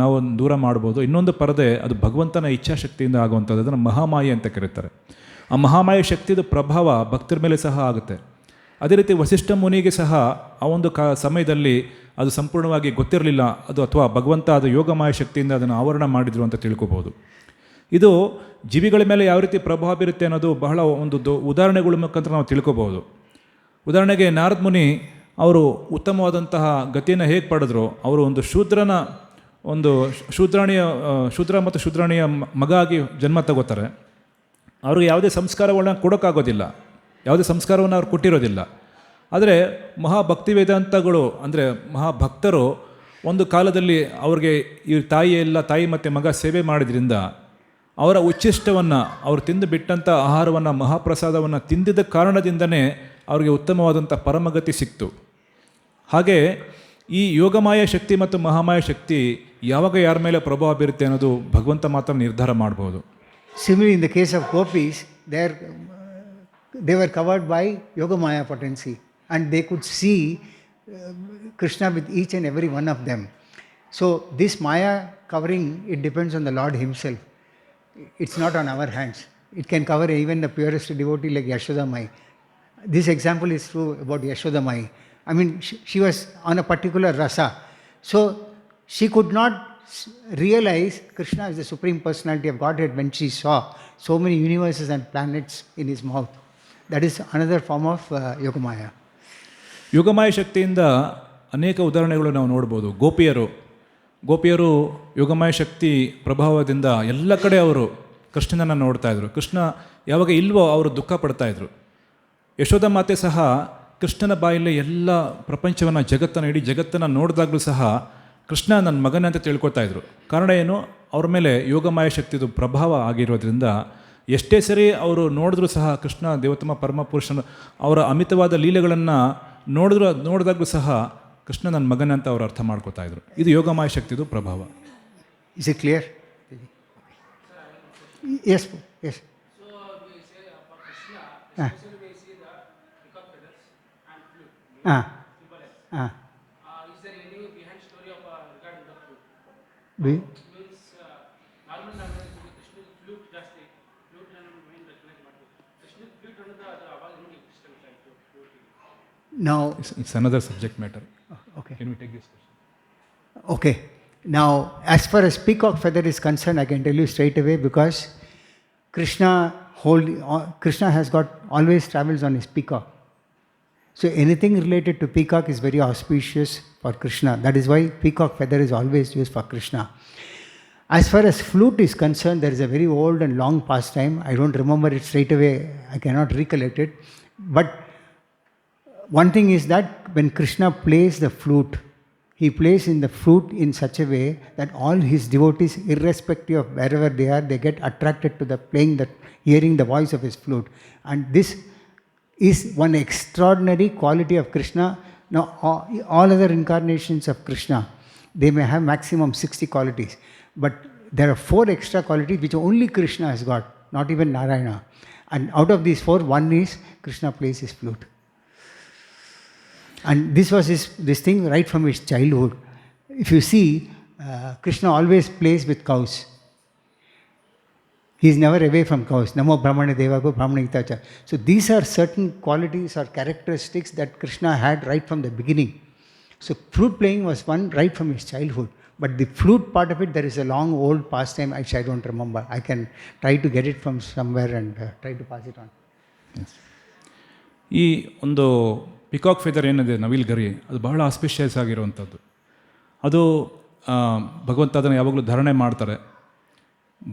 ನಾವು ದೂರ ಮಾಡ್ಬೋದು, ಇನ್ನೊಂದು ಪರದೆ ಅದು ಭಗವಂತನ ಇಚ್ಛಾಶಕ್ತಿಯಿಂದ ಆಗುವಂಥದ್ದು, ಅದನ್ನು ಮಹಾಮಾಯ ಅಂತ ಕರೀತಾರೆ. ಆ ಮಹಾಮಾಯ ಶಕ್ತಿದು ಪ್ರಭಾವ ಭಕ್ತರ ಮೇಲೆ ಸಹ ಆಗುತ್ತೆ. ಅದೇ ರೀತಿ ವಸಿಷ್ಠ ಮುನಿಗೆ ಸಹ ಆ ಒಂದು ಸಮಯದಲ್ಲಿ ಅದು ಸಂಪೂರ್ಣವಾಗಿ ಗೊತ್ತಿರಲಿಲ್ಲ, ಅದು ಅಥವಾ ಭಗವಂತ ಅದು ಯೋಗಮಾಯ ಶಕ್ತಿಯಿಂದ ಅದನ್ನು ಆವರಣ ಮಾಡಿದರು ಅಂತ ತಿಳ್ಕೊಬೋದು. ಇದು ಜೀವಿಗಳ ಮೇಲೆ ಯಾವ ರೀತಿ ಪ್ರಭಾವ ಬೀರುತ್ತೆ ಅನ್ನೋದು ಬಹಳ ಒಂದು ಉದಾಹರಣೆಗಳ ಮುಖಾಂತರ ನಾವು ತಿಳ್ಕೊಬೋದು. ಉದಾಹರಣೆಗೆ ನಾರದ್ ಮುನಿ ಅವರು ಉತ್ತಮವಾದಂತಹ ಗತಿಯನ್ನು ಹೇಗೆ ಪಡೆದ್ರು, ಅವರು ಒಂದು ಶೂದ್ರ ಮತ್ತು ಶೂದ್ರಾಣಿಯ ಮಗ ಆಗಿ ಜನ್ಮ ತಗೋತಾರೆ. ಅವ್ರಿಗೆ ಯಾವುದೇ ಸಂಸ್ಕಾರಗಳನ್ನ ಕೊಡೋಕ್ಕಾಗೋದಿಲ್ಲ, ಯಾವುದೇ ಸಂಸ್ಕಾರವನ್ನು ಅವ್ರು ಕೊಟ್ಟಿರೋದಿಲ್ಲ. ಆದರೆ ಮಹಾಭಕ್ತಿ ವೇದಾಂತಗಳು ಅಂದರೆ ಮಹಾಭಕ್ತರು ಒಂದು ಕಾಲದಲ್ಲಿ ಅವ್ರಿಗೆ ಈ ತಾಯಿ ಮತ್ತು ಮಗ ಸೇವೆ ಮಾಡಿದ್ರಿಂದ ಅವರ ಉಚ್ಛಿಷ್ಟವನ್ನು ಅವರು ತಿಂದು ಬಿಟ್ಟಂಥ ಆಹಾರವನ್ನು ಮಹಾಪ್ರಸಾದವನ್ನು ತಿಂದಿದ್ದ ಕಾರಣದಿಂದನೇ ಅವರಿಗೆ ಉತ್ತಮವಾದಂಥ ಪರಮಗತಿ ಸಿಕ್ತು. ಹಾಗೆ ಈ ಯೋಗಮಾಯ ಶಕ್ತಿ ಮತ್ತು ಮಹಾಮಾಯ ಶಕ್ತಿ ಯಾವಾಗ ಯಾರ ಮೇಲೆ ಪ್ರಭಾವ ಬೀರುತ್ತೆ ಅನ್ನೋದು ಭಗವಂತ ಮಾತ್ರ ನಿರ್ಧಾರ ಮಾಡ್ಬೋದು. Similarly, in the case of gopis, they were covered by Yogamaya potency, and they could see Krishna with each and every one of them. So this Maya covering, it depends on the Lord himself. It's not on our hands. It can cover even the purest devotee like Yashoda Mai. This example is true about Yashoda Mai. I mean, she was on a particular rasa. So she could not realize Krishna is the Supreme Personality of Godhead when she saw so many universes and planets in his mouth. That is another form of Yogamaya. Yogamaya ಶಕ್ತಿಯಿಂದ ಅನೇಕ ಉದಾಹರಣೆಗಳು ನಾವು ನೋಡ್ಬೋದು. ಗೋಪಿಯರು ಯೋಗಮಾಯ ಶಕ್ತಿ ಪ್ರಭಾವದಿಂದ ಎಲ್ಲ ಕಡೆ ಅವರು ಕೃಷ್ಣನನ್ನು ನೋಡ್ತಾಯಿದ್ರು. ಕೃಷ್ಣ ಯಾವಾಗ ಇಲ್ವೋ ಅವರು ದುಃಖ ಪಡ್ತಾಯಿದ್ರು. ಯಶೋಧ ಮಾತೆ ಸಹ ಕೃಷ್ಣನ ಬಾಯಲ್ಲಿ ಎಲ್ಲ ಪ್ರಪಂಚವನ್ನು ಇಡೀ ಜಗತ್ತನ್ನು ನೋಡಿದಾಗಲೂ ಸಹ ಕೃಷ್ಣ ನನ್ನ ಮಗನ ಅಂತ ತಿಳ್ಕೊತಾಯಿದ್ರು. ಕಾರಣ ಏನು? ಅವ್ರ ಮೇಲೆ ಯೋಗಮಾಯ ಶಕ್ತಿದು ಪ್ರಭಾವ ಆಗಿರೋದ್ರಿಂದ ಎಷ್ಟೇ ಸರಿ ಅವರು ನೋಡಿದ್ರೂ ಸಹ ಕೃಷ್ಣ ದೇವೋತ್ತಮ ಪರಮಪುರುಷನ ಅವರ ಅಮಿತವಾದ ಲೀಲೆಗಳನ್ನು ನೋಡಿದಾಗೂ ಸಹ ಕೃಷ್ಣ ನನ್ನ ಮಗನ ಅಂತ ಅವ್ರು ಅರ್ಥ ಮಾಡ್ಕೋತಾ ಇದ್ರು. ಇದು ಯೋಗಮಾಯ ಶಕ್ತಿದು ಪ್ರಭಾವ. Is it clear? Yes, yes. So we say for Krishna, Ah. especially we see the peacock feathers and flute. Ah. Symbolized. Is there any behind story of regarding the flute? Means normal Krishna flute ಜಾಸ್ತಿ flute ನಾನು main recognize ಮಾಡ್ತೀವಿ. Krishna flute ಅನ್ನೋದು ಅದು ಅವಾಗ ನೋಡಿ Krishna ಆಯ್ತು flute. Now, it's another subject matter. okay. Can we take this question? Okay. Now, as far as peacock feather is concerned, I can tell you straight away because Krishna has got always travels on his peacock. So anything related to peacock is very auspicious for Krishna. That is why peacock feather is always used for Krishna. As far as flute is concerned, there is a very old and long pastime. I don't remember it straight away. I cannot recollect it. But one thing is that when Krishna plays the flute, he plays in the flute in such a way that all his devotees, irrespective of wherever they are, they get attracted to the playing, that hearing the voice of his flute. And this is one extraordinary quality of Krishna. Now, all other incarnations of Krishna, they may have maximum 60 qualities. But there are 4 extra qualities which only Krishna has got, not even Narayana. And out of these 4, one is Krishna plays his flute. And this was this thing right from his childhood. If you see, Krishna always plays with cows. He is never away from cows. Namo Brahmane Devago Brahmane Hitacha. So these are certain qualities or characteristics that Krishna had right from the beginning. So flute playing was one right from his childhood. But the flute part of it, there is a long old pastime which I don't remember. I can try to get it from somewhere and try to pass it on. Yes. ಈ ಒಂದು peacock feather ಏನಿದೆ, ನವಿಲ್ ಗರಿ, ಅದು ಬಹಳ auspicious ಆಗಿರುವಂಥದ್ದು. ಅದು ಭಗವಂತ ಅದನ್ನು ಯಾವಾಗಲೂ ಧಾರಣೆ ಮಾಡ್ತಾರೆ.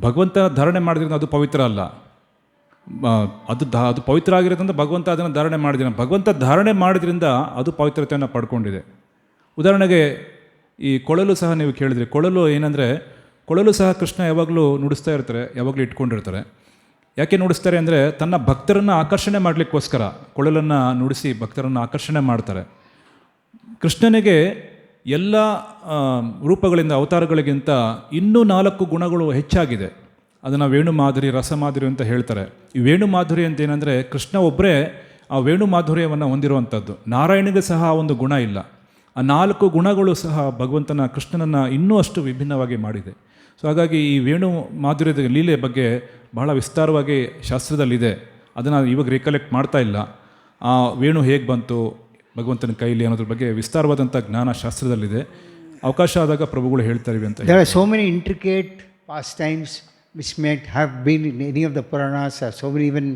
ಭಗವಂತ ಧಾರಣೆ ಮಾಡಿದ್ರಿಂದ ಅದು ಪವಿತ್ರ ಅಲ್ಲ. ಅದು ಪವಿತ್ರ ಆಗಿರೋದ್ರಿಂದ ಭಗವಂತ ಅದನ್ನು ಧಾರಣೆ ಮಾಡಿದ. ಭಗವಂತ ಧಾರಣೆ ಮಾಡಿದ್ರಿಂದ ಅದು ಪವಿತ್ರತೆಯನ್ನು ಪಡ್ಕೊಂಡಿದೆ. ಉದಾಹರಣೆಗೆ ಈ ಕೊಳಲು ಸಹ ನೀವು ಕೇಳಿದ್ರಿ. ಕೊಳಲು ಏನಂದರೆ, ಕೊಳಲು ಸಹ ಕೃಷ್ಣ ಯಾವಾಗಲೂ ನುಡಿಸ್ತಾ ಇರ್ತಾರೆ, ಯಾವಾಗಲೂ ಇಟ್ಕೊಂಡಿರ್ತಾರೆ. ಯಾಕೆ ನುಡಿಸ್ತಾರೆ ಅಂದರೆ ತನ್ನ ಭಕ್ತರನ್ನು ಆಕರ್ಷಣೆ ಮಾಡಲಿಕ್ಕೋಸ್ಕರ ಕೊಳಲನ್ನು ನುಡಿಸಿ ಭಕ್ತರನ್ನು ಆಕರ್ಷಣೆ ಮಾಡ್ತಾರೆ. ಕೃಷ್ಣನಿಗೆ ಎಲ್ಲ ರೂಪಗಳಿಂದ, ಅವತಾರಗಳಿಗಿಂತ ಇನ್ನೂ 4 ಗುಣಗಳು ಹೆಚ್ಚಾಗಿದೆ. ಅದನ್ನು ವೇಣು ಮಾಧುರಿ, ರಸ ಮಾಧುರಿ ಅಂತ ಹೇಳ್ತಾರೆ. ಈ ವೇಣು ಮಾಧುರಿ ಅಂತ ಏನಂದರೆ, ಕೃಷ್ಣ ಒಬ್ಬರೇ ಆ ವೇಣು ಮಾಧುರ್ಯವನ್ನು ಹೊಂದಿರುವಂಥದ್ದು. ನಾರಾಯಣಿಗೆ ಸಹ ಆ ಒಂದು ಗುಣ ಇಲ್ಲ. ಆ 4 ಗುಣಗಳು ಸಹ ಭಗವಂತನ, ಕೃಷ್ಣನನ್ನು ಇನ್ನೂ ಅಷ್ಟು ವಿಭಿನ್ನವಾಗಿ ಮಾಡಿದೆ. ಸೊ ಹಾಗಾಗಿ ಈ ವೇಣು ಮಾಧುರ್ಯದ ಲೀಲೆ ಬಗ್ಗೆ ಬಹಳ ವಿಸ್ತಾರವಾಗಿ ಶಾಸ್ತ್ರದಲ್ಲಿದೆ. ಅದನ್ನು ಇವಾಗ ರಿಕಲೆಕ್ಟ್ ಮಾಡ್ತಾ ಇಲ್ಲ. ಆ ವೇಣು ಹೇಗೆ ಬಂತು ಭಗವಂತನ ಕೈಲಿ ಅನ್ನೋದ್ರ ಬಗ್ಗೆ ವಿಸ್ತಾರವಾದಂಥ ಜ್ಞಾನ ಶಾಸ್ತ್ರದಲ್ಲಿದೆ. ಅವಕಾಶ ಆದಾಗ ಪ್ರಭುಗಳು ಹೇಳ್ತಾ ಇವೆ ಅಂತ. There are so many intricate pastimes which may have been in any of the Puranas, or so many, even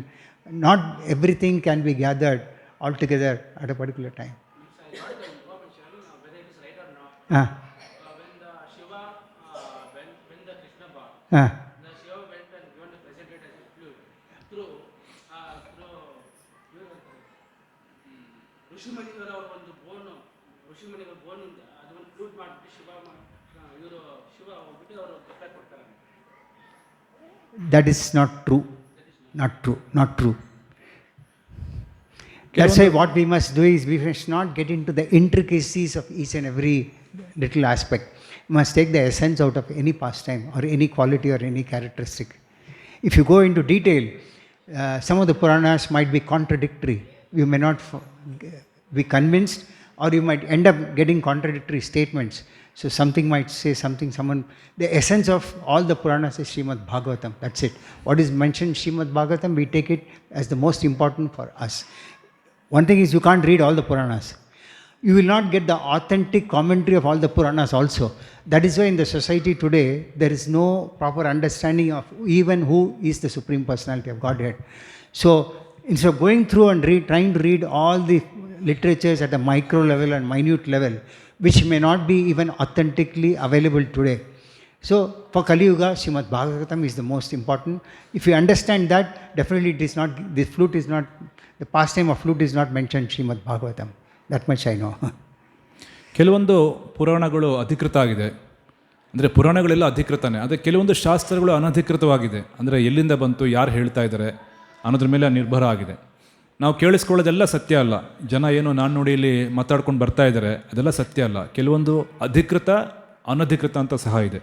not everything can be gathered all together at a particular time. Whether it is right or not. Ah. When the Shiva, when the Krishna born, Ah. the Shiva went and given the presented as a flute through ಋಷಿಮಣಿಗಳ ಒಂದು ಬೋನು, ಋಷಿಮಣಿಗಳ ಬೋನಿಂದ ಅದು ಒಂದು flute ಮಾಡಿಬಿಟ್ಟು ಶಿವ ಹೋಗ್ಬಿಟ್ಟು ಅವರು ಗೊತ್ತಾಗಿ ಕೊಡ್ತಾರೆ. That is not true. Not true. That's why what we must do is we must not get into the intricacies of each and every little aspect. We must take the essence out of any pastime or any quality or any characteristic. If you go into detail, some of the Puranas might be contradictory. You may not be convinced, or you might end up getting contradictory statements. So something might say something, the essence of all the Puranas is Srimad Bhagavatam. That's it. What is mentioned Srimad Bhagavatam, we take it as the most important for us. One thing is, you can't read all the Puranas. You will not get the authentic commentary of all the Puranas also. That is why in the society today, there is no proper understanding of even who is the Supreme Personality of Godhead. So instead of going through and trying to read all the literatures at the micro level and minute level, which may not be even authentically available today. So for Kali Yuga, Srimad Bhagavatam is the most important. If you understand that, definitely it is not, the pastime of flute is not mentioned Srimad Bhagavatam. That much I know. ಕೆಲವೊಂದು ಪುರಾಣಗಳು ಅಧಿಕೃತ ಆಗಿದೆ. ಅಂದರೆ ಪುರಾಣಗಳೆಲ್ಲ ಅಧಿಕೃತನೇ. ಆದರೆ ಕೆಲವೊಂದು ಶಾಸ್ತ್ರಗಳು ಅನಧಿಕೃತವಾಗಿದೆ. ಅಂದರೆ ಎಲ್ಲಿಂದ ಬಂತು, ಯಾರು ಹೇಳ್ತಾ ಇದ್ದಾರೆ ಅನ್ನೋದ್ರ ಮೇಲೆ ನಿರ್ಭರ ಆಗಿದೆ. ನಾವು ಕೇಳಿಸ್ಕೊಳ್ಳೋದೆಲ್ಲ ಸತ್ಯ ಅಲ್ಲ. ಜನ ಏನು ನಾನು ನುಡಿಯಲ್ಲಿ ಮಾತಾಡ್ಕೊಂಡು ಬರ್ತಾ ಇದ್ದಾರೆ, ಅದೆಲ್ಲ ಸತ್ಯ ಅಲ್ಲ. ಕೆಲವೊಂದು ಅಧಿಕೃತ ಅನಧಿಕೃತ ಅಂತ ಸಹ ಇದೆ.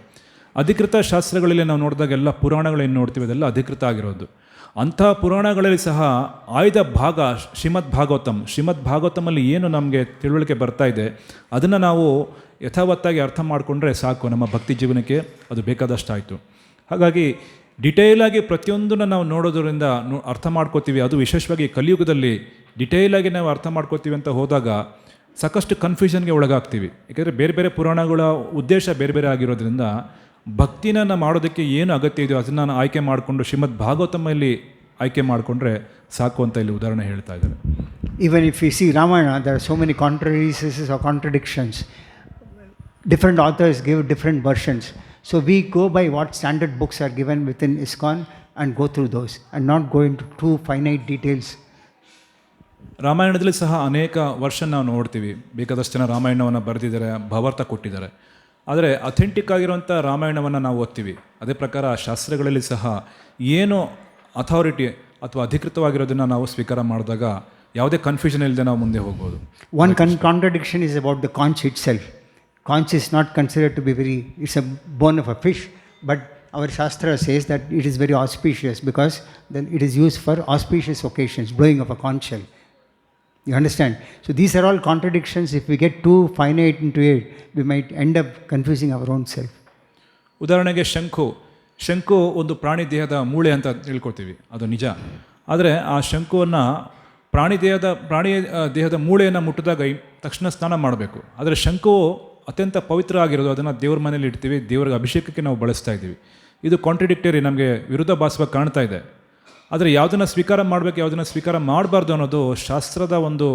ಅಧಿಕೃತ ಶಾಸ್ತ್ರಗಳಲ್ಲಿ ನಾವು ನೋಡಿದಾಗ ಎಲ್ಲ ಪುರಾಣಗಳೇನು ನೋಡ್ತೀವಿ ಅದೆಲ್ಲ ಅಧಿಕೃತ ಆಗಿರೋದು. ಅಂಥ ಪುರಾಣಗಳಲ್ಲಿ ಸಹ ಆಯ್ದ ಭಾಗ ಶ್ರೀಮದ್ ಭಾಗವತಮಲ್ಲಿ ಏನು ನಮಗೆ ತಿಳುವಳಿಕೆ ಬರ್ತಾ ಇದೆ ಅದನ್ನು ನಾವು ಯಥಾವತ್ತಾಗಿ ಅರ್ಥ ಮಾಡಿಕೊಂಡ್ರೆ ಸಾಕು, ನಮ್ಮ ಭಕ್ತಿ ಜೀವನಕ್ಕೆ ಅದು ಬೇಕಾದಷ್ಟಾಯಿತು. ಹಾಗಾಗಿ ಡಿಟೇಲಾಗಿ ಪ್ರತಿಯೊಂದನ್ನು ನಾವು ನೋಡೋದರಿಂದ ಅರ್ಥ ಮಾಡ್ಕೋತೀವಿ. ಅದು ವಿಶೇಷವಾಗಿ ಕಲಿಯುಗದಲ್ಲಿ ಡಿಟೇಲಾಗಿ ನಾವು ಅರ್ಥ ಮಾಡ್ಕೋತೀವಿ ಅಂತ ಹೋದಾಗ ಸಾಕಷ್ಟು ಕನ್ಫ್ಯೂಷನ್ಗೆ ಒಳಗಾಗ್ತೀವಿ. ಏಕೆಂದರೆ ಬೇರೆ ಬೇರೆ ಪುರಾಣಗಳ ಉದ್ದೇಶ ಬೇರೆ ಬೇರೆ ಆಗಿರೋದ್ರಿಂದ ಭಕ್ತಿನ ಮಾಡೋದಕ್ಕೆ ಏನು ಅಗತ್ಯ ಇದೆಯೋ ಅದನ್ನು ಆಯ್ಕೆ ಮಾಡಿಕೊಂಡು ಶ್ರೀಮದ್ ಭಾಗವತಮಲ್ಲಿ ಆಯ್ಕೆ ಮಾಡಿಕೊಂಡ್ರೆ ಸಾಕು ಅಂತ ಇಲ್ಲಿ ಉದಾಹರಣೆ ಹೇಳ್ತಾ ಇದ್ದಾರೆ. Even if we see Ramayana, there are so many contradictions or contradictions. Different authors give different versions. So we go by what standard books are given within ISKCON and go through those and not go into too finite details. ರಾಮಾಯಣದಲ್ಲಿ ಸಹ ಅನೇಕ version ನಾವು ನೋಡ್ತೀವಿ. ಬೇಕಾದಷ್ಟು ಜನ ರಾಮಾಯಣವನ್ನು ಬರೆದಿದ್ದಾರೆ, ಭಾವಾರ್ಥ ಕೊಟ್ಟಿದ್ದಾರೆ. ಆದರೆ ಅಥೆಂಟಿಕ್ ಆಗಿರುವಂಥ ರಾಮಾಯಣವನ್ನು ನಾವು ಓದ್ತೀವಿ. ಅದೇ ಪ್ರಕಾರ ಶಾಸ್ತ್ರಗಳಲ್ಲಿ ಸಹ ಏನು ಅಥಾರಿಟಿ ಅಥವಾ ಅಧಿಕೃತವಾಗಿರೋದನ್ನು ನಾವು ಸ್ವೀಕಾರ ಮಾಡಿದಾಗ ಯಾವುದೇ ಕನ್ಫ್ಯೂಷನ್ ಇಲ್ಲದೆ ನಾವು ಮುಂದೆ ಹೋಗ್ಬೋದು. One contradiction is about the conch itself. Conch is not considered to be it's a bone of a fish, but our Shastra says that it is very auspicious because then it is used for auspicious occasions, blowing of a conch shell. You understand? So these are all contradictions. If we get too finite into it, we might end up confusing our own self. ಉದಾಹರಣೆಗೆ ಶಂಕು ಒಂದು ಪ್ರಾಣಿ ದೇಹದ ಮೂಳೆ ಅಂತ ತಿಳ್ಕೊತೀವಿ, ಅದು ನಿಜ. ಆದರೆ ಆ ಶಂಕುವನ್ನು ಪ್ರಾಣಿ ದೇಹದ ಮೂಳೆಯನ್ನು ಮುಟ್ಟಿದಾಗ ತಕ್ಷಣ ಸ್ನಾನ ಮಾಡಬೇಕು. ಆದರೆ ಶಂಕು ಅತ್ಯಂತ ಪವಿತ್ರ ಆಗಿರೋದು, ಅದನ್ನು ದೇವ್ರ ಮನೇಲಿ ಇಡ್ತೀವಿ, ದೇವರಿಗೆ ಅಭಿಷೇಕಕ್ಕೆ ನಾವು ಬಳಸ್ತಾ ಇದ್ದೀವಿ. ಇದು ಕಾಂಟ್ರಡಿಕ್ಟರಿ, ನಮಗೆ ವಿರುದ್ಧಾಭಾಸವಾಗಿ ಕಾಣ್ತಾ ಇದೆ. ಆದರೆ ಯಾವುದನ್ನು ಸ್ವೀಕಾರ ಮಾಡಬೇಕು, ಯಾವುದನ್ನು ಸ್ವೀಕಾರ ಮಾಡಬಾರ್ದು ಅನ್ನೋದು ಶಾಸ್ತ್ರದ ಒಂದು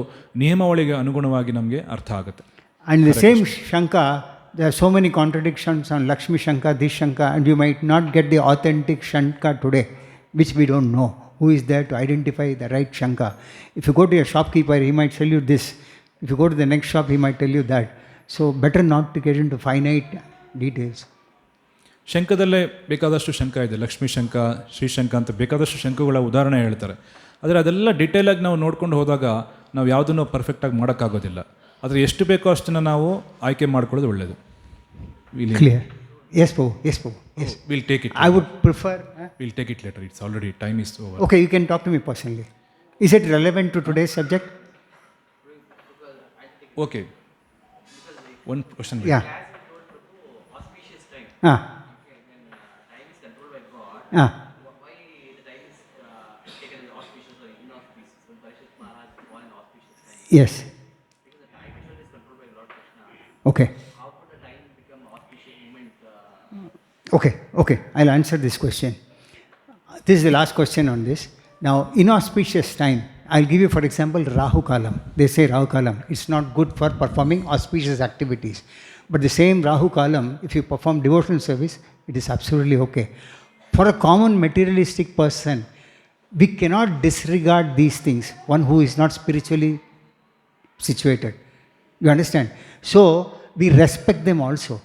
ನಿಯಮಾವಳಿಗೆ ಅನುಗುಣವಾಗಿ ನಮಗೆ ಅರ್ಥ ಆಗುತ್ತೆ. And the same Shanka, there are so many contradictions on Lakshmi Shanka, this Shanka, and you might not get the authentic Shanka today, which we don't know. Who is there to identify the right Shanka? If you go to a shopkeeper, he might sell you this. If you go to the next shop, he might tell you that. So better not to get into finite details. ಶಂಕದಲ್ಲೇ ಬೇಕಾದಷ್ಟು ಶಂಕ ಇದೆ. ಲಕ್ಷ್ಮೀ ಶಂಕ, ಶ್ರೀಶಂಕ ಅಂತ ಬೇಕಾದಷ್ಟು ಶಂಕುಗಳ ಉದಾಹರಣೆ ಹೇಳ್ತಾರೆ. ಆದರೆ ಅದೆಲ್ಲ ಡಿಟೇಲಾಗಿ ನಾವು ನೋಡ್ಕೊಂಡು ಹೋದಾಗ ನಾವು ಯಾವುದನ್ನು ಪರ್ಫೆಕ್ಟಾಗಿ ಮಾಡೋಕ್ಕಾಗೋದಿಲ್ಲ. ಆದರೆ ಎಷ್ಟು ಬೇಕೋ ಅಷ್ಟನ್ನು ನಾವು ಆಯ್ಕೆ ಮಾಡ್ಕೊಳ್ಳೋದು ಒಳ್ಳೆಯದು. Clear? Yes, Prabhu. Yes, Prabhu. Yes. We'll take it. I would prefer... We'll take it later. It's already, time is over. Okay, you can talk to me personally. Is it relevant to today's subject? Okay. One question. Yeah. Auspicious time. Ah. Time is controlled by God. Ah. Why the time is taken as auspicious or inauspicious? When Parishad Maharaj born in auspicious time. Yes. Because the time itself is controlled by Lord Krishna. Okay. How could the time become auspicious moment? Okay. I'll answer this question. This is the last question on this. Now, inauspicious time, I'll give you, for example, Rahu Kalam. They say Rahu Kalam. It's not good for performing auspicious activities. But the same Rahu Kalam, if you perform devotional service, it is absolutely okay. For a common materialistic person, we cannot disregard these things, one who is not spiritually situated. You understand? So, we respect them also.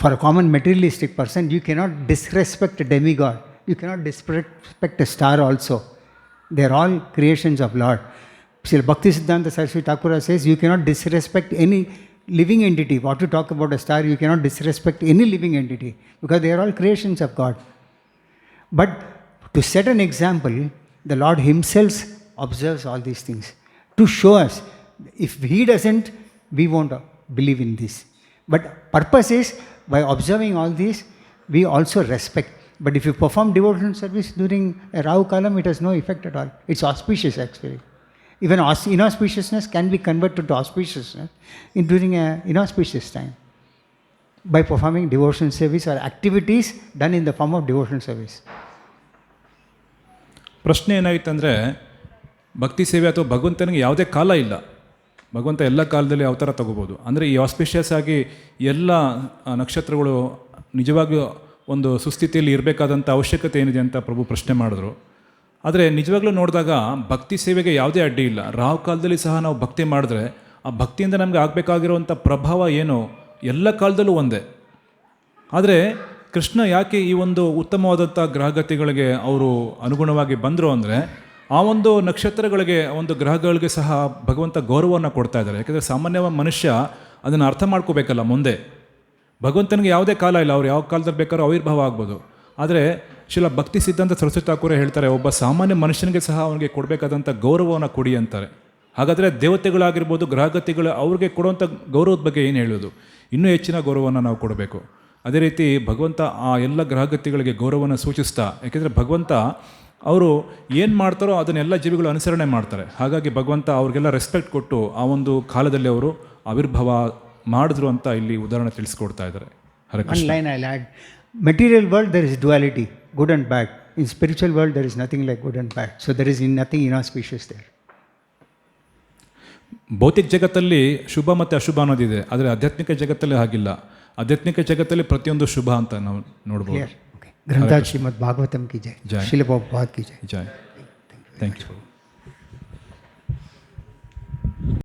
For a common materialistic person, you cannot disrespect a demigod. You cannot disrespect a star also. They are all creations of Lord. Srila Bhaktisiddhanta Saraswati Thakura says you cannot disrespect any living entity. What to talk about a star, you cannot disrespect any living entity because they are all creations of God. But to set an example, the Lord Himself observes all these things to show us. If He doesn't, we won't believe in this. But purpose is, by observing all these, we also respect. But if you perform devotional service during a Rahu Kalam, it has no effect at all. It's auspicious actually. Even inauspiciousness can be converted to auspiciousness during an inauspicious time by performing devotional service or activities done in the form of devotional service. ಪ್ರಶ್ನೆ ಏನಾಗಿತ್ತಂದರೆ, ಭಕ್ತಿ ಸೇವೆ ಅಥವಾ ಭಗವಂತನಿಗೆ ಯಾವುದೇ ಕಾಲ ಇಲ್ಲ. ಭಗವಂತ ಎಲ್ಲ ಕಾಲದಲ್ಲಿ ಅವತಾರ ತಗೋಬೋದು. ಅಂದರೆ ಈ ಆಸ್ಪಿಷಿಯಸ್ ಆಗಿ ಎಲ್ಲ ನಕ್ಷತ್ರಗಳು ನಿಜವಾಗಿಯೂ ಒಂದು ಸುಸ್ಥಿತಿಯಲ್ಲಿ ಇರಬೇಕಾದಂಥ ಅವಶ್ಯಕತೆ ಏನಿದೆ ಅಂತ ಪ್ರಭು ಪ್ರಶ್ನೆ ಮಾಡಿದ್ರು. ಆದರೆ ನಿಜವಾಗ್ಲೂ ನೋಡಿದಾಗ ಭಕ್ತಿ ಸೇವೆಗೆ ಯಾವುದೇ ಅಡ್ಡಿ ಇಲ್ಲ. ರಾಹು ಕಾಲದಲ್ಲಿ ಸಹ ನಾವು ಭಕ್ತಿ ಮಾಡಿದ್ರೆ ಆ ಭಕ್ತಿಯಿಂದ ನಮಗೆ ಆಗಬೇಕಾಗಿರುವಂಥ ಪ್ರಭಾವ ಏನು ಎಲ್ಲ ಕಾಲದಲ್ಲೂ ಒಂದೇ. ಆದರೆ ಕೃಷ್ಣ ಯಾಕೆ ಈ ಒಂದು ಉತ್ತಮವಾದಂಥ ಗ್ರಹಗತಿಗಳಿಗೆ ಅವರು ಅನುಗುಣವಾಗಿ ಬಂದರು ಅಂದರೆ, ಆ ಒಂದು ನಕ್ಷತ್ರಗಳಿಗೆ, ಒಂದು ಗ್ರಹಗಳಿಗೆ ಸಹ ಭಗವಂತ ಗೌರವವನ್ನು ಕೊಡ್ತಾ ಇದ್ದಾರೆ. ಯಾಕೆಂದರೆ ಸಾಮಾನ್ಯ ಮನುಷ್ಯ ಅದನ್ನು ಅರ್ಥ ಮಾಡ್ಕೋಬೇಕಲ್ಲ. ಮುಂದೆ ಭಗವಂತನಿಗೆ ಯಾವುದೇ ಕಾಲ ಇಲ್ಲ, ಅವ್ರು ಯಾವ ಕಾಲದಲ್ಲಿ ಬೇಕಾದ್ರೂ ಆವಿರ್ಭಾವ ಆಗ್ಬೋದು. ಆದರೆ ಶಿಲ ಭಕ್ತಿ ಸಿದ್ಧಾಂತ ಸರಸ್ವತಿ ಠಾಕೂರೇ ಹೇಳ್ತಾರೆ, ಒಬ್ಬ ಸಾಮಾನ್ಯ ಮನುಷ್ಯನಿಗೆ ಸಹ ಅವನಿಗೆ ಕೊಡಬೇಕಾದಂಥ ಗೌರವವನ್ನು ಕೊಡಿ ಅಂತಾರೆ. ಹಾಗಾದರೆ ದೇವತೆಗಳಾಗಿರ್ಬೋದು, ಗ್ರಹಗತಿಗಳು ಅವ್ರಿಗೆ ಕೊಡುವಂಥ ಗೌರವದ ಬಗ್ಗೆ ಏನು ಹೇಳೋದು? ಇನ್ನೂ ಹೆಚ್ಚಿನ ಗೌರವವನ್ನು ನಾವು ಕೊಡಬೇಕು. ಅದೇ ರೀತಿ ಭಗವಂತ ಆ ಎಲ್ಲ ಗ್ರಹಗತಿಗಳಿಗೆ ಗೌರವವನ್ನು ಸೂಚಿಸ್ತಾ, ಯಾಕೆಂದರೆ ಭಗವಂತ ಅವರು ಏನು ಮಾಡ್ತಾರೋ ಅದನ್ನೆಲ್ಲ ಜೀವಿಗಳು ಅನುಸರಣೆ ಮಾಡ್ತಾರೆ. ಹಾಗಾಗಿ ಭಗವಂತ ಅವ್ರಿಗೆಲ್ಲ ರೆಸ್ಪೆಕ್ಟ್ ಕೊಟ್ಟು ಆ ಒಂದು ಕಾಲದಲ್ಲಿ ಅವರು ಆವಿರ್ಭಾವ ಮಾಡಿದ್ರು ಅಂತ ಇಲ್ಲಿ ಉದಾಹರಣೆ ತಿಳಿಸ್ಕೊಡ್ತಾ ಇದ್ದಾರೆ. ಹರೇ One Krishna. line I'll add. Material world there is duality, good and bad. In spiritual world there is nothing like good and bad. So there is nothing inauspicious there. ಭೌತಿಕ ಜಗತ್ತಲ್ಲಿ ಶುಭ ಮತ್ತು ಅಶುಭ ಅನ್ನೋದಿದೆ, ಆದರೆ ಆಧ್ಯಾತ್ಮಿಕ ಜಗತ್ತಲ್ಲಿ ಹಾಗಿಲ್ಲ. ಆಧ್ಯಾತ್ಮಿಕ ಜಗತ್ತಲ್ಲಿ ಪ್ರತಿಯೊಂದು ಶುಭ ಅಂತ ನಾವು ನೋಡ್ಬೋದು. Okay. Granthaj Srimad Bhagavatam ki jai. Jai. Srila Prabhupada ki jai. ಜೈ. Thank you.